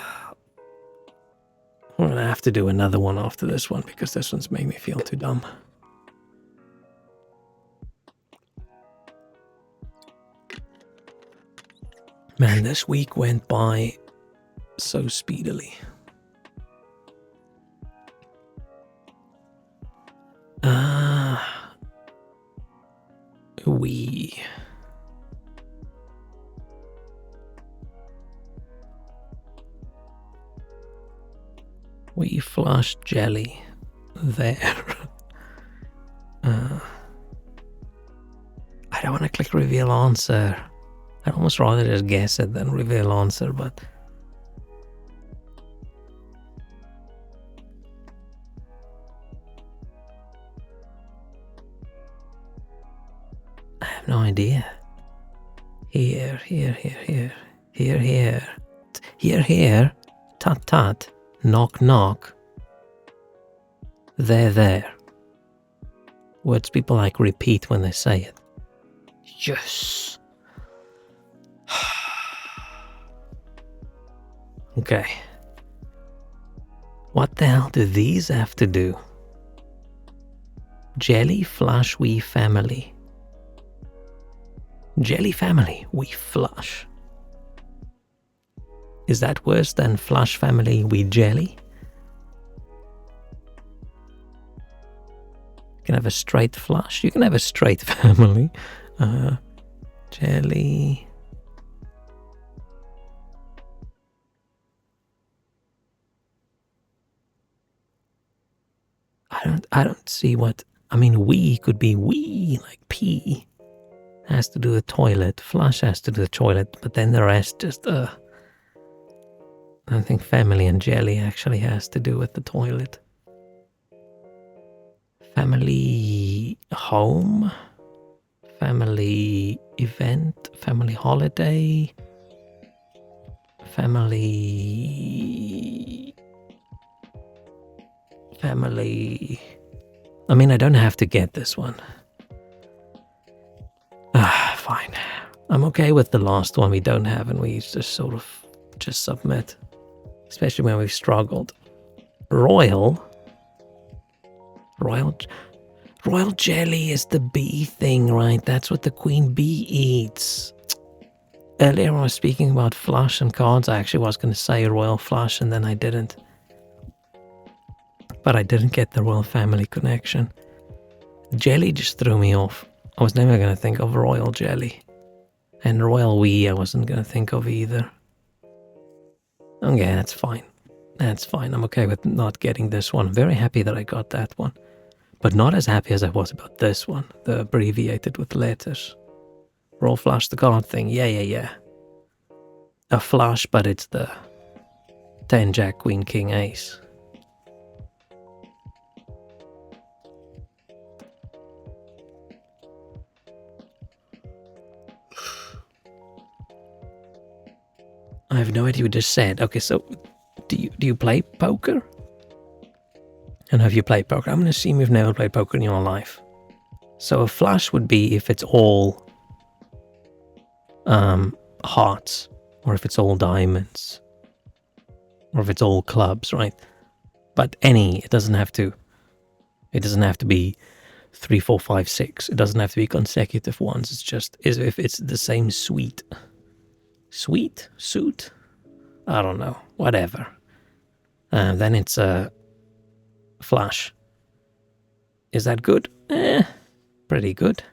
Speaker 1: gonna have to do another one after this one because this one's made me feel too dumb. Man, this week went by so speedily. We flush jelly there. I don't want to click reveal answer. I'd almost rather just guess it than reveal answer, but I have no idea. Here, tut tut, knock knock, there. Words people like repeat when they say it. Yes. Okay. What the hell do these have to do? Jelly flush we family. Jelly family we flush. Is that worse than flush family we jelly? You can have a straight flush. You can have a straight family. Jelly. I don't see what... I mean, we could be we, like pee. Has to do the toilet. Flush has to do the toilet. But then the rest just... I don't think family and jelly actually has to do with the toilet. family home, family event, family holiday, family... I mean, I don't have to get this one. Fine. I'm okay with the last one we don't have and we just sort of just submit. Especially when we've struggled. Royal jelly is the bee thing, right? That's what the queen bee eats. Earlier when I was speaking about flush and cards, I actually was going to say royal flush and then I didn't. But I didn't get the royal family connection. Jelly just threw me off. I was never going to think of royal jelly. And royal wee I wasn't going to think of either. Okay, that's fine. That's fine. I'm okay with not getting this one. I'm very happy that I got that one. But not as happy as I was about this one. The abbreviated with letters. Roll flush the card thing. Yeah. A flush, but it's the 10 Jack, Queen, King, Ace. I have no idea what you just said. Okay, so do you play poker? And have you played poker? I'm going to assume you've never played poker in your life. So a flush would be if it's all hearts, or if it's all diamonds, or if it's all clubs, right? But it doesn't have to be 3, 4, 5, 6. It doesn't have to be consecutive ones. It's just if it's the same suite, suit, I don't know, whatever. Then it's a flush. Is that good? Pretty good.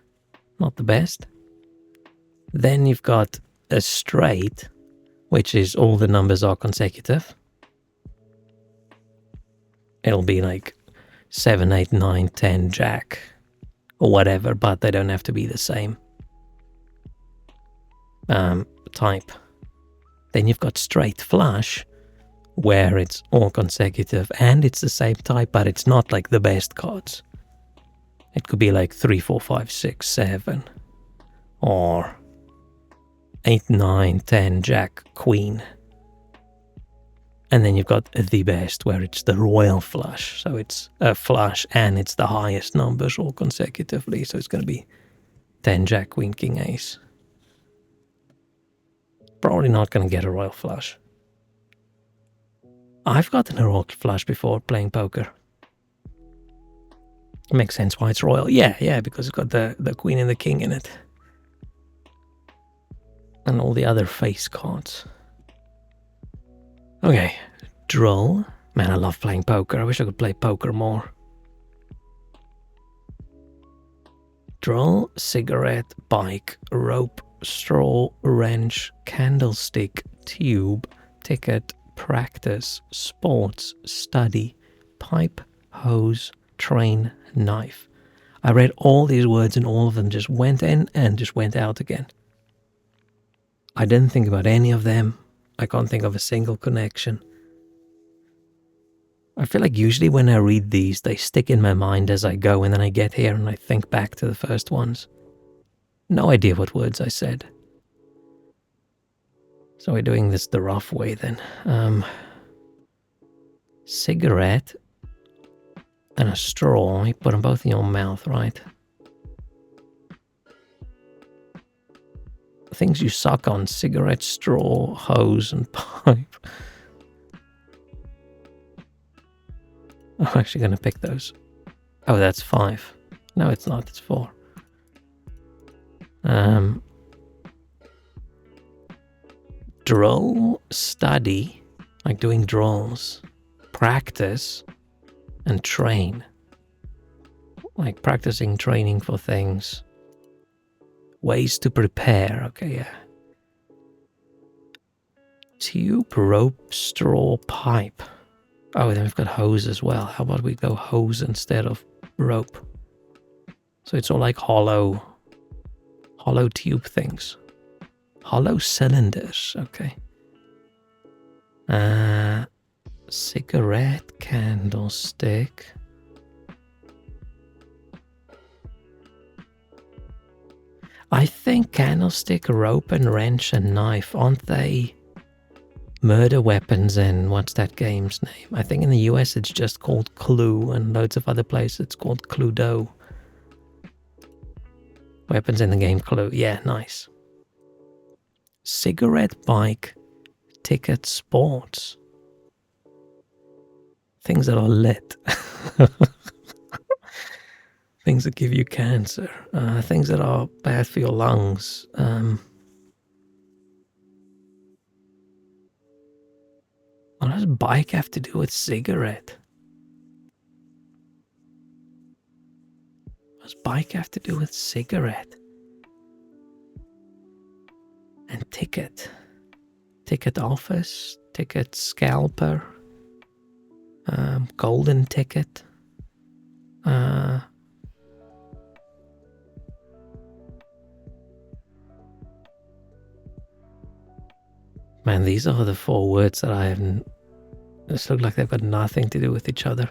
Speaker 1: Not the best. Then you've got a straight, which is all the numbers are consecutive. It'll be like 7, 8, 9, 10, Jack, or whatever, but they don't have to be the same type. Then you've got straight flush, where it's all consecutive and it's the same type, but it's not like the best cards. It could be like 3, 4, 5, 6, 7, or 8, 9, 10, Jack, Queen. And then you've got the best, where it's the royal flush. So it's a flush and it's the highest numbers all consecutively. So it's going to be 10, Jack, Queen, King, Ace. Probably not going to get a royal flush. I've gotten a royal flush before playing poker. It makes sense why it's royal. Yeah, because it's got the queen and the king in it. And all the other face cards. Okay, droll. Man, I love playing poker. I wish I could play poker more. Droll, cigarette, bike, rope, straw, wrench, candlestick, tube, ticket, practice, sports, study, pipe, hose, train, knife. I read all these words and all of them just went in and just went out again. I didn't think about any of them. I can't think of a single connection. I feel like usually when I read these, they stick in my mind as I go, and then I get here and I think back to the first ones. No idea what words I said. So we're doing this the rough way then. Cigarette and a straw. You put them both in your mouth, right? Things you suck on: cigarette, straw, hose, and pipe. I'm actually going to pick those. Oh, that's 5. No, it's not. It's 4. Droll, study, like doing drills, practice, and train. Like practicing, training for things. Ways to prepare. Okay, yeah. Tube, rope, straw, pipe. Oh, then we've got hose as well. How about we go hose instead of rope? So it's all like hollow tube things. Hollow cylinders, okay. Cigarette, candlestick. I think candlestick, rope, and wrench and knife, aren't they murder weapons in what's that game's name? I think in the US it's just called Clue, and loads of other places it's called Cluedo. Weapons in the game Clue. Yeah, nice. Cigarette, bike, ticket, sports. Things that are lit. Things that give you cancer. Things that are bad for your lungs. What does bike have to do with cigarette? What does bike have to do with cigarette? And ticket. Ticket office. Ticket scalper. Golden ticket. Man, these are the 4 words that I haven't... This look like they've got nothing to do with each other.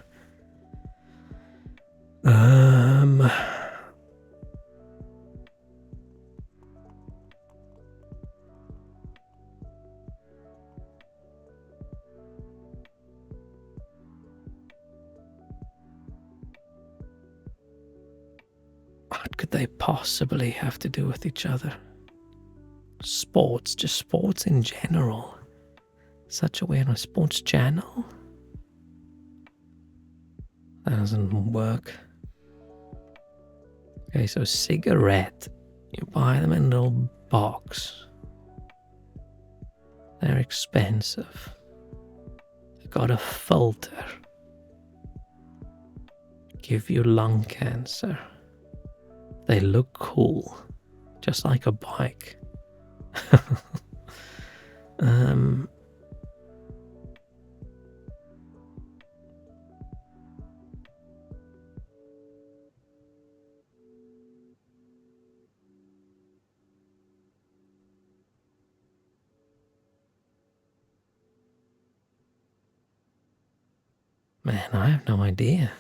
Speaker 1: What could they possibly have to do with each other? Sports, just sports in general. Such a weird one. Sports channel? That doesn't work. Okay, so cigarette. You buy them in a little box. They're expensive. They've got a filter. Give you lung cancer. They look cool. Just like a bike. Man, I have no idea.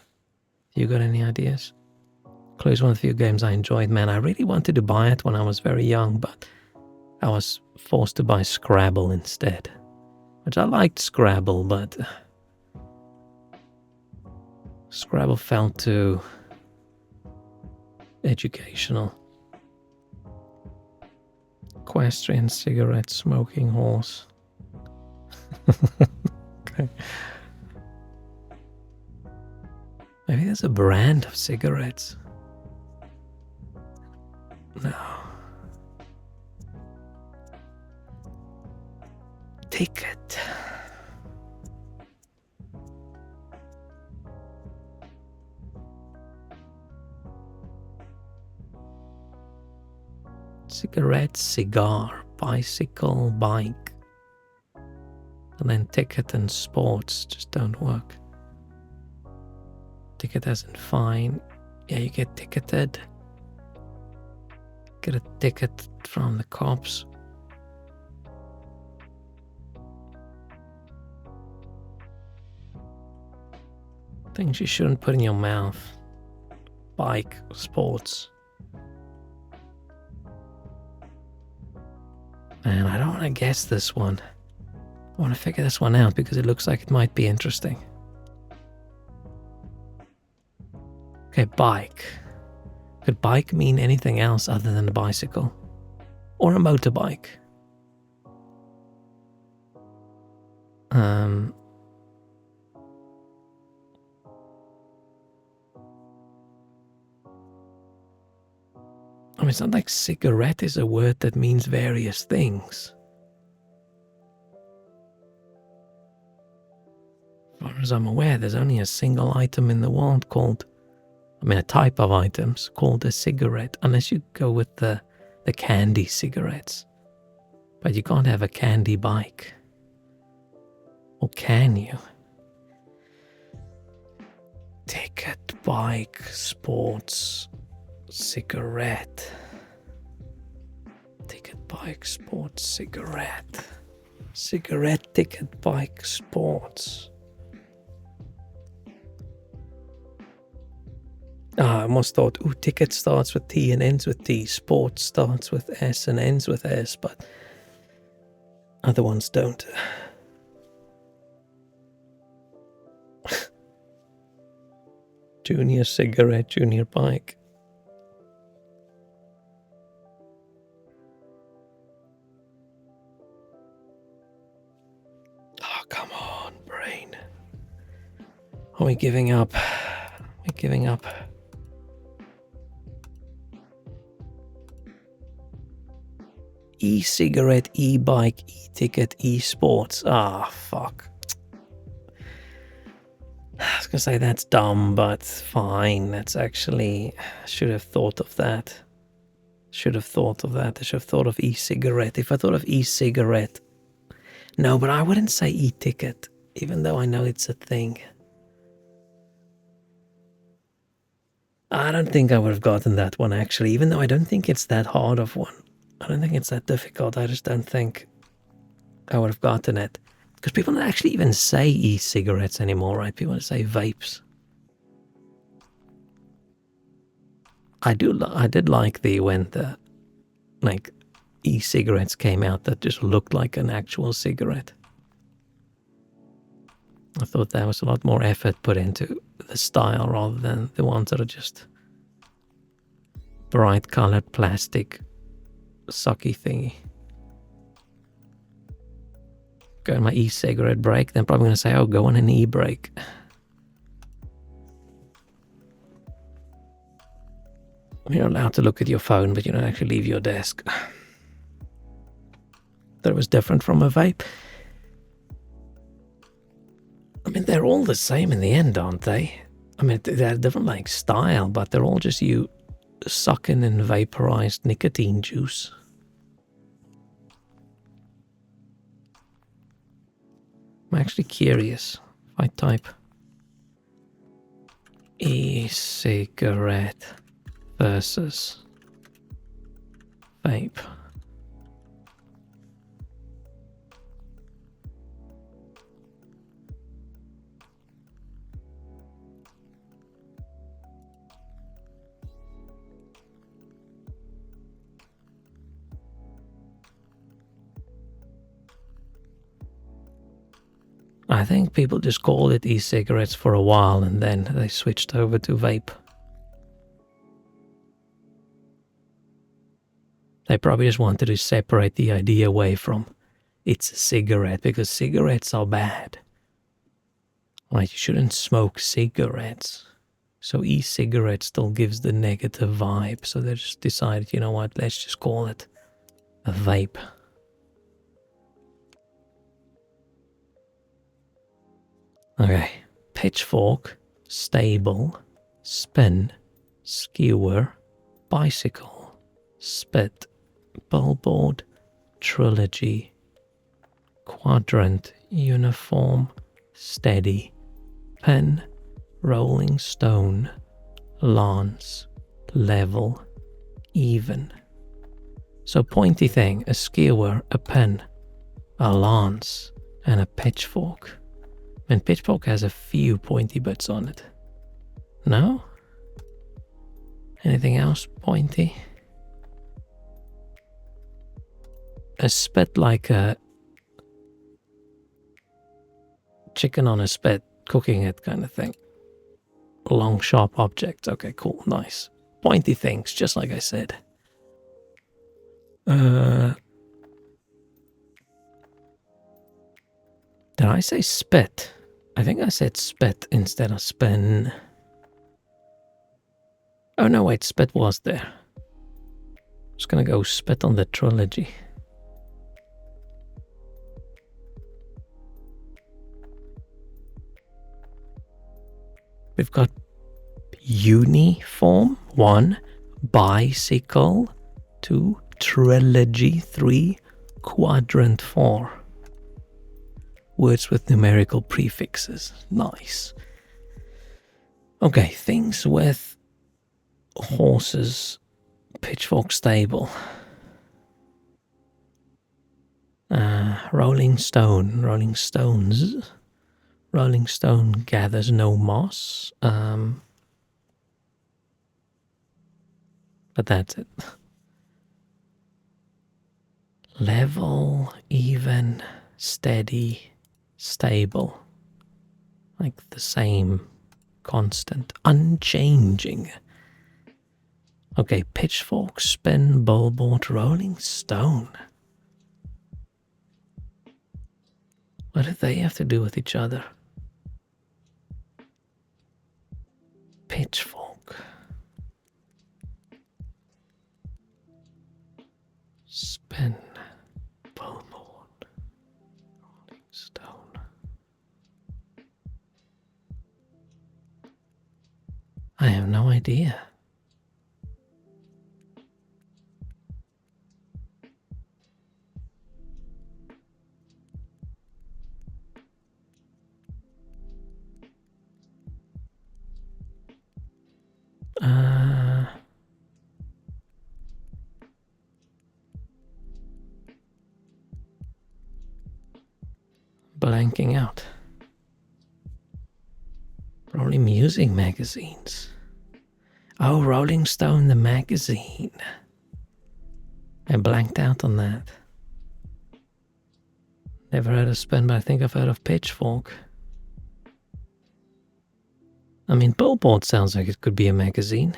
Speaker 1: You got any ideas? Clue's one of the few games I enjoyed. Man, I really wanted to buy it when I was very young, but I was forced to buy Scrabble instead. Which I liked Scrabble, but Scrabble felt too educational. Equestrian, cigarette, smoking horse. Okay. Maybe there's a brand of cigarettes. No. Ticket. Cigarette, cigar, bicycle, bike. And then ticket and sports just don't work. Ticket as in fine. Yeah, you get ticketed. Get a ticket from the cops. Things you shouldn't put in your mouth. Bike, sports. Man, I don't want to guess this one. I want to figure this one out because it looks like it might be interesting. Okay, bike. Could bike mean anything else other than a bicycle? Or a motorbike? I mean, it's not like cigarette is a word that means various things. As far as I'm aware, there's only a single item in the world called, I mean, a type of items called a cigarette, unless you go with the candy cigarettes. But you can't have a candy bike. Or can you? Ticket, bike, sports, cigarette. Ticket, bike, sports, cigarette. Cigarette, ticket, bike, sports. I almost thought, ooh, ticket starts with T and ends with T. Sports starts with S and ends with S, but other ones don't. Junior cigarette, junior bike. Oh, come on, brain. Are we giving up? We're giving up. E-cigarette, e-bike, e-ticket, e-sports. Ah, fuck. I was gonna say that's dumb, but fine. That's actually... should have thought of that. Should have thought of that. I should have thought of e-cigarette. If I thought of e-cigarette... No, but I wouldn't say e-ticket, even though I know it's a thing. I don't think I would have gotten that one, actually, even though I don't think it's that hard of one. I don't think it's that difficult. I just don't think I would have gotten it. Because people don't actually even say e-cigarettes anymore, right? People say vapes. I did like when the like e-cigarettes came out that just looked like an actual cigarette. I thought there was a lot more effort put into the style rather than the ones that are just bright colored plastic sucky thingy. Go on my e-cigarette break, then probably going to say, oh, go on an e-break. You're allowed to look at your phone, but you don't actually leave your desk. That was different from a vape. I mean, they're all the same in the end, aren't they? I mean, they're different like style, but they're all just you sucking in vaporized nicotine juice. I'm actually curious if I type e-cigarette versus vape. I think people just called it e-cigarettes for a while and then they switched over to vape. They probably just wanted to separate the idea away from it's a cigarette because cigarettes are bad. Right, you shouldn't smoke cigarettes. So e-cigarette still gives the negative vibe. So they just decided, you know what, let's just call it a vape. Okay, pitchfork, stable, spin, skewer, bicycle, spit, billboard, trilogy, quadrant, uniform, steady, pen, rolling stone, lance, level, even. So pointy thing, a skewer, a pen, a lance, and a pitchfork. And pitchfork has a few pointy bits on it. No? Anything else pointy? A spit like a chicken on a spit, cooking it kind of thing. Long, sharp objects. Okay, cool, nice. Pointy things, just like I said. Did I say spit? I think I said spit instead of spin. Oh no, wait, spit was there. Just gonna go spit on the trilogy. We've got uniform, 1, bicycle, 2, trilogy, 3, quadrant, 4. Words with numerical prefixes. Nice. Okay, things with horses. Pitchfork stable. Rolling stone. Rolling stones. Rolling stone gathers no moss. But that's it. Level, even, steady, stable. Like the same, constant, unchanging. Okay, pitchfork, spin, bowlboard, rolling stone. What do they have to do with each other? Pitchfork. Spin. Bowlboard. Rolling stone. I have no idea. Blanking out. Probably music magazines. Oh, Rolling Stone, the magazine. I blanked out on that. Never heard of Spin, but I think I've heard of Pitchfork. I mean, Billboard sounds like it could be a magazine.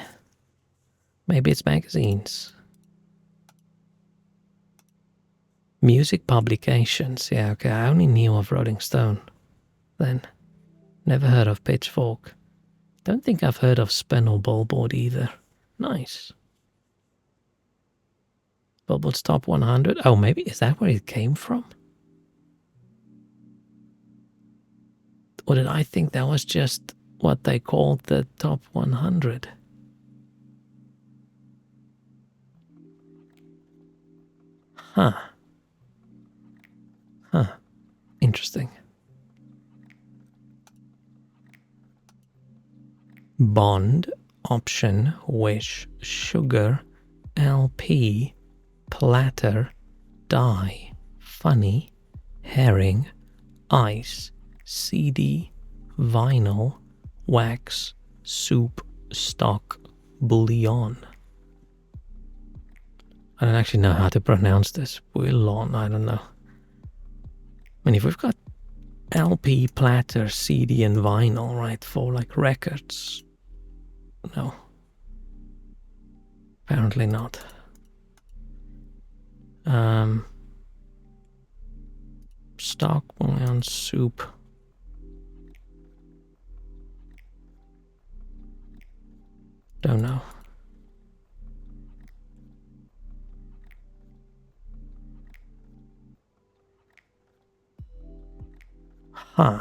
Speaker 1: Maybe it's magazines. Music publications. Yeah, okay, I only knew of Rolling Stone then. Never heard of Pitchfork. Don't think I've heard of Spin or Billboard either. Nice. Billboard's Top 100. Oh, maybe, is that where it came from? Or did I think that was just what they called the Top 100? Huh. Huh. Interesting. Bond, option, wish, sugar, LP, platter, die, funny, herring, ice, CD, vinyl, wax, soup, stock, bouillon. I don't actually know how to pronounce this. Bouillon, I don't know. I mean, if we've got LP, platter, CD, and vinyl, right, for like records. No. Apparently not. Stock, bouillon, soup. Don't know. Huh.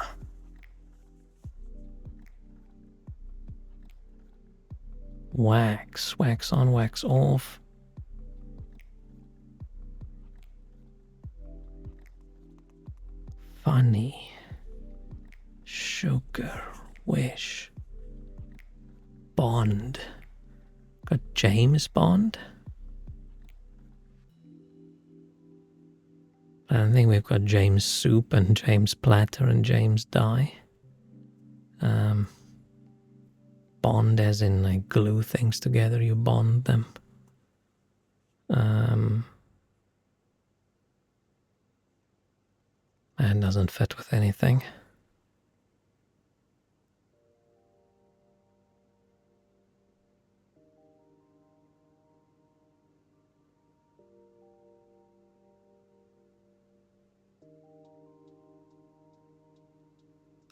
Speaker 1: Wax. Wax on, wax off. Funny. Sugar. Wish. Bond. Got James Bond. I don't think we've got James Soup and James Platter and James Dye. Bond as in like glue things together, you bond them. That doesn't fit with anything.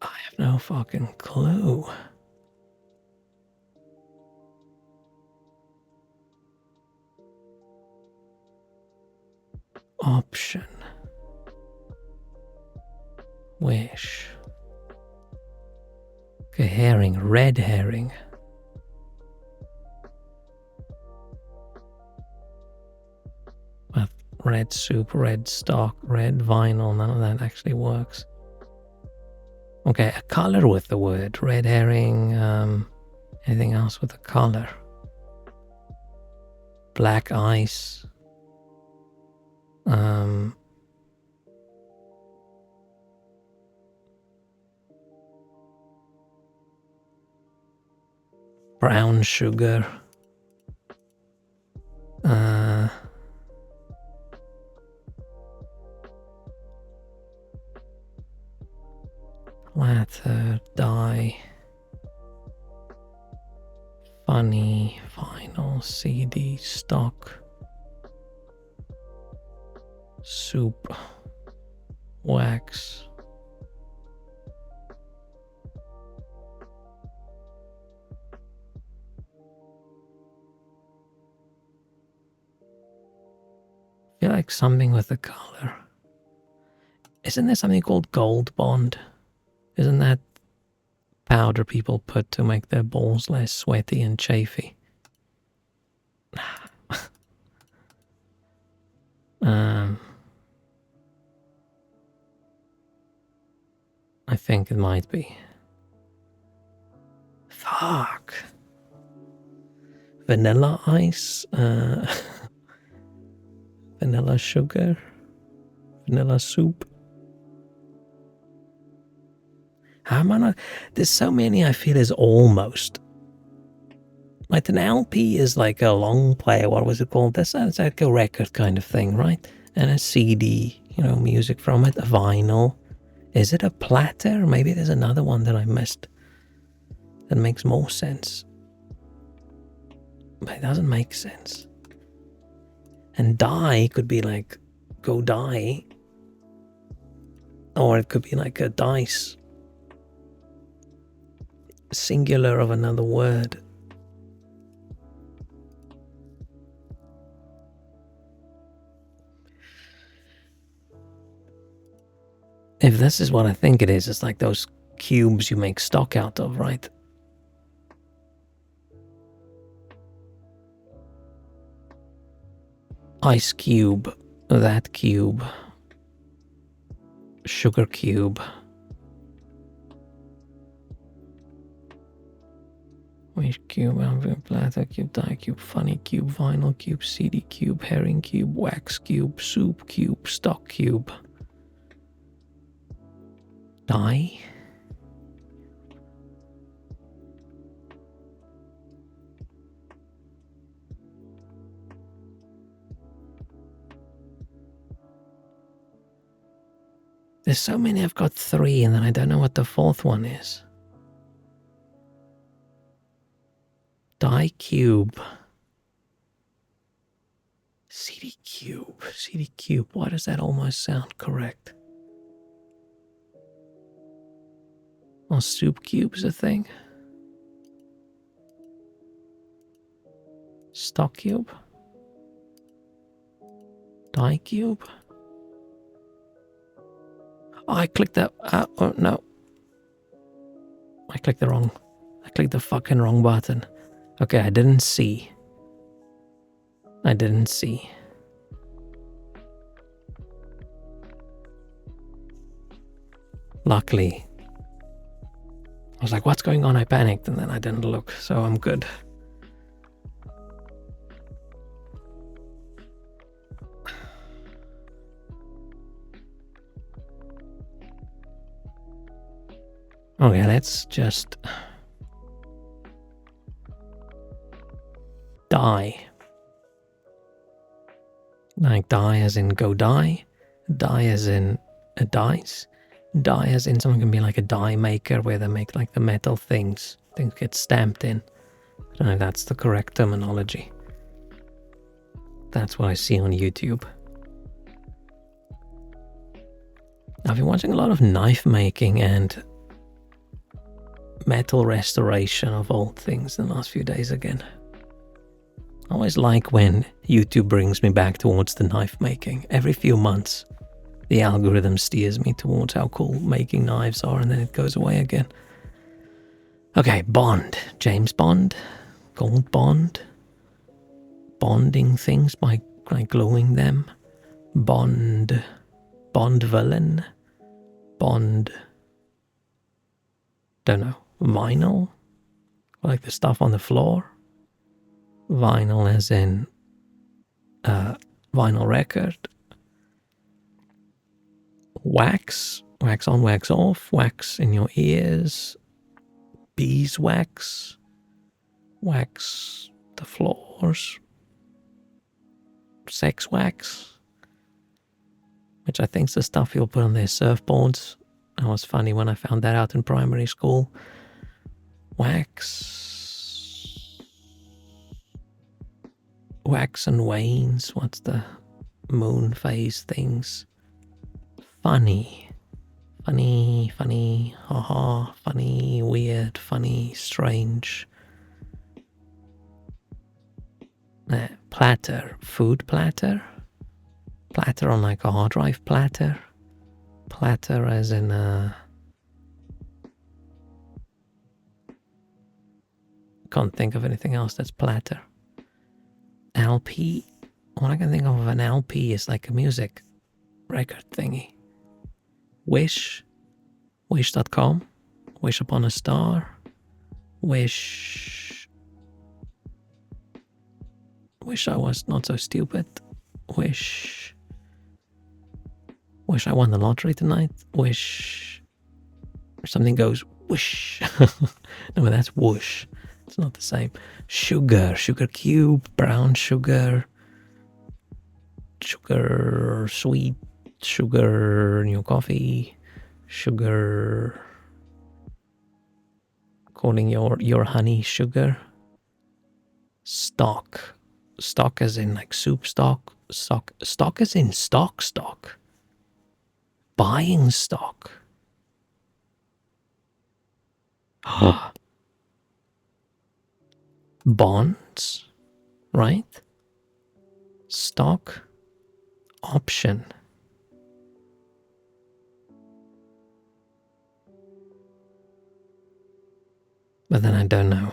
Speaker 1: I have no fucking clue. Option. Wish. Okay, herring, red herring. But red soup, red stock, red vinyl, none of that actually works. Okay, a color with the word. Red herring, anything else with a color? Black ice. Brown sugar. leather, dye, funny, vinyl, CD, stock, soup, wax. I feel like something with the color. Isn't there something called Gold Bond? Isn't that powder people put to make their balls less sweaty and chafy? I think it might be. Fuck. Vanilla ice, vanilla sugar, vanilla soup. How am I not? There's so many I feel is almost. Like an LP is like a long player, what was it called? That's like a record kind of thing, right? And a CD, music from it, a vinyl. Is it a platter? Maybe there's another one that I missed that makes more sense. But it doesn't make sense. And die could be like, go die. Or it could be like a dice. Singular of another word. If this is what I think it is, it's like those cubes you make stock out of, right? Ice cube, that cube, sugar cube. Wish cube, amber platter cube, dye cube, funny cube, vinyl cube, CD cube, herring cube, wax cube, soup cube, stock cube. Dye? There's so many, I've got 3 and then I don't know what the 4th one is. Die cube. CD cube. CD cube. Why does that almost sound correct? Oh, soup cube's a thing. Stock cube. Die cube. Oh, I clicked that. Oh, no. I clicked the fucking wrong button. Okay, I didn't see. Luckily. I was like, what's going on? I panicked and then I didn't look, so I'm good. Okay, let's just die. Like die as in go die, die as in a dice, die as in someone can be like a die maker where they make like the metal things get stamped in. I don't know if that's the correct terminology. That's what I see on YouTube. I've been watching a lot of knife making and metal restoration of old things in the last few days again. I always like when YouTube brings me back towards the knife making. Every few months, the algorithm steers me towards how cool making knives are, and then it goes away again. Okay, Bond. James Bond. Gold Bond. Bonding things by gluing them. Bond. Bond villain. Bond. Don't know. Vinyl. Like the stuff on the floor. Vinyl as in vinyl record. Wax. Wax on, wax off. Wax in your ears. Beeswax. Wax the floors. Sex wax. Which I think is the stuff you'll put on their surfboards That was funny when I found that out in primary school. Wax and wanes. What's the moon phase things? Funny, haha, funny, weird, funny, strange. Platter, food platter? Platter on like a hard drive platter? Platter as in can't think of anything else that's platter. LP? All I can think of an LP is like a music record thingy. Wish? Wish.com? Wish upon a star? Wish I was not so stupid. Wish I won the lottery tonight. Wish something goes whoosh. No, but that's whoosh. It's not the same. Sugar cube, brown sugar, sweet, sugar, new coffee, sugar, calling your honey sugar. Stock as in like soup stock as in stock. Buying stock. Bonds, right? Stock option. But then I don't know.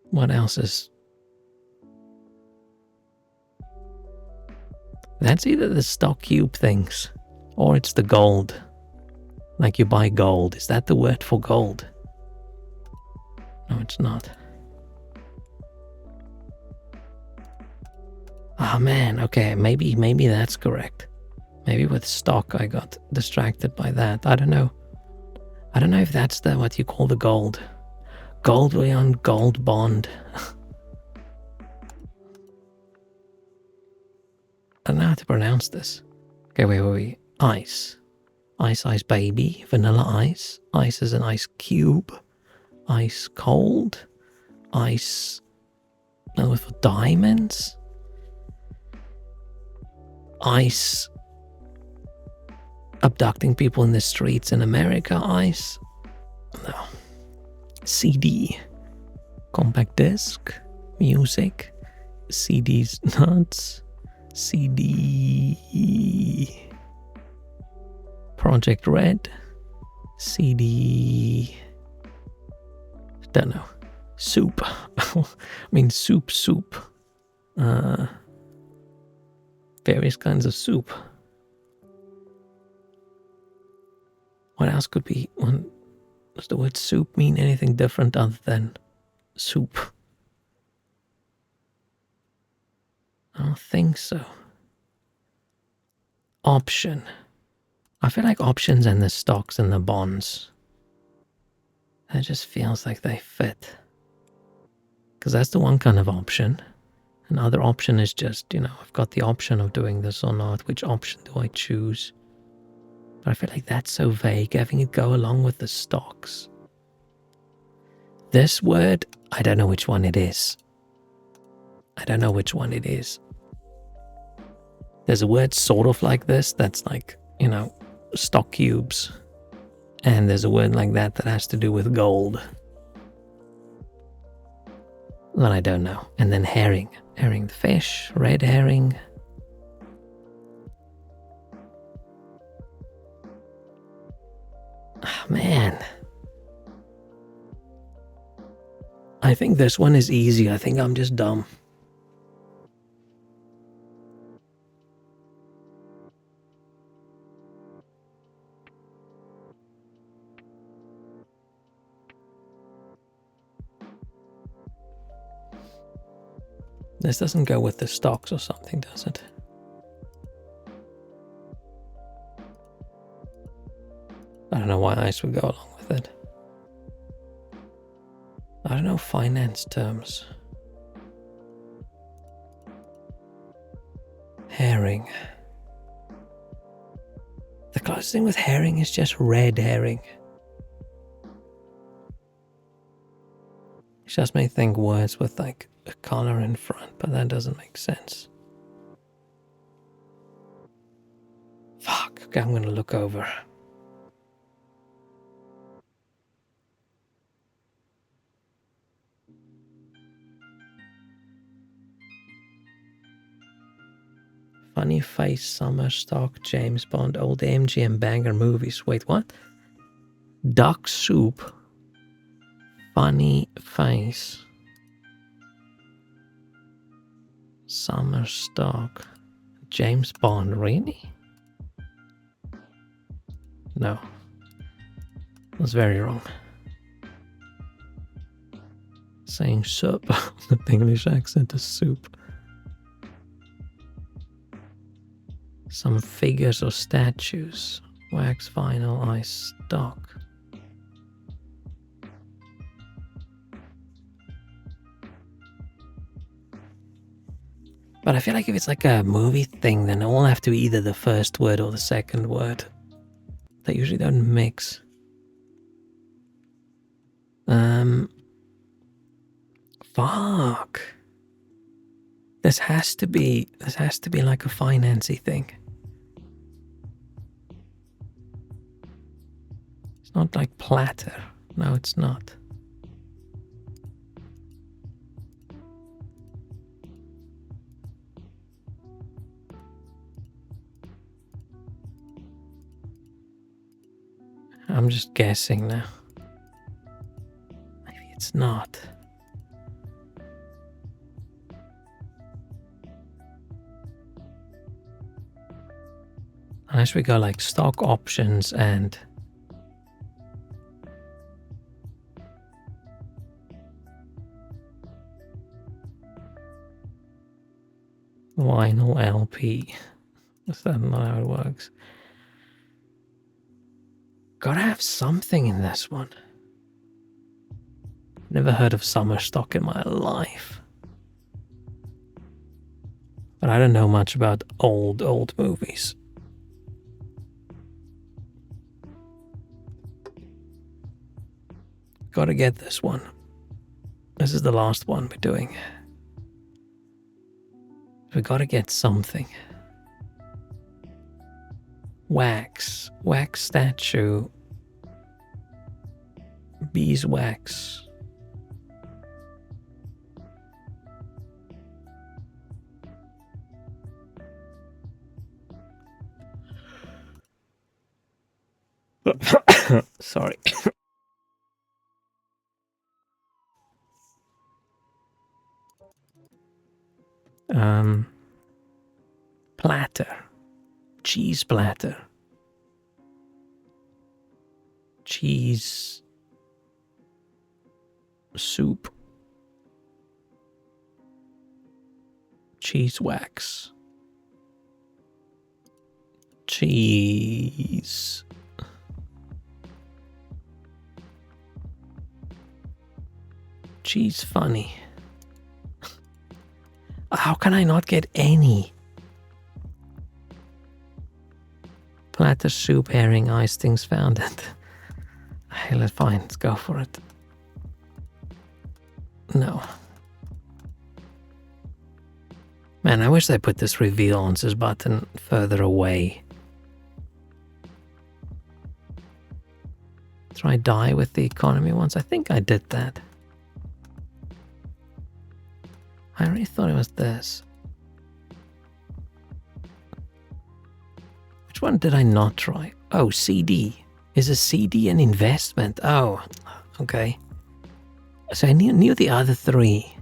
Speaker 1: What else is... That's either the stock cube things, or it's the gold. Like you buy gold. Is that the word for gold? No, it's not. Oh man, okay, maybe that's correct. Maybe with stock I got distracted by that. I don't know. I don't know if that's what you call the gold. Gold on gold bond. I don't know how to pronounce this. Okay, wait. Ice. Ice baby. Vanilla ice. Ice is an ice cube. Ice cold. Ice... No, for diamonds. Ice... Abducting people in the streets in America. Ice... No. CD. Compact disc. Music. CD's nuts. CD... Project Red. CD... Don't know. Soup. I mean soup. Various kinds of soup. What else could be... Does the word soup mean anything different other than soup? I don't think so. Option. I feel like options and the stocks and the bonds. That just feels like they fit. Because that's the one kind of option. Another option is just, I've got the option of doing this or not. Which option do I choose? But I feel like that's so vague, having it go along with the stocks. This word, I don't know which one it is. There's a word sort of like this that's like, stock cubes. And there's a word like that has to do with gold. That I don't know. And then herring. Herring the fish, red herring. Oh, man. I think this one is easy. I think I'm just dumb. This doesn't go with the stocks or something, does it? I don't know why ice would go along with it. I don't know finance terms. herring. The closest thing with herring is just red herring. It just may think words with like a color in front, but that doesn't make sense. Fuck, okay, I'm gonna look over. Funny face, summer stock, James Bond, old MGM banger movies. Wait, what? Duck soup. Funny face. Summer stock. James Bond, really? No. That's very wrong. Saying soup with English accent is soup. Some figures or statues. Wax, vinyl, ice, stock. But I feel like if it's like a movie thing, then it will have to be either the first word or the second word. They usually don't mix. Fuck. This has to be like a financy thing. It's not like platter. No, it's not. I'm just guessing now. Maybe it's not. Unless we go like stock options and vinyl LP. Is that not how it works? Gotta have something in this one. Never heard of summer stock in my life. But I don't know much about old movies. Gotta get this one. This is the last one we're doing. We gotta get something. Wax statue. Beeswax. Sorry. Platter. Cheese platter. Cheese soup. Cheese wax. Cheese. Cheese funny. How can I not get any? Platter soup, herring, ice, things found it. Hey, let's fine, let's go for it. No. Man, I wish they put this reveal answers button further away. Try die with the economy once. I think I did that. I really thought it was this. Which one did I not try? Oh, CD. Is a CD an investment? Oh, okay. So I knew the other three.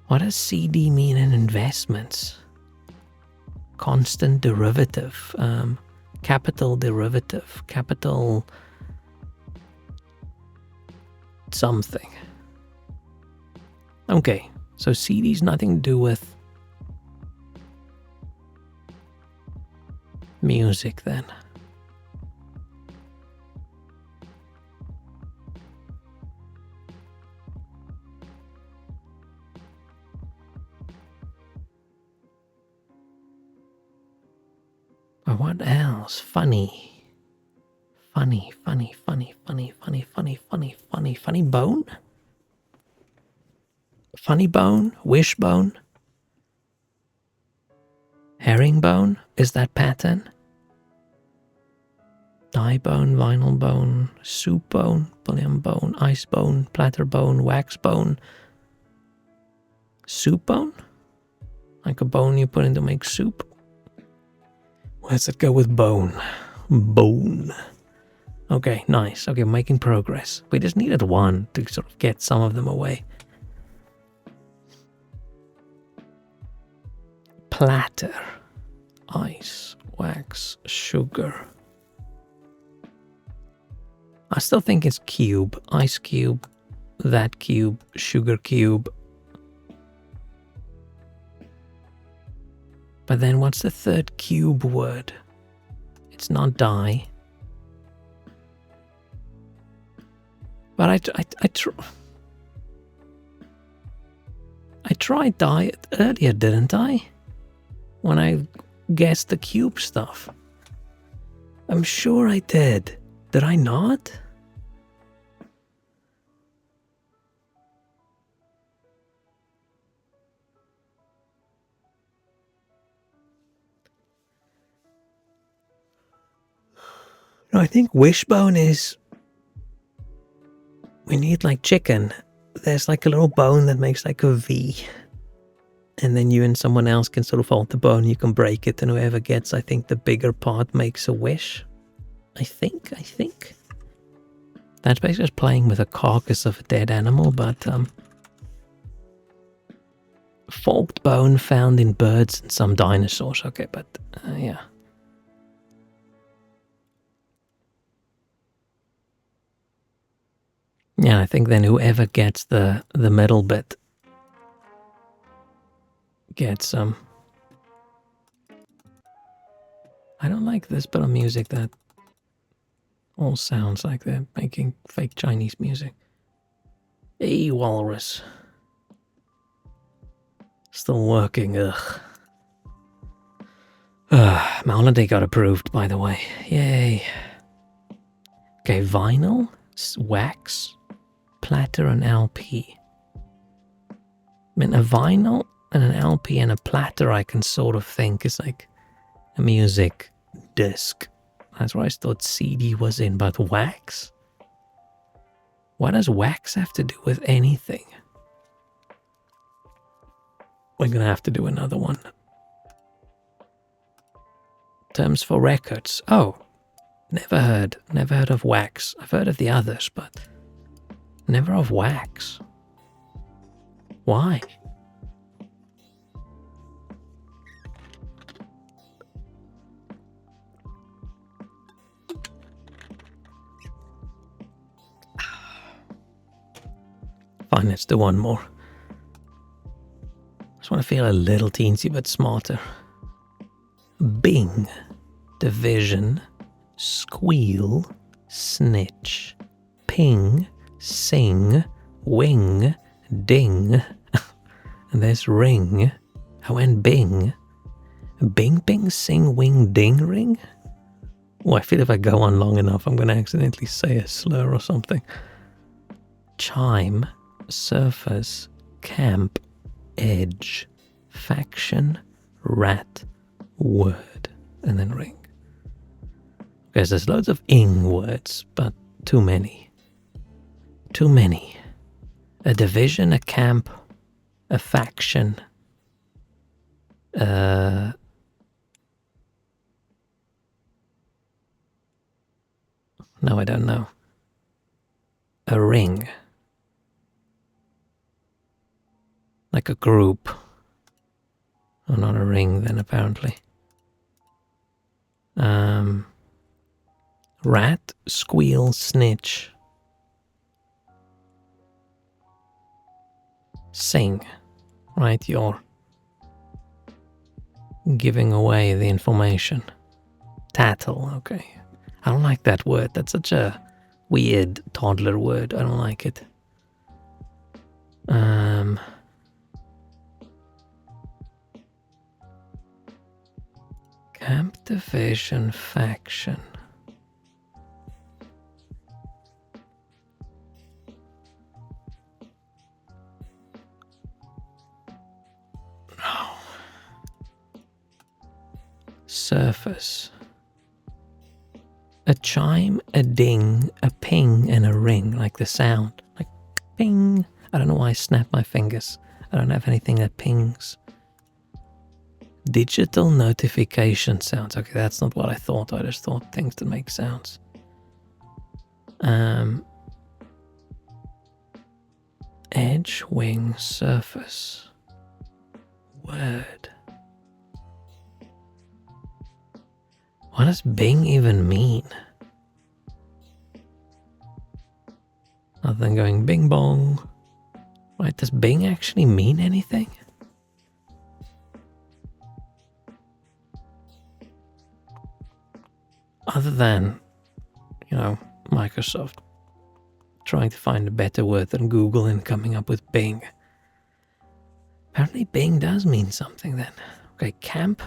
Speaker 1: What does CD mean in investments? Constant derivative. Capital derivative. Capital something. Okay, so CD's nothing to do with music then. But what else? Funny. Funny, funny, funny, funny, funny, funny, funny, funny, funny bone? Funny bone? Wishbone? Herringbone? Is that pattern? Dye bone, vinyl bone, soup bone, bullion bone, ice bone, platter bone, wax bone. Soup bone? Like a bone you put in to make soup? Let's go with bone. Bone. Okay, nice. Okay, making progress. We just needed one to sort of get some of them away. Platter. Ice, wax, sugar. I still think it's cube. Ice cube, that cube, sugar cube. But then what's the third cube word? It's not die. But I tried die earlier, didn't I? When I guessed the cube stuff. I'm sure I did. Did I not? No, I think wishbone is... We need like chicken. There's like a little bone that makes like a V. And then you and someone else can sort of hold the bone, you can break it, and whoever gets, I think, the bigger part makes a wish. I think. That's basically just playing with a carcass of a dead animal, but forked bone found in birds and some dinosaurs. Okay, but yeah. Yeah, I think then whoever gets the middle bit gets some. I don't like this bit of music that all sounds like they're making fake Chinese music. Hey, walrus. Still working, ugh. My holiday got approved, by the way. Yay. Okay, vinyl, wax, platter, and LP. I mean, a vinyl and an LP and a platter I can sort of think is like a music disc. That's what I thought CD was in, but wax? What does wax have to do with anything? We're gonna have to do another one. Terms for records. Oh, never heard of wax. I've heard of the others, but never of wax. Why? Fine, let's do one more. I just want to feel a little teensy bit smarter. Bing, division, squeal, snitch, ping, sing, wing, ding. And there's ring. I went bing. Bing, bing, sing, wing, ding, ring? Oh, I feel if I go on long enough, I'm going to accidentally say a slur or something. Chime, surface, camp, edge, faction, rat, word, and then ring. Because there's loads of ing words, but too many. Too many. A division, a camp, a faction, no, I don't know. A ring. Like a group. Oh, not a ring then, apparently. Rat, squeal, snitch. Sing. Right, you're giving away the information. Tattle, okay. I don't like that word. That's such a weird toddler word. I don't like it. Camp Division Faction. No. Surface. A chime, a ding, a ping, and a ring, like the sound. Like ping. I don't know why I snapped my fingers. I don't have anything that pings. Digital notification sounds. Okay, that's not what I thought. I just thought things that make sounds. Edge, wing, surface. Word. What does Bing even mean? Other than going bing bong. Right, does Bing actually mean anything? Other than, Microsoft trying to find a better word than Google and coming up with Bing. Apparently Bing does mean something then. Okay, camp.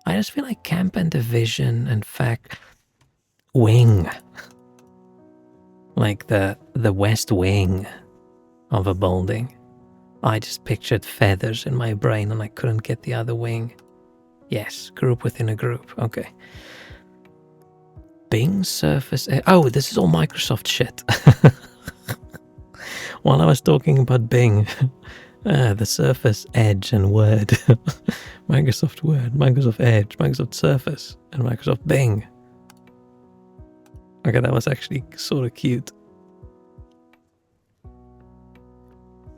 Speaker 1: I just feel like camp and division and wing. Like the west wing of a building. I just pictured feathers in my brain and I couldn't get the other wing. Yes, group within a group. Okay. Bing Surface. Oh, this is all Microsoft shit. While I was talking about Bing, the Surface, Edge, and Word. Microsoft Word, Microsoft Edge, Microsoft Surface, and Microsoft Bing. Okay, that was actually sort of cute.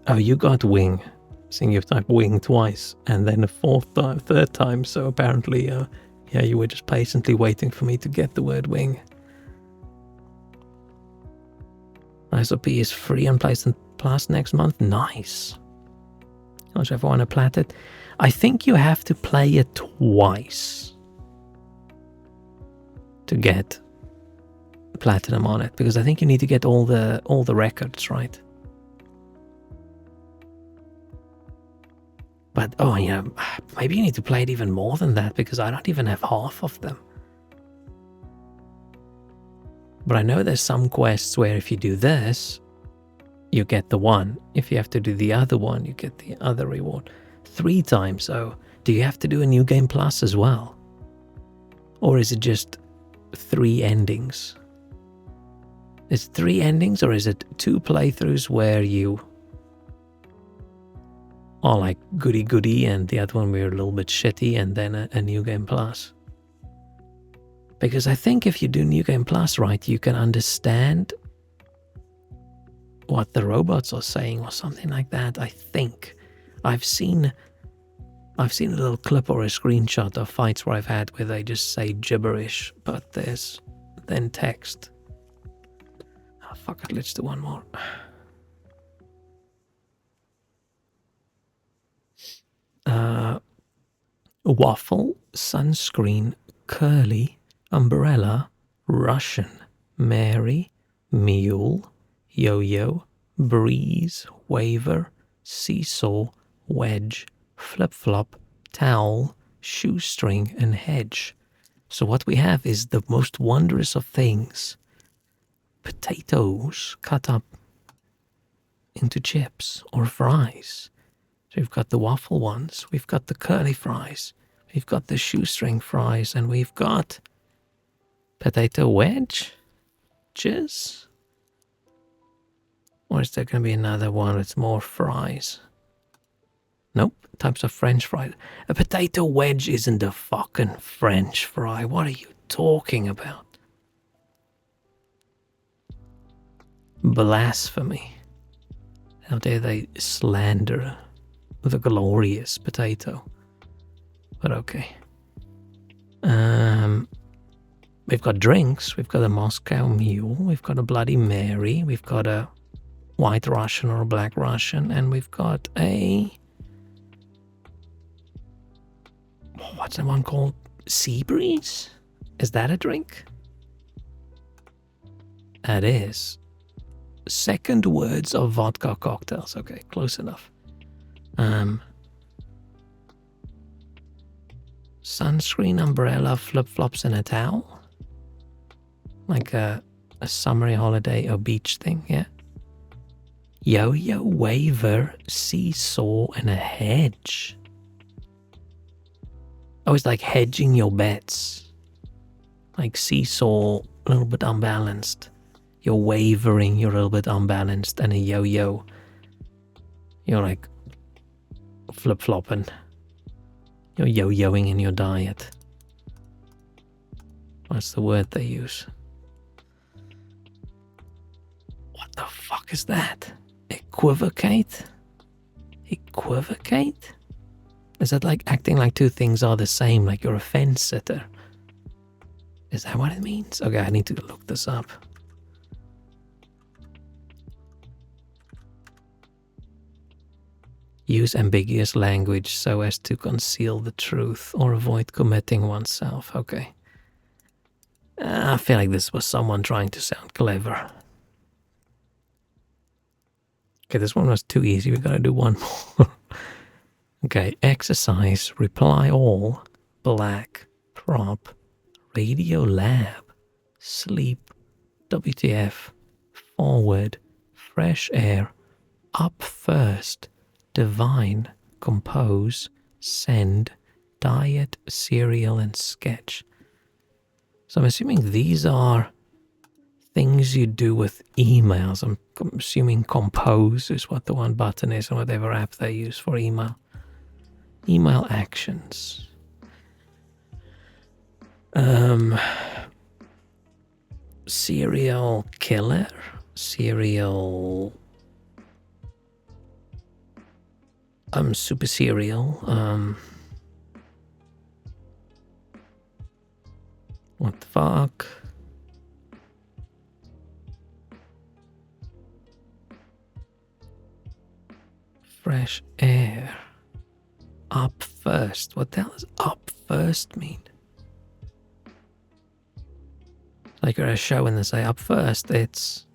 Speaker 1: Oh, you got wing. Seeing you've typed wing twice, and then a third time, so apparently, you were just patiently waiting for me to get the word wing. ISOP is free on PlayStation Plus next month. Nice. Not sure if I want to plat it. I think you have to play it twice to get platinum on it, because I think you need to get all the records, right? But, maybe you need to play it even more than that, because I don't even have half of them. But I know there's some quests where if you do this, you get the one. If you have to do the other one, you get the other reward. 3 times, so do you have to do a New Game Plus as well? Or is it just 3 endings? Is it 3 endings, or is it 2 playthroughs where you are like goody and the other one where you're a little bit shitty and then a New Game Plus? Because I think if you do New Game Plus right, you can understand what the robots are saying or something like that. I think I've seen a little clip or a screenshot of fights where I've had where they just say gibberish, but there's then text. Oh, fuck it, let's do one more. Waffle, sunscreen, curly, umbrella, Russian, Mary, mule, yo-yo, breeze, waver, seesaw, wedge, flip-flop, towel, shoestring, and hedge. So what we have is the most wondrous of things. Potatoes cut up into chips or fries. So we've got the waffle ones, we've got the curly fries, we've got the shoestring fries, and we've got potato wedge? Cheers? Or is there going to be another one with more fries? Nope, types of French fries. A potato wedge isn't a fucking French fry. What are you talking about? Blasphemy. How dare they slander the glorious potato. But okay. We've got drinks. We've got a Moscow Mule. We've got a Bloody Mary. We've got a White Russian or a Black Russian. And we've got a... what's that one called? Sea Breeze? Is that a drink? That is. Second words of vodka cocktails. Okay, close enough. Sunscreen, umbrella, flip-flops, and a towel? Like a summery holiday or beach thing, yeah? Yo-yo, waiver, seesaw, and a hedge. Oh, it's like hedging your bets. Like seesaw, a little bit unbalanced. You're wavering, you're a little bit unbalanced. And a yo-yo, you're like flip-flopping. You're yo-yoing in your diet. What's the word they use? What the fuck is that? Equivocate? Equivocate? Is that like acting like two things are the same, like you're a fence sitter? Is that what it means? Okay, I need to look this up. Use ambiguous language so as to conceal the truth or avoid committing oneself. Okay. I feel like this was someone trying to sound clever. Okay, this one was too easy. We gotta do one more. Okay, exercise, reply all, black, prop, radio lab, sleep, WTF, forward, fresh air, up first, divine, compose, send, diet, cereal, and sketch. So I'm assuming these are things you do with emails. I'm assuming compose is what the one button is on whatever app they use for email. Email actions. Serial killer. Serial. Super serial. What the fuck? Fresh air. Up first. What the hell does up first mean? Like you're at a show and they say up first, it's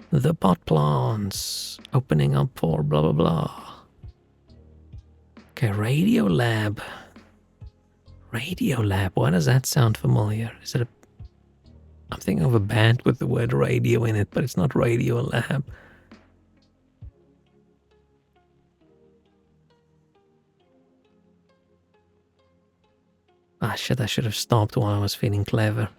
Speaker 1: the pot plants opening up for blah blah blah. Okay, Radio Lab. Radio Lab, why does that sound familiar? Is it a... I'm thinking of a band with the word radio in it, but it's not Radio Lab. Ah shit, I should have stopped while I was feeling clever.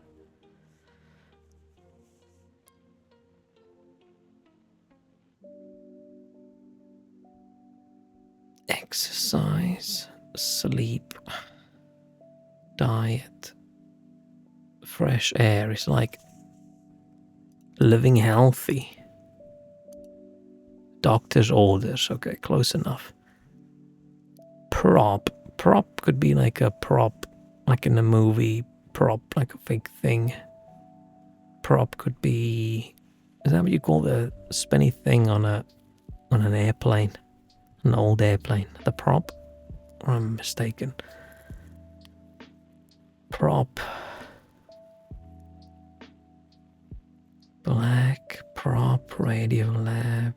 Speaker 1: Exercise, sleep, diet, fresh air is like living healthy. Doctor's orders, okay, close enough. Prop could be like a prop, like in a movie, prop, like a fake thing. Prop could be, is that what you call the spinny thing on an airplane? An old airplane. The prop? Or I'm mistaken. Prop. Black, prop, Radio Lab,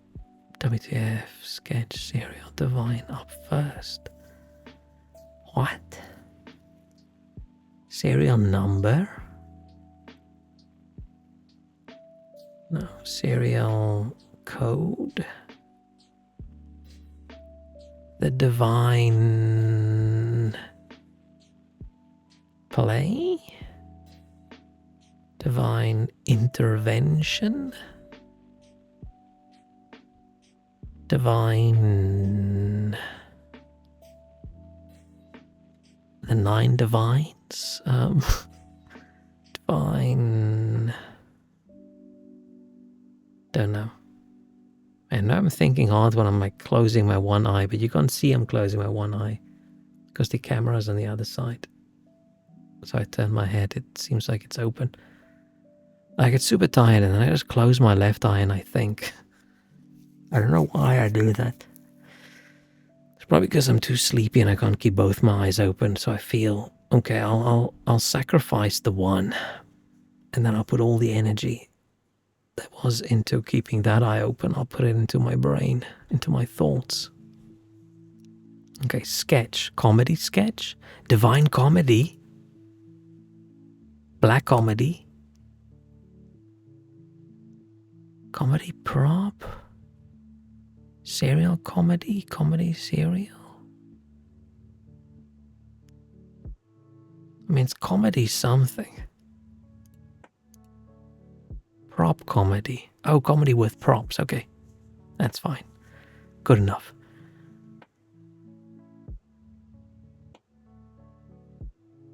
Speaker 1: WTF, sketch, serial, divine, up first. What? Serial number? No, serial code. The divine play? Divine intervention? Divine... The 9 divines? Divine... Don't know. And I'm thinking hard when I'm like closing my one eye, but you can't see I'm closing my one eye because the camera's on the other side. So I turn my head, it seems like it's open. I get super tired and then I just close my left eye and I think. I don't know why I do that. It's probably because I'm too sleepy and I can't keep both my eyes open, so I feel, okay, I'll sacrifice the one and then I'll put all the energy that was into keeping that eye open, I'll put it into my brain, into my thoughts. Okay, sketch. Comedy sketch. Divine comedy. Black comedy. Comedy prop. Serial comedy. Comedy serial. I mean, it's comedy something. Prop comedy. Oh, comedy with props. Okay. That's fine. Good enough.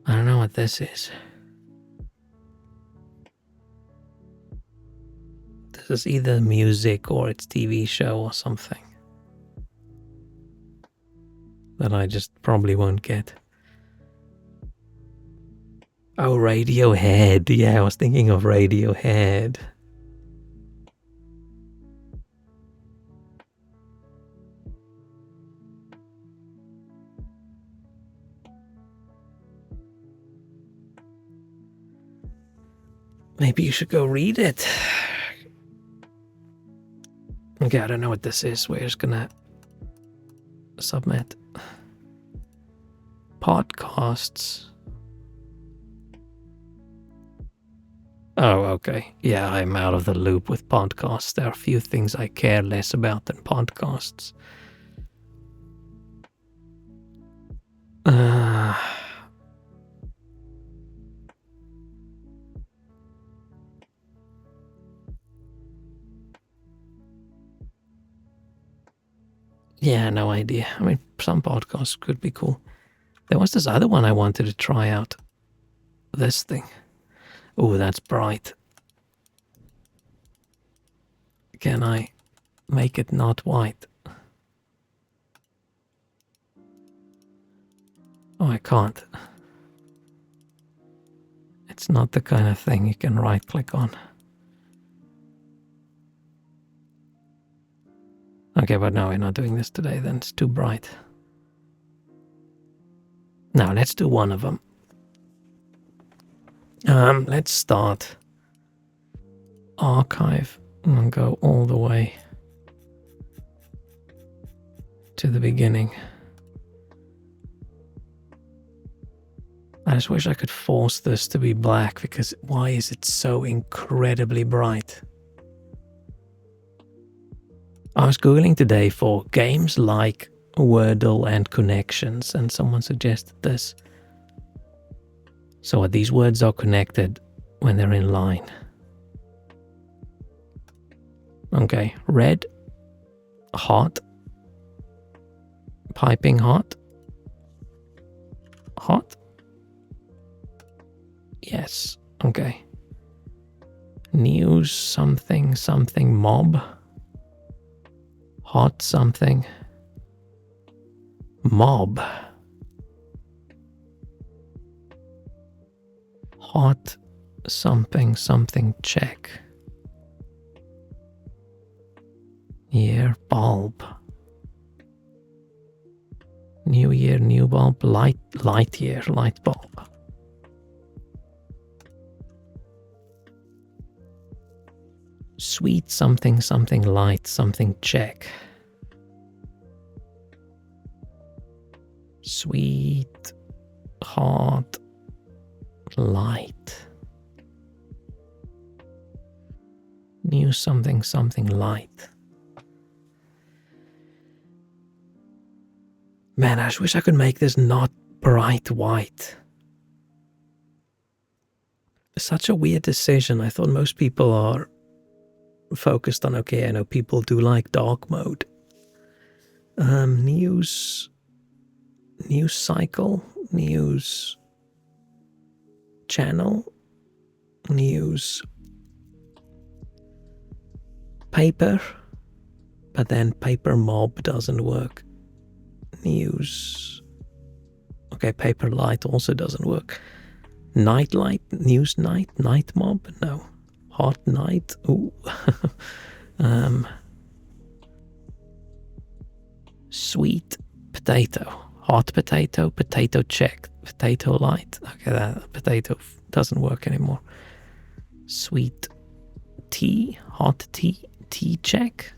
Speaker 1: I don't know what this is. This is either music or it's TV show or something that I just probably won't get. Oh, Radiohead. Yeah, I was thinking of Radiohead. Maybe you should go read it. Okay, I don't know what this is. We're just gonna submit. Podcasts. Oh, okay. Yeah, I'm out of the loop with podcasts. There are a few things I care less about than podcasts. Yeah, no idea. I mean, some podcasts could be cool. There was this other one I wanted to try out. This thing. Oh, that's bright. Can I make it not white? Oh, I can't. It's not the kind of thing you can right click on. Okay, but no, we're not doing this today, then it's too bright. Now, let's do one of them. Let's start archive and go all the way to the beginning. I just wish I could force this to be black, because why is it so incredibly bright? I was Googling today for games like Wordle and Connections, and someone suggested this. So these words are connected when they're in line. Okay, red, hot, piping hot, hot. Yes, okay. News something something mob. Hot something. Mob. Hot something something check. Year bulb. New year, new bulb, light year, light bulb. Sweet something something light something check. Sweet, hot, light. New something something light. Man, I just wish I could make this not bright white. It's such a weird decision. I thought most people are focused on, okay, I know people do like dark mode. News cycle, news channel, news paper, but then paper mob doesn't work. News, okay, paper light also doesn't work. Night light, news night, night mob, no. Hot night, ooh. Sweet potato, hot potato, potato check, potato light. Okay, that potato doesn't work anymore. Sweet tea, hot tea, tea check,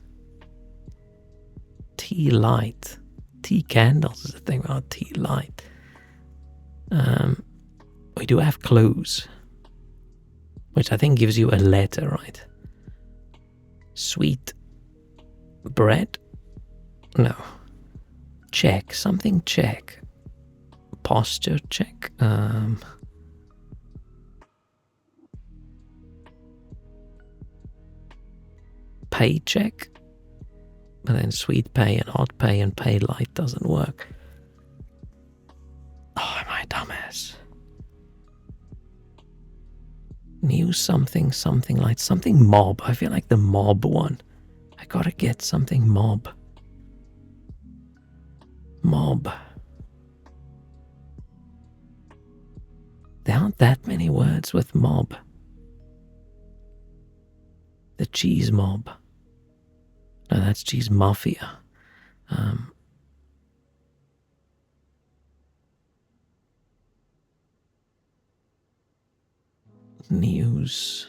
Speaker 1: tea light. tea candles is the thing, about tea light. We do have clues, which I think gives you a letter, right? Sweet bread? No. Check. Something check. Posture check. Paycheck. But then sweet pay and hot pay and pay light doesn't work. Oh, am I a dumbass? New something like something mob. I feel like the mob one. I gotta get something mob. Mob. There aren't that many words with mob. The cheese mob. No, that's cheese mafia. News.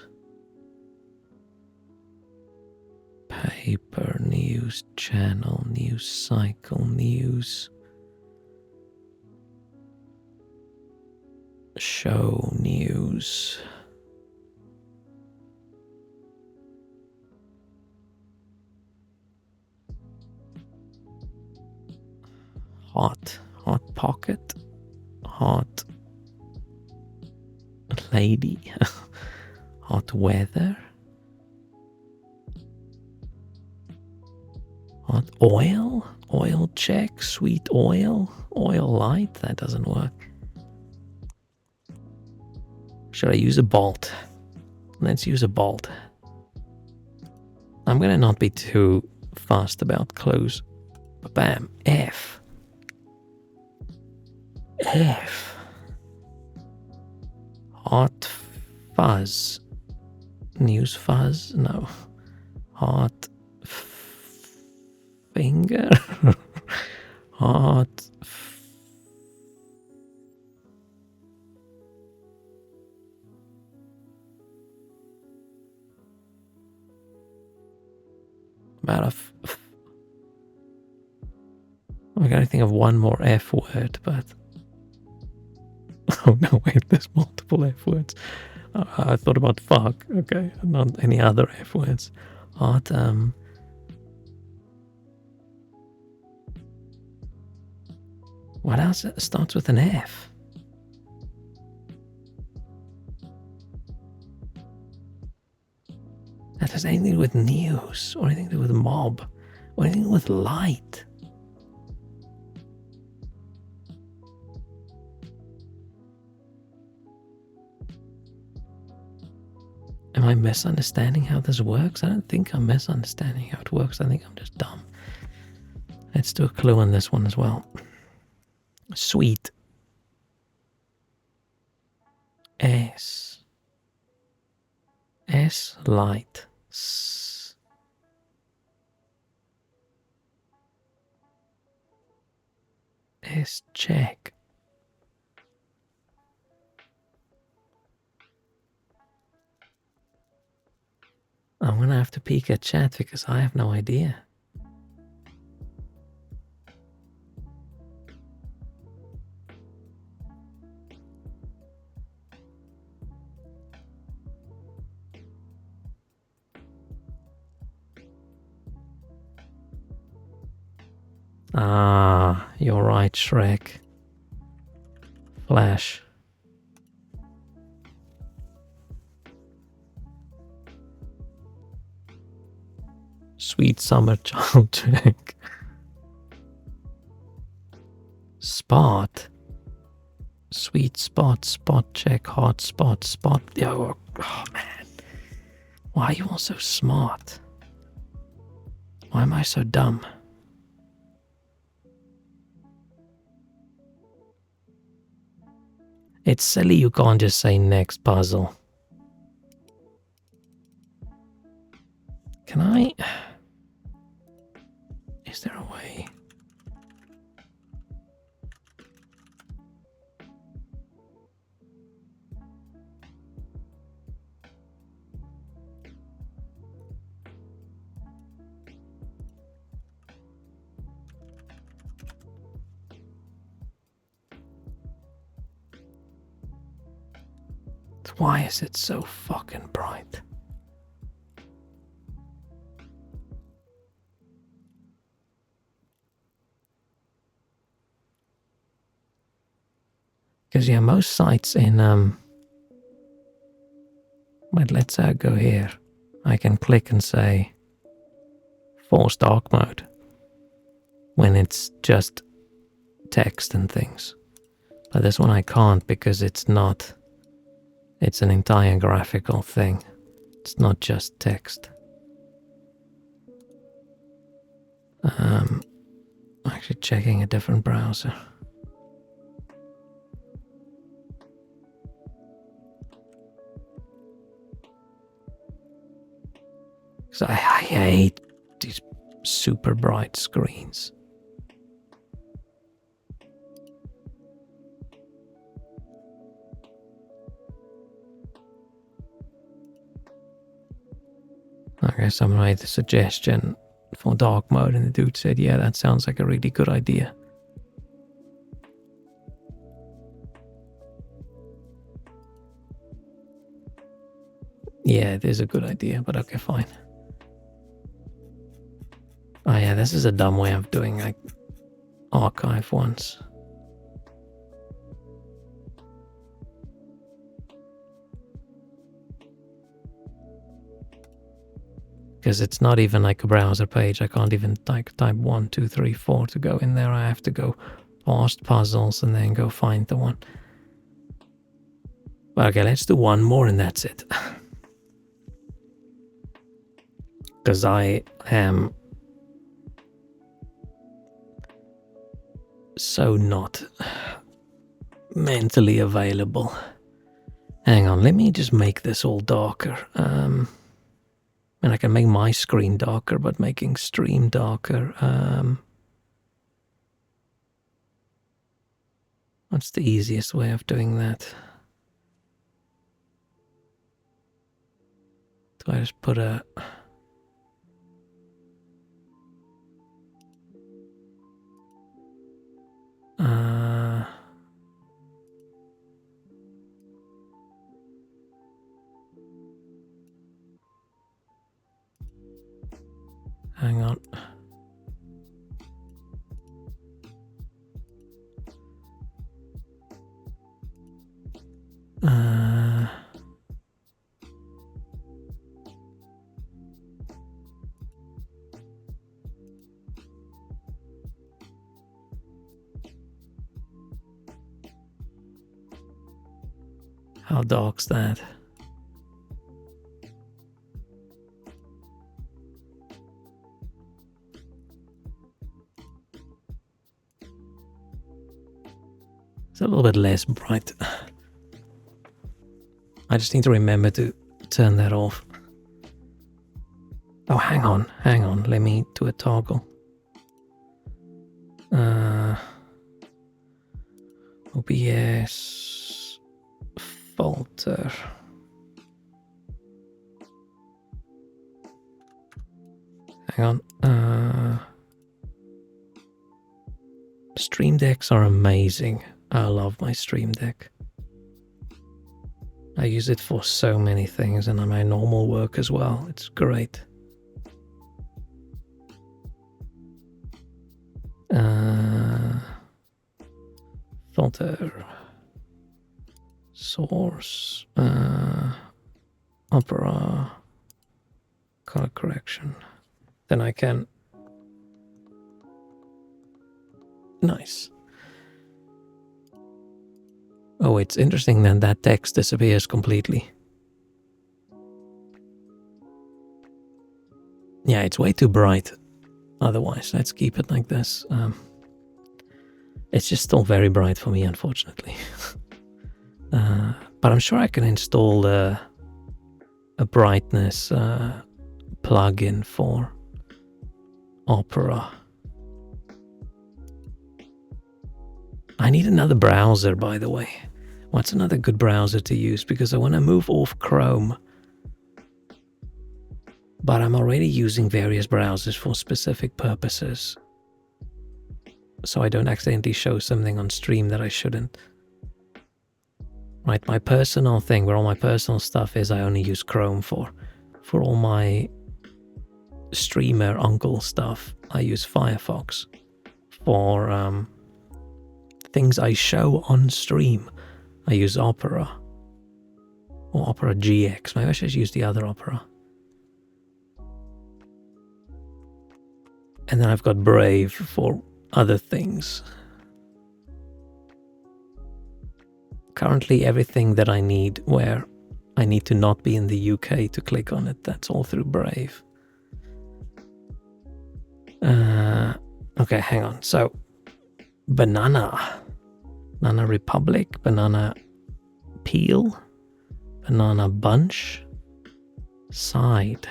Speaker 1: Paper, news channel, news cycle, news. Show, news. Hot pocket, hot lady, hot weather, hot oil check, sweet oil light, that doesn't work. Should I use a bolt? Let's use a bolt. I'm gonna not be too fast about clues. Bam, F. Hot fuzz. News fuzz? No. Hot finger? Hot about a I'm gonna think of one more F word, but oh no, wait, there's multiple F words. I thought about fuck, okay, not any other F words. Hot, what else starts with an F? That has anything to do with news, or anything to do with mob, or anything with light. Am I misunderstanding how this works? I don't think I'm misunderstanding how it works. I think I'm just dumb. Let's do a clue on this one as well. Sweet. S light. S check. I'm gonna have to peek at chat because I have no idea. Ah, you're right, Shrek. Flash. Sweet summer child check. Spot. Sweet spot check, hot spot. Oh man. Why are you all so smart? Why am I so dumb? It's silly you can't just say next puzzle. Can I? Is there a way? why is it so fucking bright? Because yeah, most sites in wait, let's go here. I can click and say force dark mode when it's just text and things. But this one I can't because it's not. It's an entire graphical thing. It's not just text. Actually checking a different browser. Because I hate these super bright screens. Okay, someone made the suggestion for dark mode and the dude said, yeah, that sounds like a really good idea. Yeah, it is a good idea, but okay, fine. Oh yeah, this is a dumb way of doing like archive ones. Because it's not even like a browser page. I can't even type 1, 2, 3, 4 to go in there. I have to go past puzzles and then go find the one. Okay, let's do one more and that's it. Because I am so not mentally available. Hang on, let me just make this all darker. And I can make my screen darker, but making stream darker. What's the easiest way of doing that? Do I just put a... hang on. How dark's that? It's a little bit less bright. I just need to remember to turn that off. Oh, hang on. Let me do a toggle. OBS filter. Hang on. Stream Decks are amazing. I love my Stream Deck. I use it for so many things and on my normal work as well. It's great. Filter. Source. Opera. Color correction. Then I can... Nice. Oh, it's interesting then that text disappears completely. Yeah, it's way too bright. Otherwise, let's keep it like this. It's just still very bright for me, unfortunately. But I'm sure I can install a brightness plugin for Opera. I need another browser, by the way. What's another good browser to use? Because I want to move off Chrome. But I'm already using various browsers for specific purposes. So I don't accidentally show something on stream that I shouldn't. Right, my personal thing, where all my personal stuff is, I only use Chrome for. For all my streamer uncle stuff, I use Firefox. For things I show on stream, I use Opera. Or Opera GX. Maybe I should use the other Opera. And then I've got Brave for other things. Currently, everything that I need where I need to not be in the UK to click on it, that's all through Brave. Okay, hang on. So, Banana Republic, Banana Peel, Banana Bunch, Side,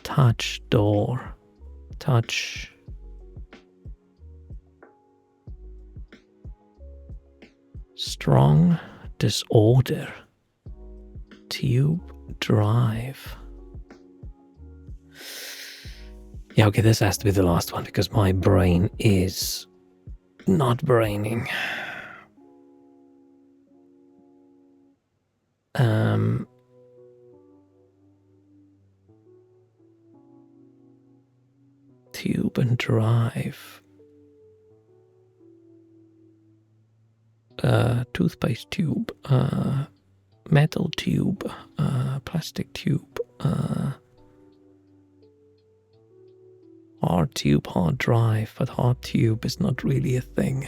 Speaker 1: Touch, Door, Touch, Strong, Disorder, Tube, Drive. Yeah, okay, this has to be the last one because my brain is not braining. Tube and Drive. Toothpaste tube. Metal tube. Plastic tube. Hard tube, hard drive, but hard tube is not really a thing.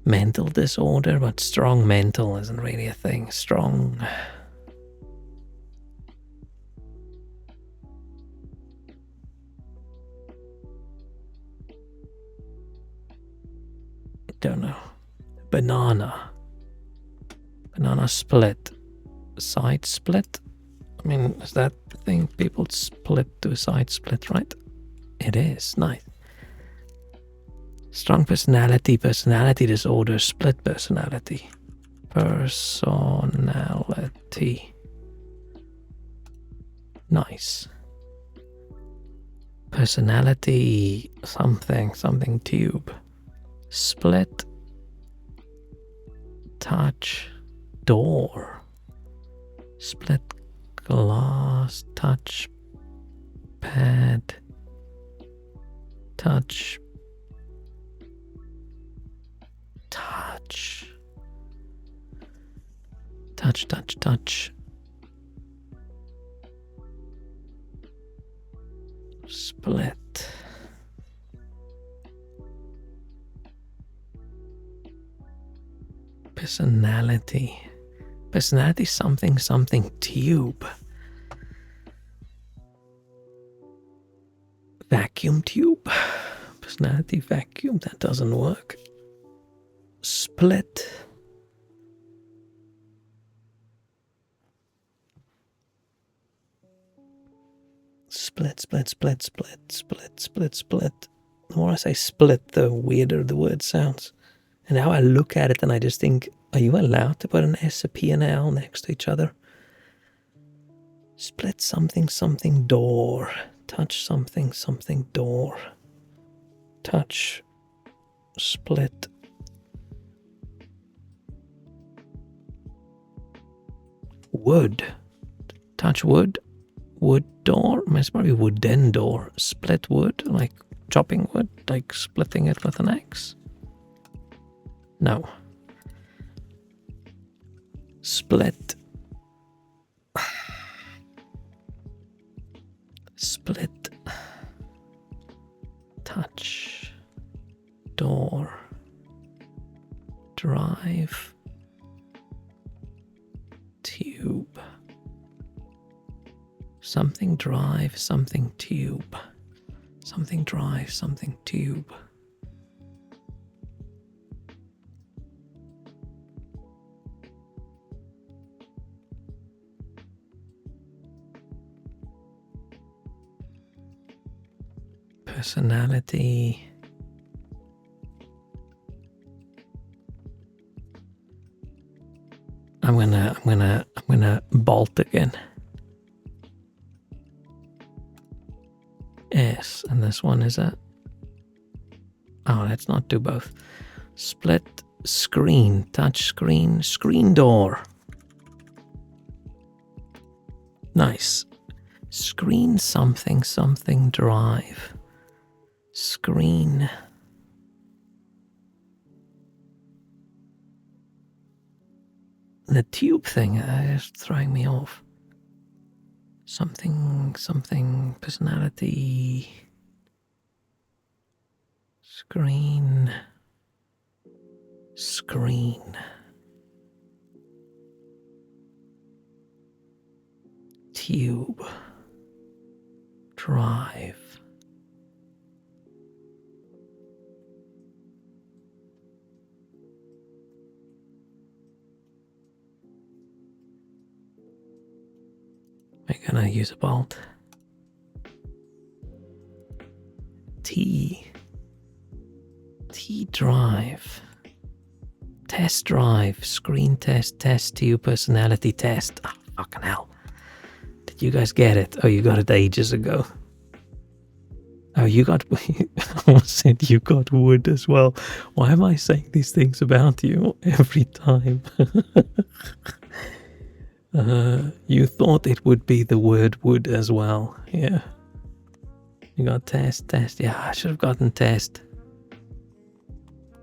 Speaker 1: Mental disorder, but strong mental isn't really a thing. Strong. Don't know. Banana split. Side split? I mean, is that the thing? People split to a side split, right? It is. Nice. Strong personality disorder, split personality. Personality. Nice. Personality something tube. Split. Touch. Door. Split glass. Touch. Pad. Touch. Touch. Split. Personality something tube. Vacuum tube. Personality vacuum, that doesn't work. Split. Split. The more I say split, the weirder the word sounds. And now I look at it and I just think, are you allowed to put an S, a P, and an L next to each other? Split something door. Touch something door. Touch. Split. Wood. Touch wood. Wood door. It's probably wooden door. Split wood, like chopping wood, like splitting it with an axe. No. Split. Split. Touch. Door. Drive. Tube. Something drive, something tube. Something drive, something tube. Personality. I'm gonna bolt again. S, and this one is a. Oh, let's not do both. Split screen, touch screen, screen door. Nice. Screen something, something drive. Screen. The tube thing is throwing me off. Something, something, personality. Screen. Screen. Tube. Drive. We're gonna use a bolt. T drive. Test drive. Screen test. Test tube. Personality test. Oh, fucking hell. Did you guys get it? Oh, you got it ages ago. Oh, you got... I said you got wood as well. Why am I saying these things about you every time? You thought it would be the word wood as well. Yeah. You got test. Yeah, I should have gotten test.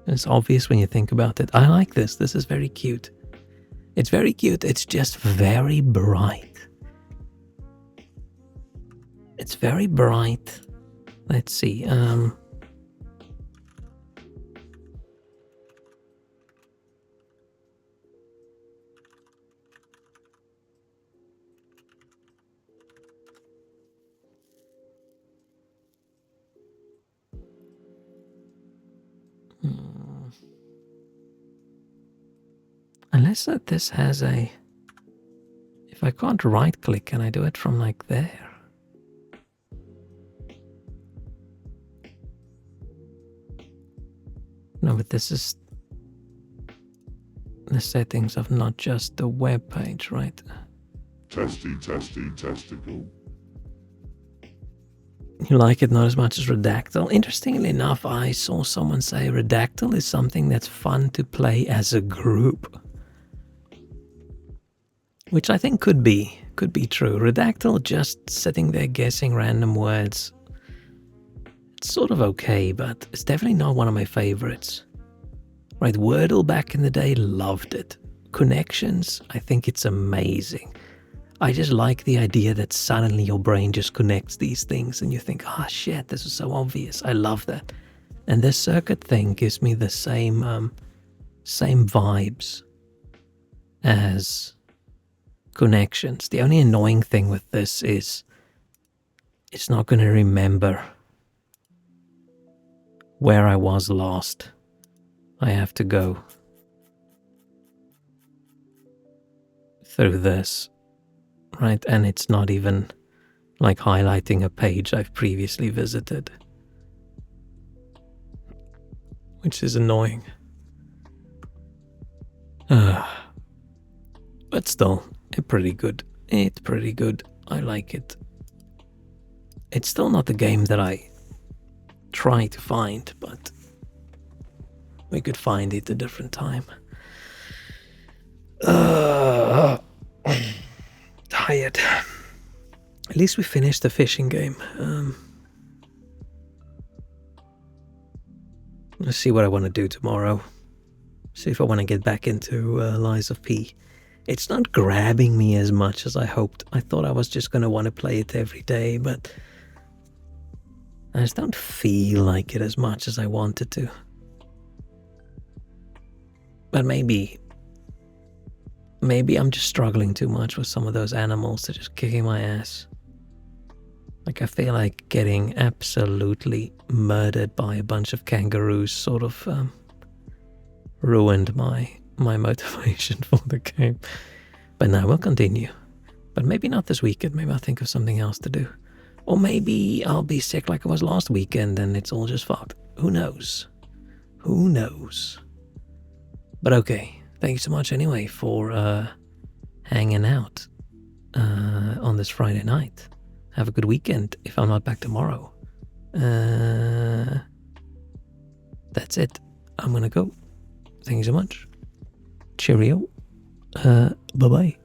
Speaker 1: It's obvious when you think about it. I like this. This is very cute. It's very cute. It's just very bright. It's very bright. Let's see. Unless that this has a... If I can't right click, can I do it from like there? No, but this is the settings of not just the web page, right?
Speaker 3: Testy, testicle.
Speaker 1: You like it not as much as Redactyl? Interestingly enough, I saw someone say Redactyl is something that's fun to play as a group. Which I think could be true. Redactyl just sitting there guessing random words. It's sort of okay, but it's definitely not one of my favorites. Right, Wordle back in the day, loved it. Connections, I think it's amazing. I just like the idea that suddenly your brain just connects these things and you think, ah, shit, this is so obvious. I love that. And this circuit thing gives me the same vibes as connections. The only annoying thing with this is it's not going to remember where I was lost. I have to go through this, right? And it's not even like highlighting a page I've previously visited, which is annoying. But still, it's pretty good. It's pretty good. I like it. It's still not the game that I try to find, but we could find it a different time. Tired. At least we finished the fishing game. Let's see what I want to do tomorrow. See if I want to get back into Lies of P. It's not grabbing me as much as I hoped. I thought I was just going to want to play it every day, but I just don't feel like it as much as I wanted to. But maybe I'm just struggling too much with some of those animals. They're just kicking my ass. Like, I feel like getting absolutely murdered by a bunch of kangaroos sort of ruined my motivation for the game. But no, we'll continue. But maybe not this weekend. Maybe I'll think of something else to do. Or maybe I'll be sick like I was last weekend and it's all just fucked. Who knows? Who knows? But okay, thank you so much anyway for hanging out on this Friday night. Have a good weekend if I'm not back tomorrow. that's it. I'm gonna go. Thank you so much. Cheerio. Bye bye.